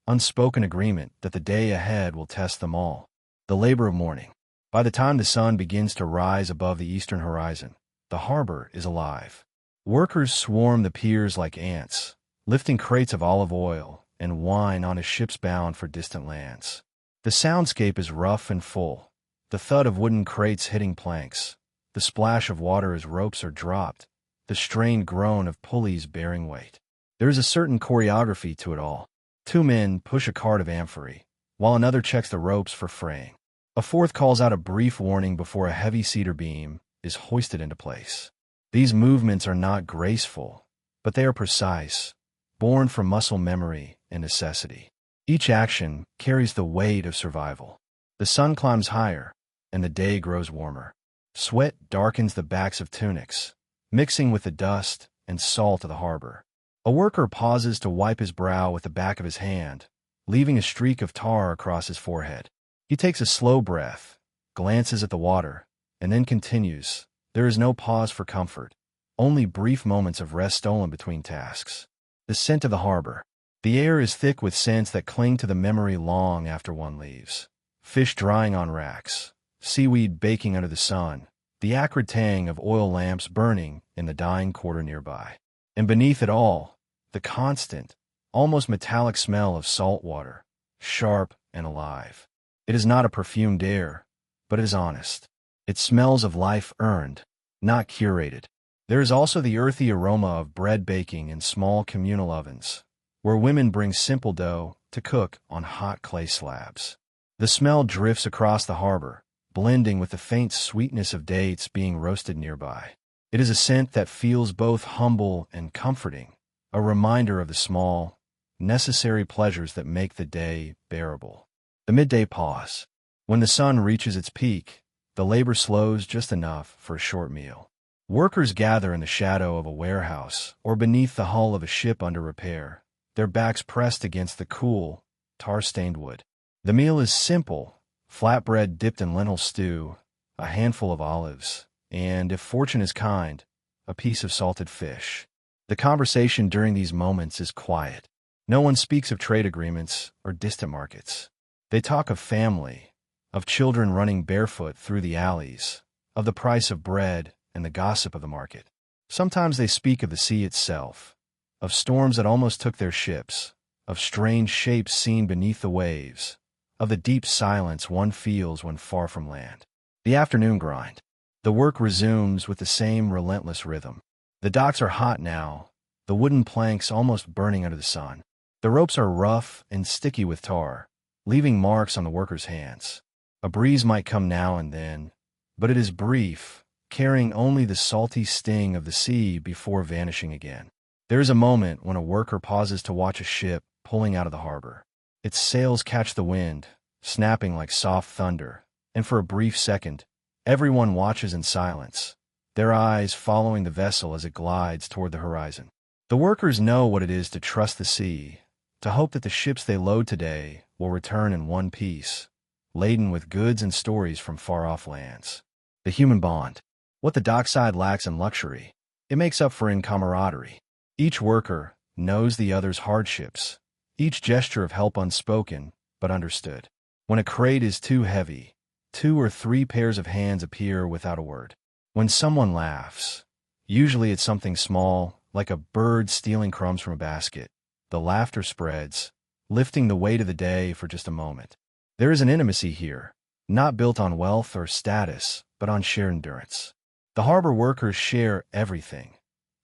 S1: unspoken agreement that the day ahead will test them all. The labor of morning. By the time the sun begins to rise above the eastern horizon, the harbor is alive. Workers swarm the piers like ants, lifting crates of olive oil and wine onto ships bound for distant lands. The soundscape is rough and full, the thud of wooden crates hitting planks, the splash of water as ropes are dropped, the strained groan of pulleys bearing weight. There is a certain choreography to it all. 2 men push a cart of amphorae, while another checks the ropes for fraying. A fourth calls out a brief warning before a heavy cedar beam is hoisted into place. These movements are not graceful, but they are precise, born from muscle memory and necessity. Each action carries the weight of survival. The sun climbs higher, and the day grows warmer. Sweat darkens the backs of tunics, mixing with the dust and salt of the harbor. A worker pauses to wipe his brow with the back of his hand, leaving a streak of tar across his forehead. He takes a slow breath, glances at the water, and then continues. There is no pause for comfort, only brief moments of rest stolen between tasks. The scent of the harbor. The air is thick with scents that cling to the memory long after one leaves. Fish drying on racks, seaweed baking under the sun, the acrid tang of oil lamps burning in the dying quarter nearby. And beneath it all, the constant, almost metallic smell of salt water, sharp and alive. It is not a perfumed air, but it is honest. It smells of life earned, not curated. There is also the earthy aroma of bread baking in small communal ovens, where women bring simple dough to cook on hot clay slabs. The smell drifts across the harbor, blending with the faint sweetness of dates being roasted nearby. It is a scent that feels both humble and comforting, a reminder of the small, necessary pleasures that make the day bearable. The midday pause. When the sun reaches its peak, the labor slows just enough for a short meal. Workers gather in the shadow of a warehouse or beneath the hull of a ship under repair, their backs pressed against the cool, tar-stained wood. The meal is simple, flatbread dipped in lentil stew, a handful of olives, and, if fortune is kind, a piece of salted fish. The conversation during these moments is quiet. No one speaks of trade agreements or distant markets. They talk of family, of children running barefoot through the alleys, of the price of bread and the gossip of the market. Sometimes they speak of the sea itself, of storms that almost took their ships, of strange shapes seen beneath the waves, of the deep silence one feels when far from land. The afternoon grind. The work resumes with the same relentless rhythm. The docks are hot now, the wooden planks almost burning under the sun. The ropes are rough and sticky with tar, leaving marks on the workers' hands. A breeze might come now and then, but it is brief, carrying only the salty sting of the sea before vanishing again. There is a moment when a worker pauses to watch a ship pulling out of the harbor. Its sails catch the wind, snapping like soft thunder, and for a brief second, everyone watches in silence, their eyes following the vessel as it glides toward the horizon. The workers know what it is to trust the sea, to hope that the ships they load today will return in one piece, laden with goods and stories from far-off lands. The human bond. What the dockside lacks in luxury, it makes up for in camaraderie. Each worker knows the other's hardships, each gesture of help unspoken but understood. When a crate is too heavy, 2 or 3 pairs of hands appear without a word. When someone laughs, usually it's something small like a bird stealing crumbs from a basket. The laughter spreads, lifting the weight of the day for just a moment. There is an intimacy here, not built on wealth or status, but on shared endurance. The harbor workers share everything: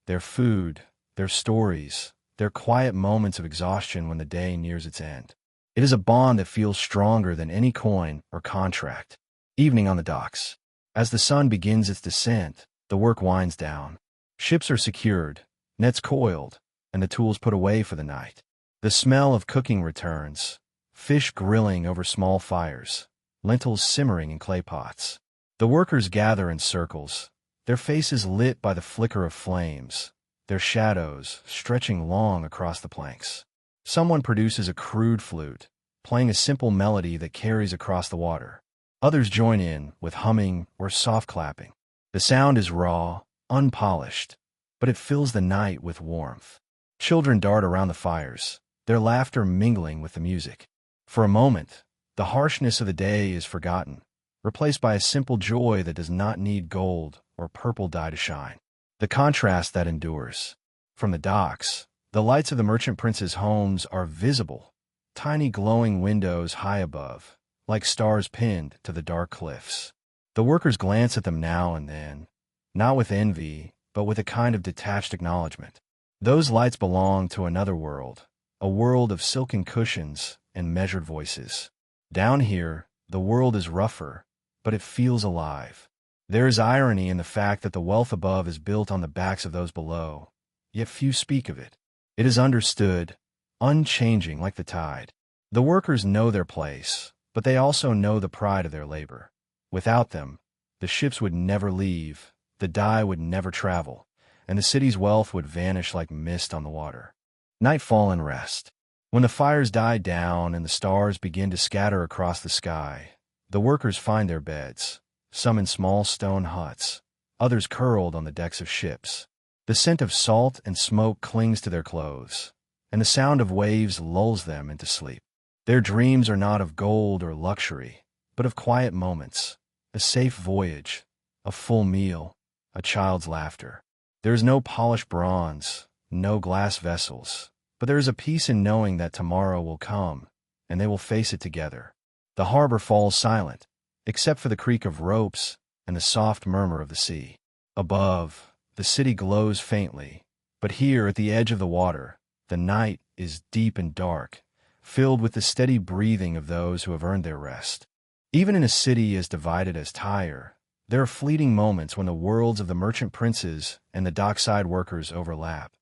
S1: their food, their stories, their quiet moments of exhaustion when the day nears its end. It is a bond that feels stronger than any coin or contract. Evening on the docks. As the sun begins its descent, the work winds down. Ships are secured, nets coiled, and the tools put away for the night. The smell of cooking returns, fish grilling over small fires, lentils simmering in clay pots. The workers gather in circles, their faces lit by the flicker of flames, their shadows stretching long across the planks. Someone produces a crude flute, playing a simple melody that carries across the water. Others join in with humming or soft clapping. The sound is raw, unpolished, but it fills the night with warmth. Children dart around the fires, their laughter mingling with the music. For a moment, the harshness of the day is forgotten, replaced by a simple joy that does not need gold or purple dye to shine. The contrast that endures. From the docks, the lights of the merchant prince's homes are visible, tiny glowing windows high above, like stars pinned to the dark cliffs. The workers glance at them now and then, not with envy, but with a kind of detached acknowledgement. Those lights belong to another world, a world of silken cushions and measured voices. Down here, the world is rougher, but it feels alive. There is irony in the fact that the wealth above is built on the backs of those below, yet few speak of it. It is understood, unchanging like the tide. The workers know their place, but they also know the pride of their labor. Without them, the ships would never leave, the dye would never travel, and the city's wealth would vanish like mist on the water. Nightfall and rest. When the fires die down and the stars begin to scatter across the sky, the workers find their beds, some in small stone huts, others curled on the decks of ships. The scent of salt and smoke clings to their clothes, and the sound of waves lulls them into sleep. Their dreams are not of gold or luxury, but of quiet moments, a safe voyage, a full meal, a child's laughter. There is no polished bronze, no glass vessels, but there is a peace in knowing that tomorrow will come, and they will face it together. The harbor falls silent, except for the creak of ropes and the soft murmur of the sea. Above, the city glows faintly, but here at the edge of the water, the night is deep and dark, filled with the steady breathing of those who have earned their rest. Even in a city as divided as Tyre, there are fleeting moments when the worlds of the merchant princes and the dockside workers overlap,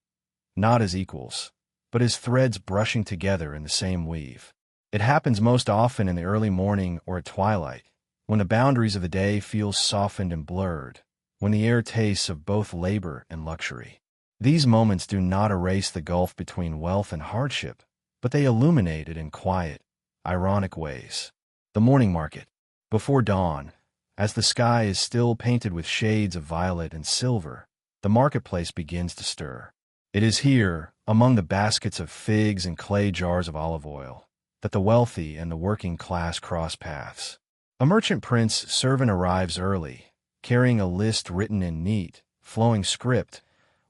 S1: not as equals, but as threads brushing together in the same weave. It happens most often in the early morning or at twilight, when the boundaries of the day feel softened and blurred, when the air tastes of both labor and luxury. These moments do not erase the gulf between wealth and hardship, but they illuminate it in quiet, ironic ways. The morning market. Before dawn, as the sky is still painted with shades of violet and silver, the marketplace begins to stir. It is here, among the baskets of figs and clay jars of olive oil, that the wealthy and the working class cross paths. A merchant prince servant arrives early, carrying a list written in neat, flowing script,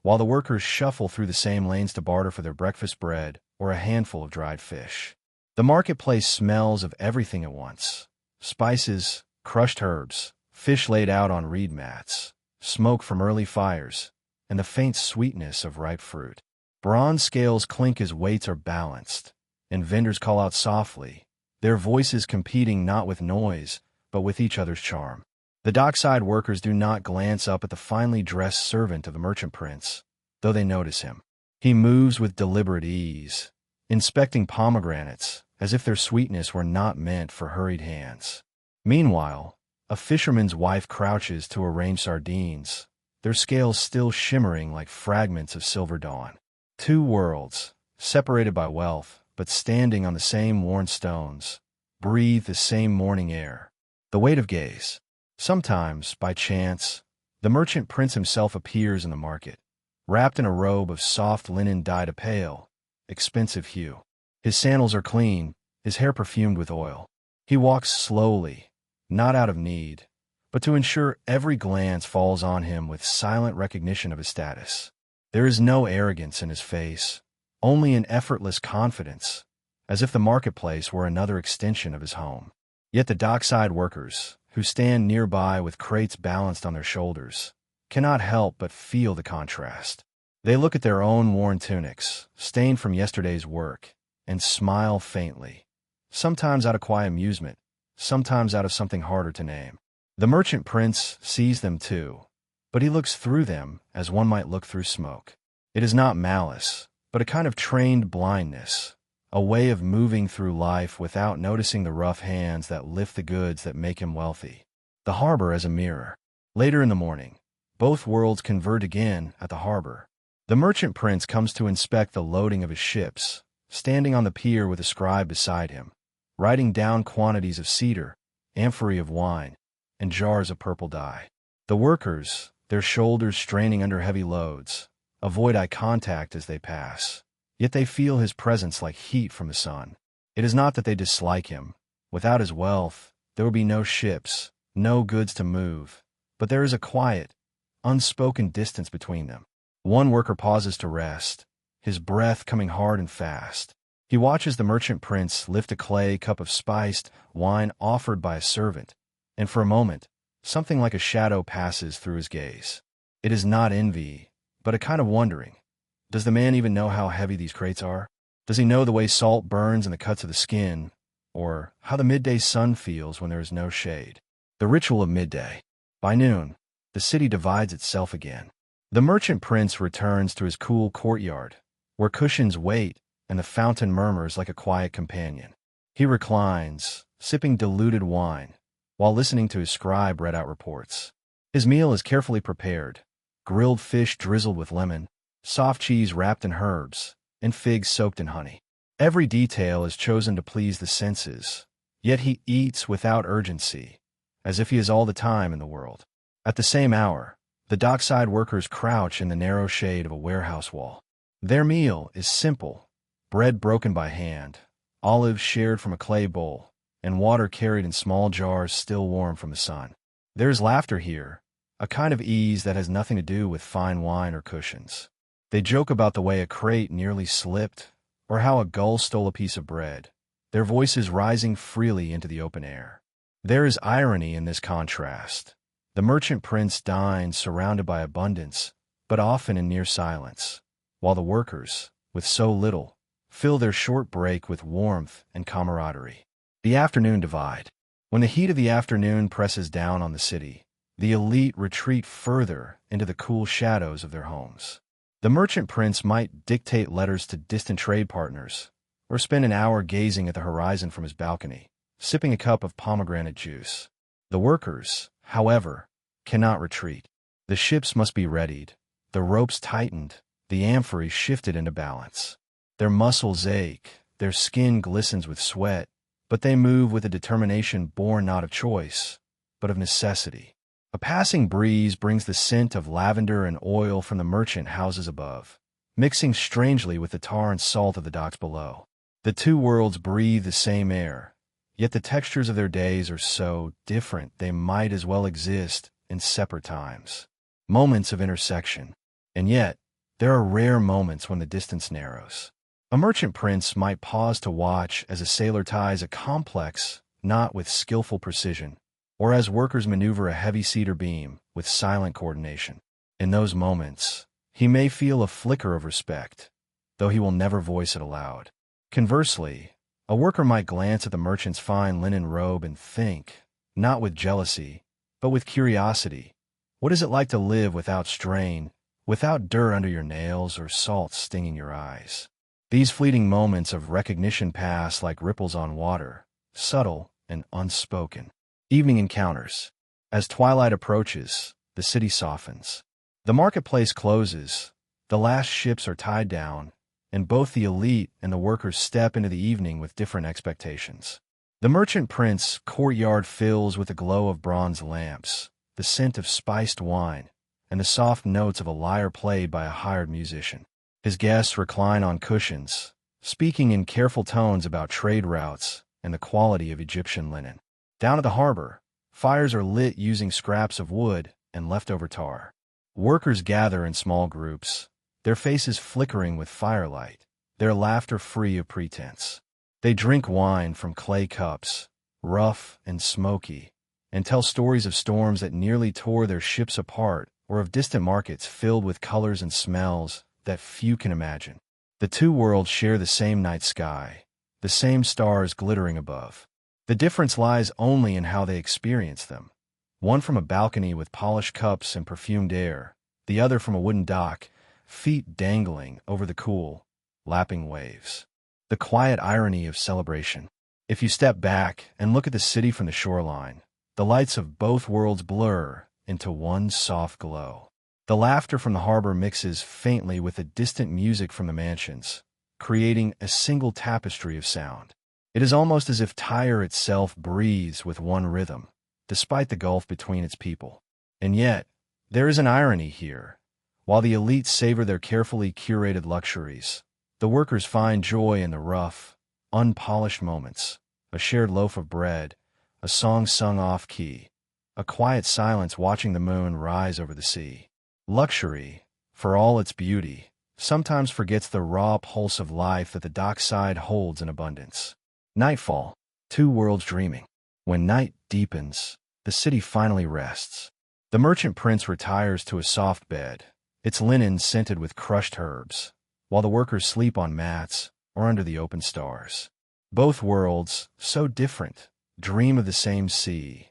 S1: while the workers shuffle through the same lanes to barter for their breakfast bread or a handful of dried fish. The marketplace smells of everything at once: spices, crushed herbs, fish laid out on reed mats, smoke from early fires, and the faint sweetness of ripe fruit. Bronze scales clink as weights are balanced, and vendors call out softly, their voices competing not with noise, but with each other's charm. The dockside workers do not glance up at the finely dressed servant of the merchant prince, though they notice him. He moves with deliberate ease, inspecting pomegranates as if their sweetness were not meant for hurried hands. Meanwhile, a fisherman's wife crouches to arrange sardines, their scales still shimmering like fragments of silver dawn. Two worlds, separated by wealth, but standing on the same worn stones, breathe the same morning air. The weight of gaze. Sometimes, by chance, the merchant prince himself appears in the market, wrapped in a robe of soft linen dyed a pale, expensive hue. His sandals are clean, his hair perfumed with oil. He walks slowly, not out of need, but to ensure every glance falls on him with silent recognition of his status. There is no arrogance in his face, only an effortless confidence, as if the marketplace were another extension of his home. Yet the dockside workers, who stand nearby with crates balanced on their shoulders, cannot help but feel the contrast. They look at their own worn tunics, stained from yesterday's work, and smile faintly, sometimes out of quiet amusement, sometimes out of something harder to name. The merchant prince sees them too, but he looks through them as one might look through smoke. It is not malice, but a kind of trained blindness, a way of moving through life without noticing the rough hands that lift the goods that make him wealthy. The harbor as a mirror. Later in the morning, both worlds converge again at the harbor. The merchant prince comes to inspect the loading of his ships, standing on the pier with a scribe beside him, writing down quantities of cedar, amphorae of wine, and jars of purple dye. The workers, their shoulders straining under heavy loads, avoid eye contact as they pass. Yet they feel his presence like heat from the sun. It is not that they dislike him. Without his wealth, there would be no ships, no goods to move. But there is a quiet, unspoken distance between them. One worker pauses to rest, his breath coming hard and fast. He watches the merchant prince lift a clay cup of spiced wine offered by a servant, and for a moment, something like a shadow passes through his gaze. It is not envy, but a kind of wondering. Does the man even know how heavy these crates are? Does he know the way salt burns in the cuts of the skin, or how the midday sun feels when there is no shade? The ritual of midday. By noon, the city divides itself again. The merchant prince returns to his cool courtyard, where cushions wait and the fountain murmurs like a quiet companion. He reclines, sipping diluted wine, while listening to his scribe read out reports. His meal is carefully prepared: grilled fish drizzled with lemon, soft cheese wrapped in herbs, and figs soaked in honey. Every detail is chosen to please the senses, yet he eats without urgency, as if he has all the time in the world. At the same hour, the dockside workers crouch in the narrow shade of a warehouse wall. Their meal is simple: bread broken by hand, olives shared from a clay bowl, and water carried in small jars still warm from the sun. There is laughter here, a kind of ease that has nothing to do with fine wine or cushions. They joke about the way a crate nearly slipped, or how a gull stole a piece of bread, their voices rising freely into the open air. There is irony in this contrast. The merchant prince dines surrounded by abundance, but often in near silence, while the workers, with so little, fill their short break with warmth and camaraderie. The afternoon divide. When the heat of the afternoon presses down on the city, the elite retreat further into the cool shadows of their homes. The merchant prince might dictate letters to distant trade partners, or spend an hour gazing at the horizon from his balcony, sipping a cup of pomegranate juice. The workers, however, cannot retreat. The ships must be readied, the ropes tightened, the amphorae shifted into balance. Their muscles ache, their skin glistens with sweat, but they move with a determination born not of choice, but of necessity. A passing breeze brings the scent of lavender and oil from the merchant houses above, mixing strangely with the tar and salt of the docks below. The two worlds breathe the same air, yet the textures of their days are so different they might as well exist in separate times. Moments of intersection. And yet, there are rare moments when the distance narrows. A merchant prince might pause to watch as a sailor ties a complex knot with skillful precision, or as workers maneuver a heavy cedar beam with silent coordination. In those moments, he may feel a flicker of respect, though he will never voice it aloud. Conversely, a worker might glance at the merchant's fine linen robe and think, not with jealousy, but with curiosity, what is it like to live without strain, without dirt under your nails or salt stinging your eyes? These fleeting moments of recognition pass like ripples on water, subtle and unspoken. Evening encounters. As twilight approaches, the city softens. The marketplace closes, the last ships are tied down, and both the elite and the workers step into the evening with different expectations. The merchant prince's courtyard fills with the glow of bronze lamps, the scent of spiced wine, and the soft notes of a lyre played by a hired musician. His guests recline on cushions, speaking in careful tones about trade routes and the quality of Egyptian linen. Down at the harbor, fires are lit using scraps of wood and leftover tar. Workers gather in small groups, their faces flickering with firelight, their laughter free of pretense. They drink wine from clay cups, rough and smoky, and tell stories of storms that nearly tore their ships apart, or of distant markets filled with colors and smells that few can imagine. The two worlds share the same night sky, the same stars glittering above. The difference lies only in how they experience them. One from a balcony with polished cups and perfumed air, the other from a wooden dock, feet dangling over the cool, lapping waves. The quiet irony of celebration. If you step back and look at the city from the shoreline, the lights of both worlds blur into one soft glow. The laughter from the harbor mixes faintly with the distant music from the mansions, creating a single tapestry of sound. It is almost as if Tyre itself breathes with one rhythm, despite the gulf between its people. And yet, there is an irony here. While the elites savor their carefully curated luxuries, the workers find joy in the rough, unpolished moments, a shared loaf of bread, a song sung off-key, a quiet silence watching the moon rise over the sea. Luxury, for all its beauty, sometimes forgets the raw pulse of life that the dockside holds in abundance. Nightfall, two worlds dreaming. When night deepens, the city finally rests. The merchant prince retires to a soft bed, its linen scented with crushed herbs, while the workers sleep on mats or under the open stars. Both worlds, so different, dream of the same sea,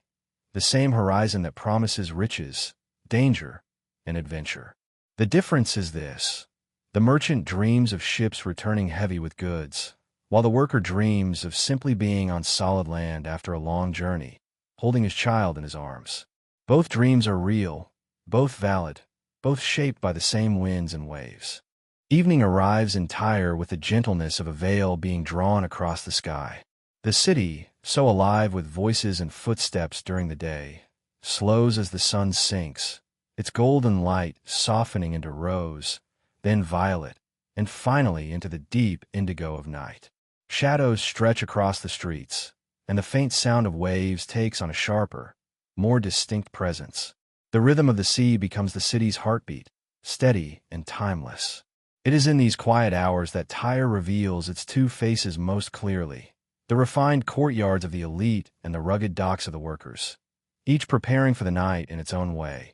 S1: the same horizon that promises riches, danger, and adventure. The difference is this: the merchant dreams of ships returning heavy with goods, while the worker dreams of simply being on solid land after a long journey, holding his child in his arms. Both dreams are real, both valid, both shaped by the same winds and waves. Evening arrives in Tyre with the gentleness of a veil being drawn across the sky. The city, so alive with voices and footsteps during the day, slows as the sun sinks, its golden light softening into rose, then violet, and finally into the deep indigo of night. Shadows stretch across the streets, and the faint sound of waves takes on a sharper, more distinct presence. The rhythm of the sea becomes the city's heartbeat, steady and timeless. It is in these quiet hours that Tyre reveals its two faces most clearly: the refined courtyards of the elite and the rugged docks of the workers, each preparing for the night in its own way,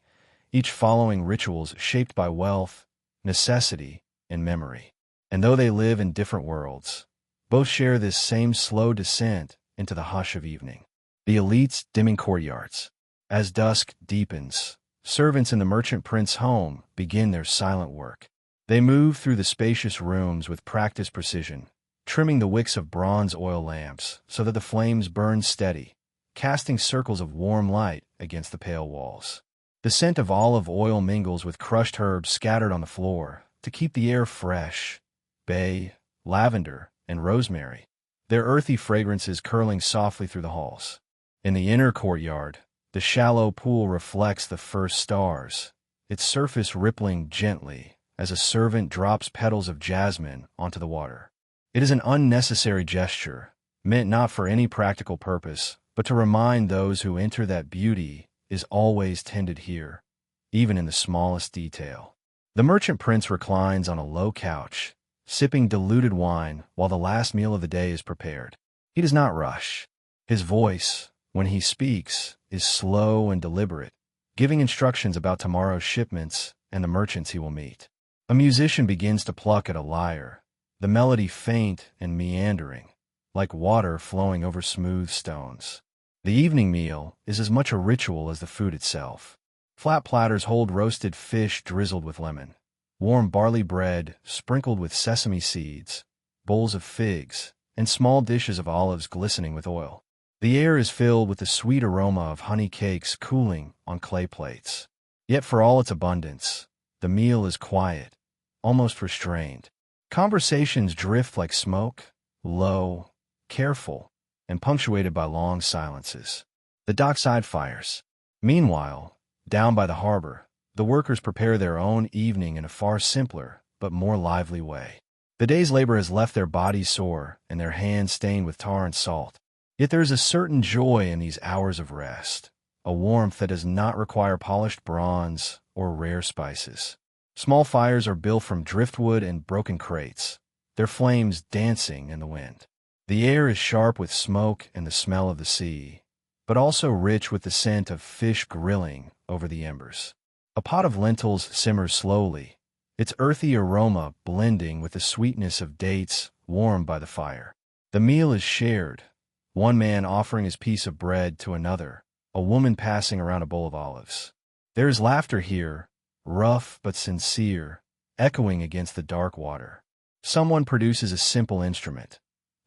S1: each following rituals shaped by wealth, necessity, and memory. And though they live in different worlds, both share this same slow descent into the hush of evening. The elite's dimming courtyards. As dusk deepens, servants in the merchant prince's home begin their silent work. They move through the spacious rooms with practiced precision, trimming the wicks of bronze oil lamps so that the flames burn steady, casting circles of warm light against the pale walls. The scent of olive oil mingles with crushed herbs scattered on the floor to keep the air fresh: bay, lavender, and rosemary, their earthy fragrances curling softly through the halls. In the inner courtyard, the shallow pool reflects the first stars, its surface rippling gently as a servant drops petals of jasmine onto the water. It is an unnecessary gesture, meant not for any practical purpose, but to remind those who enter that beauty is always tended here, even in the smallest detail. The merchant prince reclines on a low couch, sipping diluted wine while the last meal of the day is prepared. He does not rush. His voice, when he speaks, is slow and deliberate, giving instructions about tomorrow's shipments and the merchants he will meet. A musician begins to pluck at a lyre, the melody faint and meandering, like water flowing over smooth stones. The evening meal is as much a ritual as the food itself. Flat platters hold roasted fish drizzled with lemon, warm barley bread sprinkled with sesame seeds, bowls of figs, and small dishes of olives glistening with oil. The air is filled with the sweet aroma of honey cakes cooling on clay plates. Yet for all its abundance, the meal is quiet, almost restrained. Conversations drift like smoke, low, careful, and punctuated by long silences. The dockside fires. Meanwhile, down by the harbor, the workers prepare their own evening in a far simpler but more lively way. The day's labor has left their bodies sore and their hands stained with tar and salt. Yet there is a certain joy in these hours of rest, a warmth that does not require polished bronze or rare spices. Small fires are built from driftwood and broken crates, their flames dancing in the wind. The air is sharp with smoke and the smell of the sea, but also rich with the scent of fish grilling over the embers. A pot of lentils simmers slowly, its earthy aroma blending with the sweetness of dates warmed by the fire. The meal is shared, one man offering his piece of bread to another, a woman passing around a bowl of olives. There is laughter here, rough but sincere, echoing against the dark water. Someone produces a simple instrument,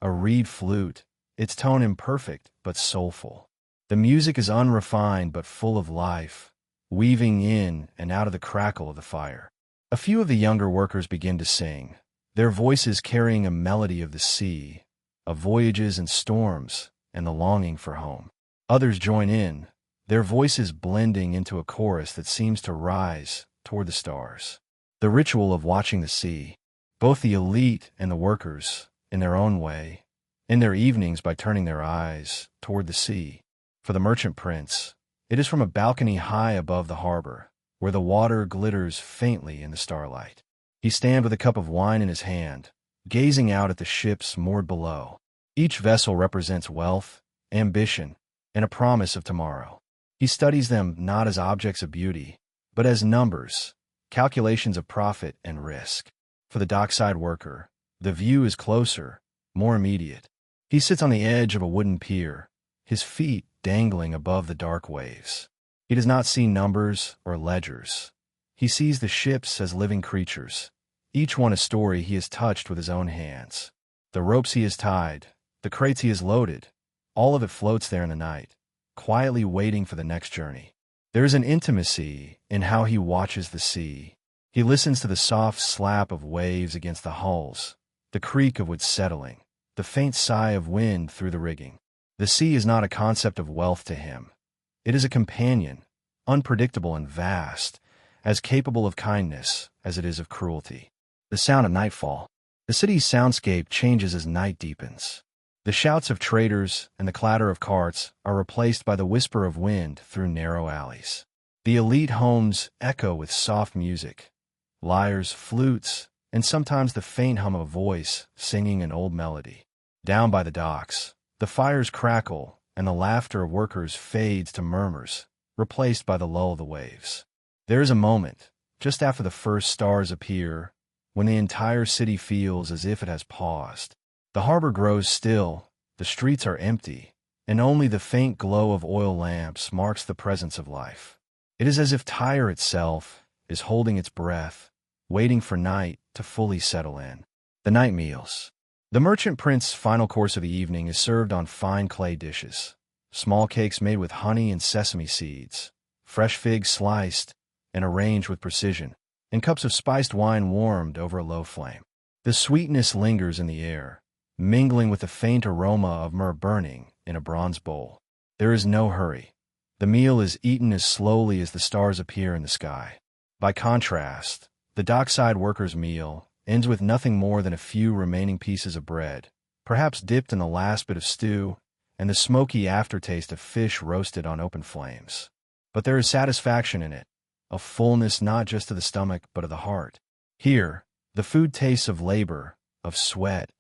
S1: a reed flute, its tone imperfect but soulful. The music is unrefined but full of life, weaving in and out of the crackle of the fire. A few of the younger workers begin to sing, their voices carrying a melody of the sea, of voyages and storms, and the longing for home. Others join in, their voices blending into a chorus that seems to rise toward the stars. The ritual of watching the sea, both the elite and the workers, in their own way, in their evenings by turning their eyes toward the sea. For the merchant prince, it is from a balcony high above the harbor, where the water glitters faintly in the starlight. He stands with a cup of wine in his hand, gazing out at the ships moored below. Each vessel represents wealth, ambition, and a promise of tomorrow. He studies them not as objects of beauty, but as numbers, calculations of profit and risk. For the dockside worker, the view is closer, more immediate. He sits on the edge of a wooden pier, his feet dangling above the dark waves. He does not see numbers or ledgers. He sees the ships as living creatures, each one a story he has touched with his own hands. The ropes he has tied, the crates he has loaded, all of it floats there in the night, quietly waiting for the next journey. There is an intimacy in how he watches the sea. He listens to the soft slap of waves against the hulls, the creak of wood settling, the faint sigh of wind through the rigging. The sea is not a concept of wealth to him. It is a companion, unpredictable and vast, as capable of kindness as it is of cruelty. The sound of nightfall. The city's soundscape changes as night deepens. The shouts of traders and the clatter of carts are replaced by the whisper of wind through narrow alleys. The elite homes echo with soft music, lyres, flutes, and sometimes the faint hum of a voice singing an old melody. Down by the docks, the fires crackle and the laughter of workers fades to murmurs, replaced by the lull of the waves. There is a moment, just after the first stars appear, when the entire city feels as if it has paused. The harbor grows still, the streets are empty, and only the faint glow of oil lamps marks the presence of life. It is as if Tyre itself is holding its breath, waiting for night to fully settle in. The night meals. The merchant prince's final course of the evening is served on fine clay dishes, small cakes made with honey and sesame seeds, fresh figs sliced and arranged with precision, and cups of spiced wine warmed over a low flame. The sweetness lingers in the air, mingling with the faint aroma of myrrh burning in a bronze bowl. There is no hurry. The meal is eaten as slowly as the stars appear in the sky. By contrast, the dockside worker's meal ends with nothing more than a few remaining pieces of bread, perhaps dipped in the last bit of stew, and the smoky aftertaste of fish roasted on open flames. But there is satisfaction in it, a fullness not just to the stomach but of the heart. Here, the food tastes of labor, of sweat,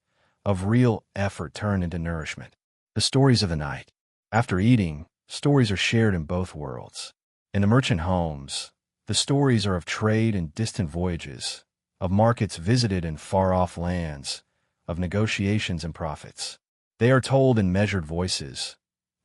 S1: of real effort turned into nourishment. The stories of the night. After eating, stories are shared in both worlds. In the merchant homes, the stories are of trade and distant voyages, of markets visited in far-off lands, of negotiations and profits. They are told in measured voices,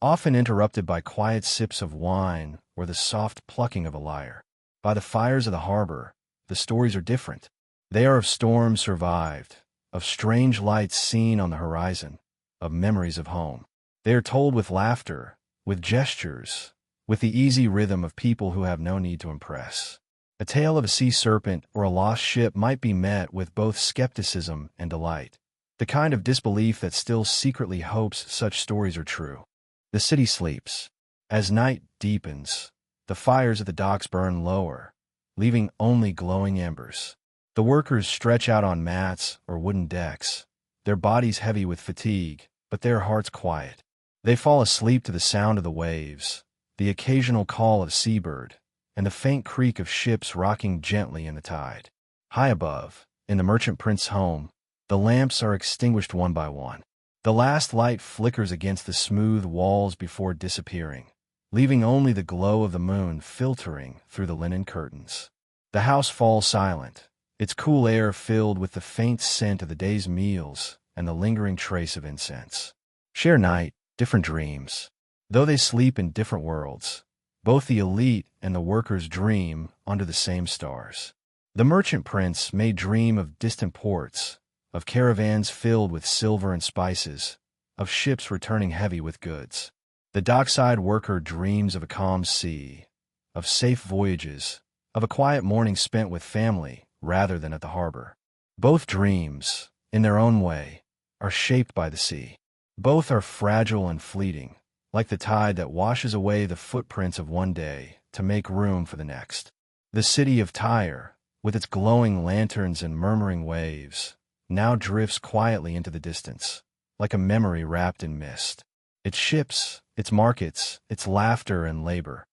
S1: often interrupted by quiet sips of wine or the soft plucking of a lyre. By the fires of the harbor, the stories are different. They are of storms survived, of strange lights seen on the horizon, of memories of home. They are told with laughter, with gestures, with the easy rhythm of people who have no need to impress. A tale of a sea serpent or a lost ship might be met with both skepticism and delight, the kind of disbelief that still secretly hopes such stories are true. The city sleeps. As night deepens, the fires at the docks burn lower, leaving only glowing embers. The workers stretch out on mats or wooden decks, their bodies heavy with fatigue, but their hearts quiet. They fall asleep to the sound of the waves, the occasional call of a seabird, and the faint creak of ships rocking gently in the tide. High above, in the merchant prince's home, the lamps are extinguished one by one. The last light flickers against the smooth walls before disappearing, leaving only the glow of the moon filtering through the linen curtains. The house falls silent, its cool air filled with the faint scent of the day's meals and the lingering trace of incense. Share night, different dreams. Though they sleep in different worlds, both the elite and the workers dream under the same stars. The merchant prince may dream of distant ports, of caravans filled with silver and spices, of ships returning heavy with goods. The dockside worker dreams of a calm sea, of safe voyages, of a quiet morning spent with family rather than at the harbor. Both dreams, in their own way, are shaped by the sea. Both are fragile and fleeting, like the tide that washes away the footprints of one day to make room for the next. The city of Tyre, with its glowing lanterns and murmuring waves, now drifts quietly into the distance, like a memory wrapped in mist. Its ships, its markets, its laughter and labor,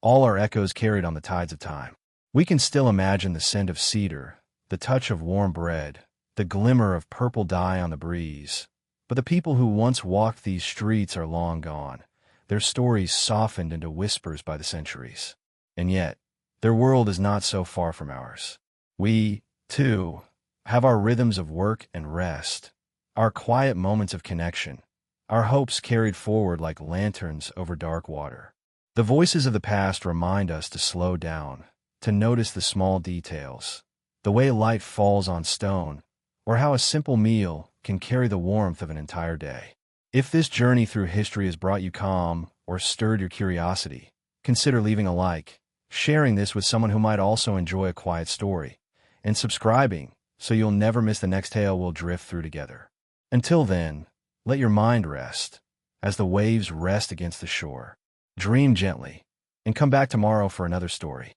S1: all are echoes carried on the tides of time. We can still imagine the scent of cedar, the touch of warm bread, the glimmer of purple dye on the breeze. But the people who once walked these streets are long gone, their stories softened into whispers by the centuries. And yet, their world is not so far from ours. We, too, have our rhythms of work and rest, our quiet moments of connection, our hopes carried forward like lanterns over dark water. The voices of the past remind us to slow down, to notice the small details, the way light falls on stone, or how a simple meal can carry the warmth of an entire day. If this journey through history has brought you calm or stirred your curiosity, consider leaving a like, sharing this with someone who might also enjoy a quiet story, and subscribing so you'll never miss the next tale we'll drift through together. Until then, let your mind rest as the waves rest against the shore. Dream gently, and come back tomorrow for another story.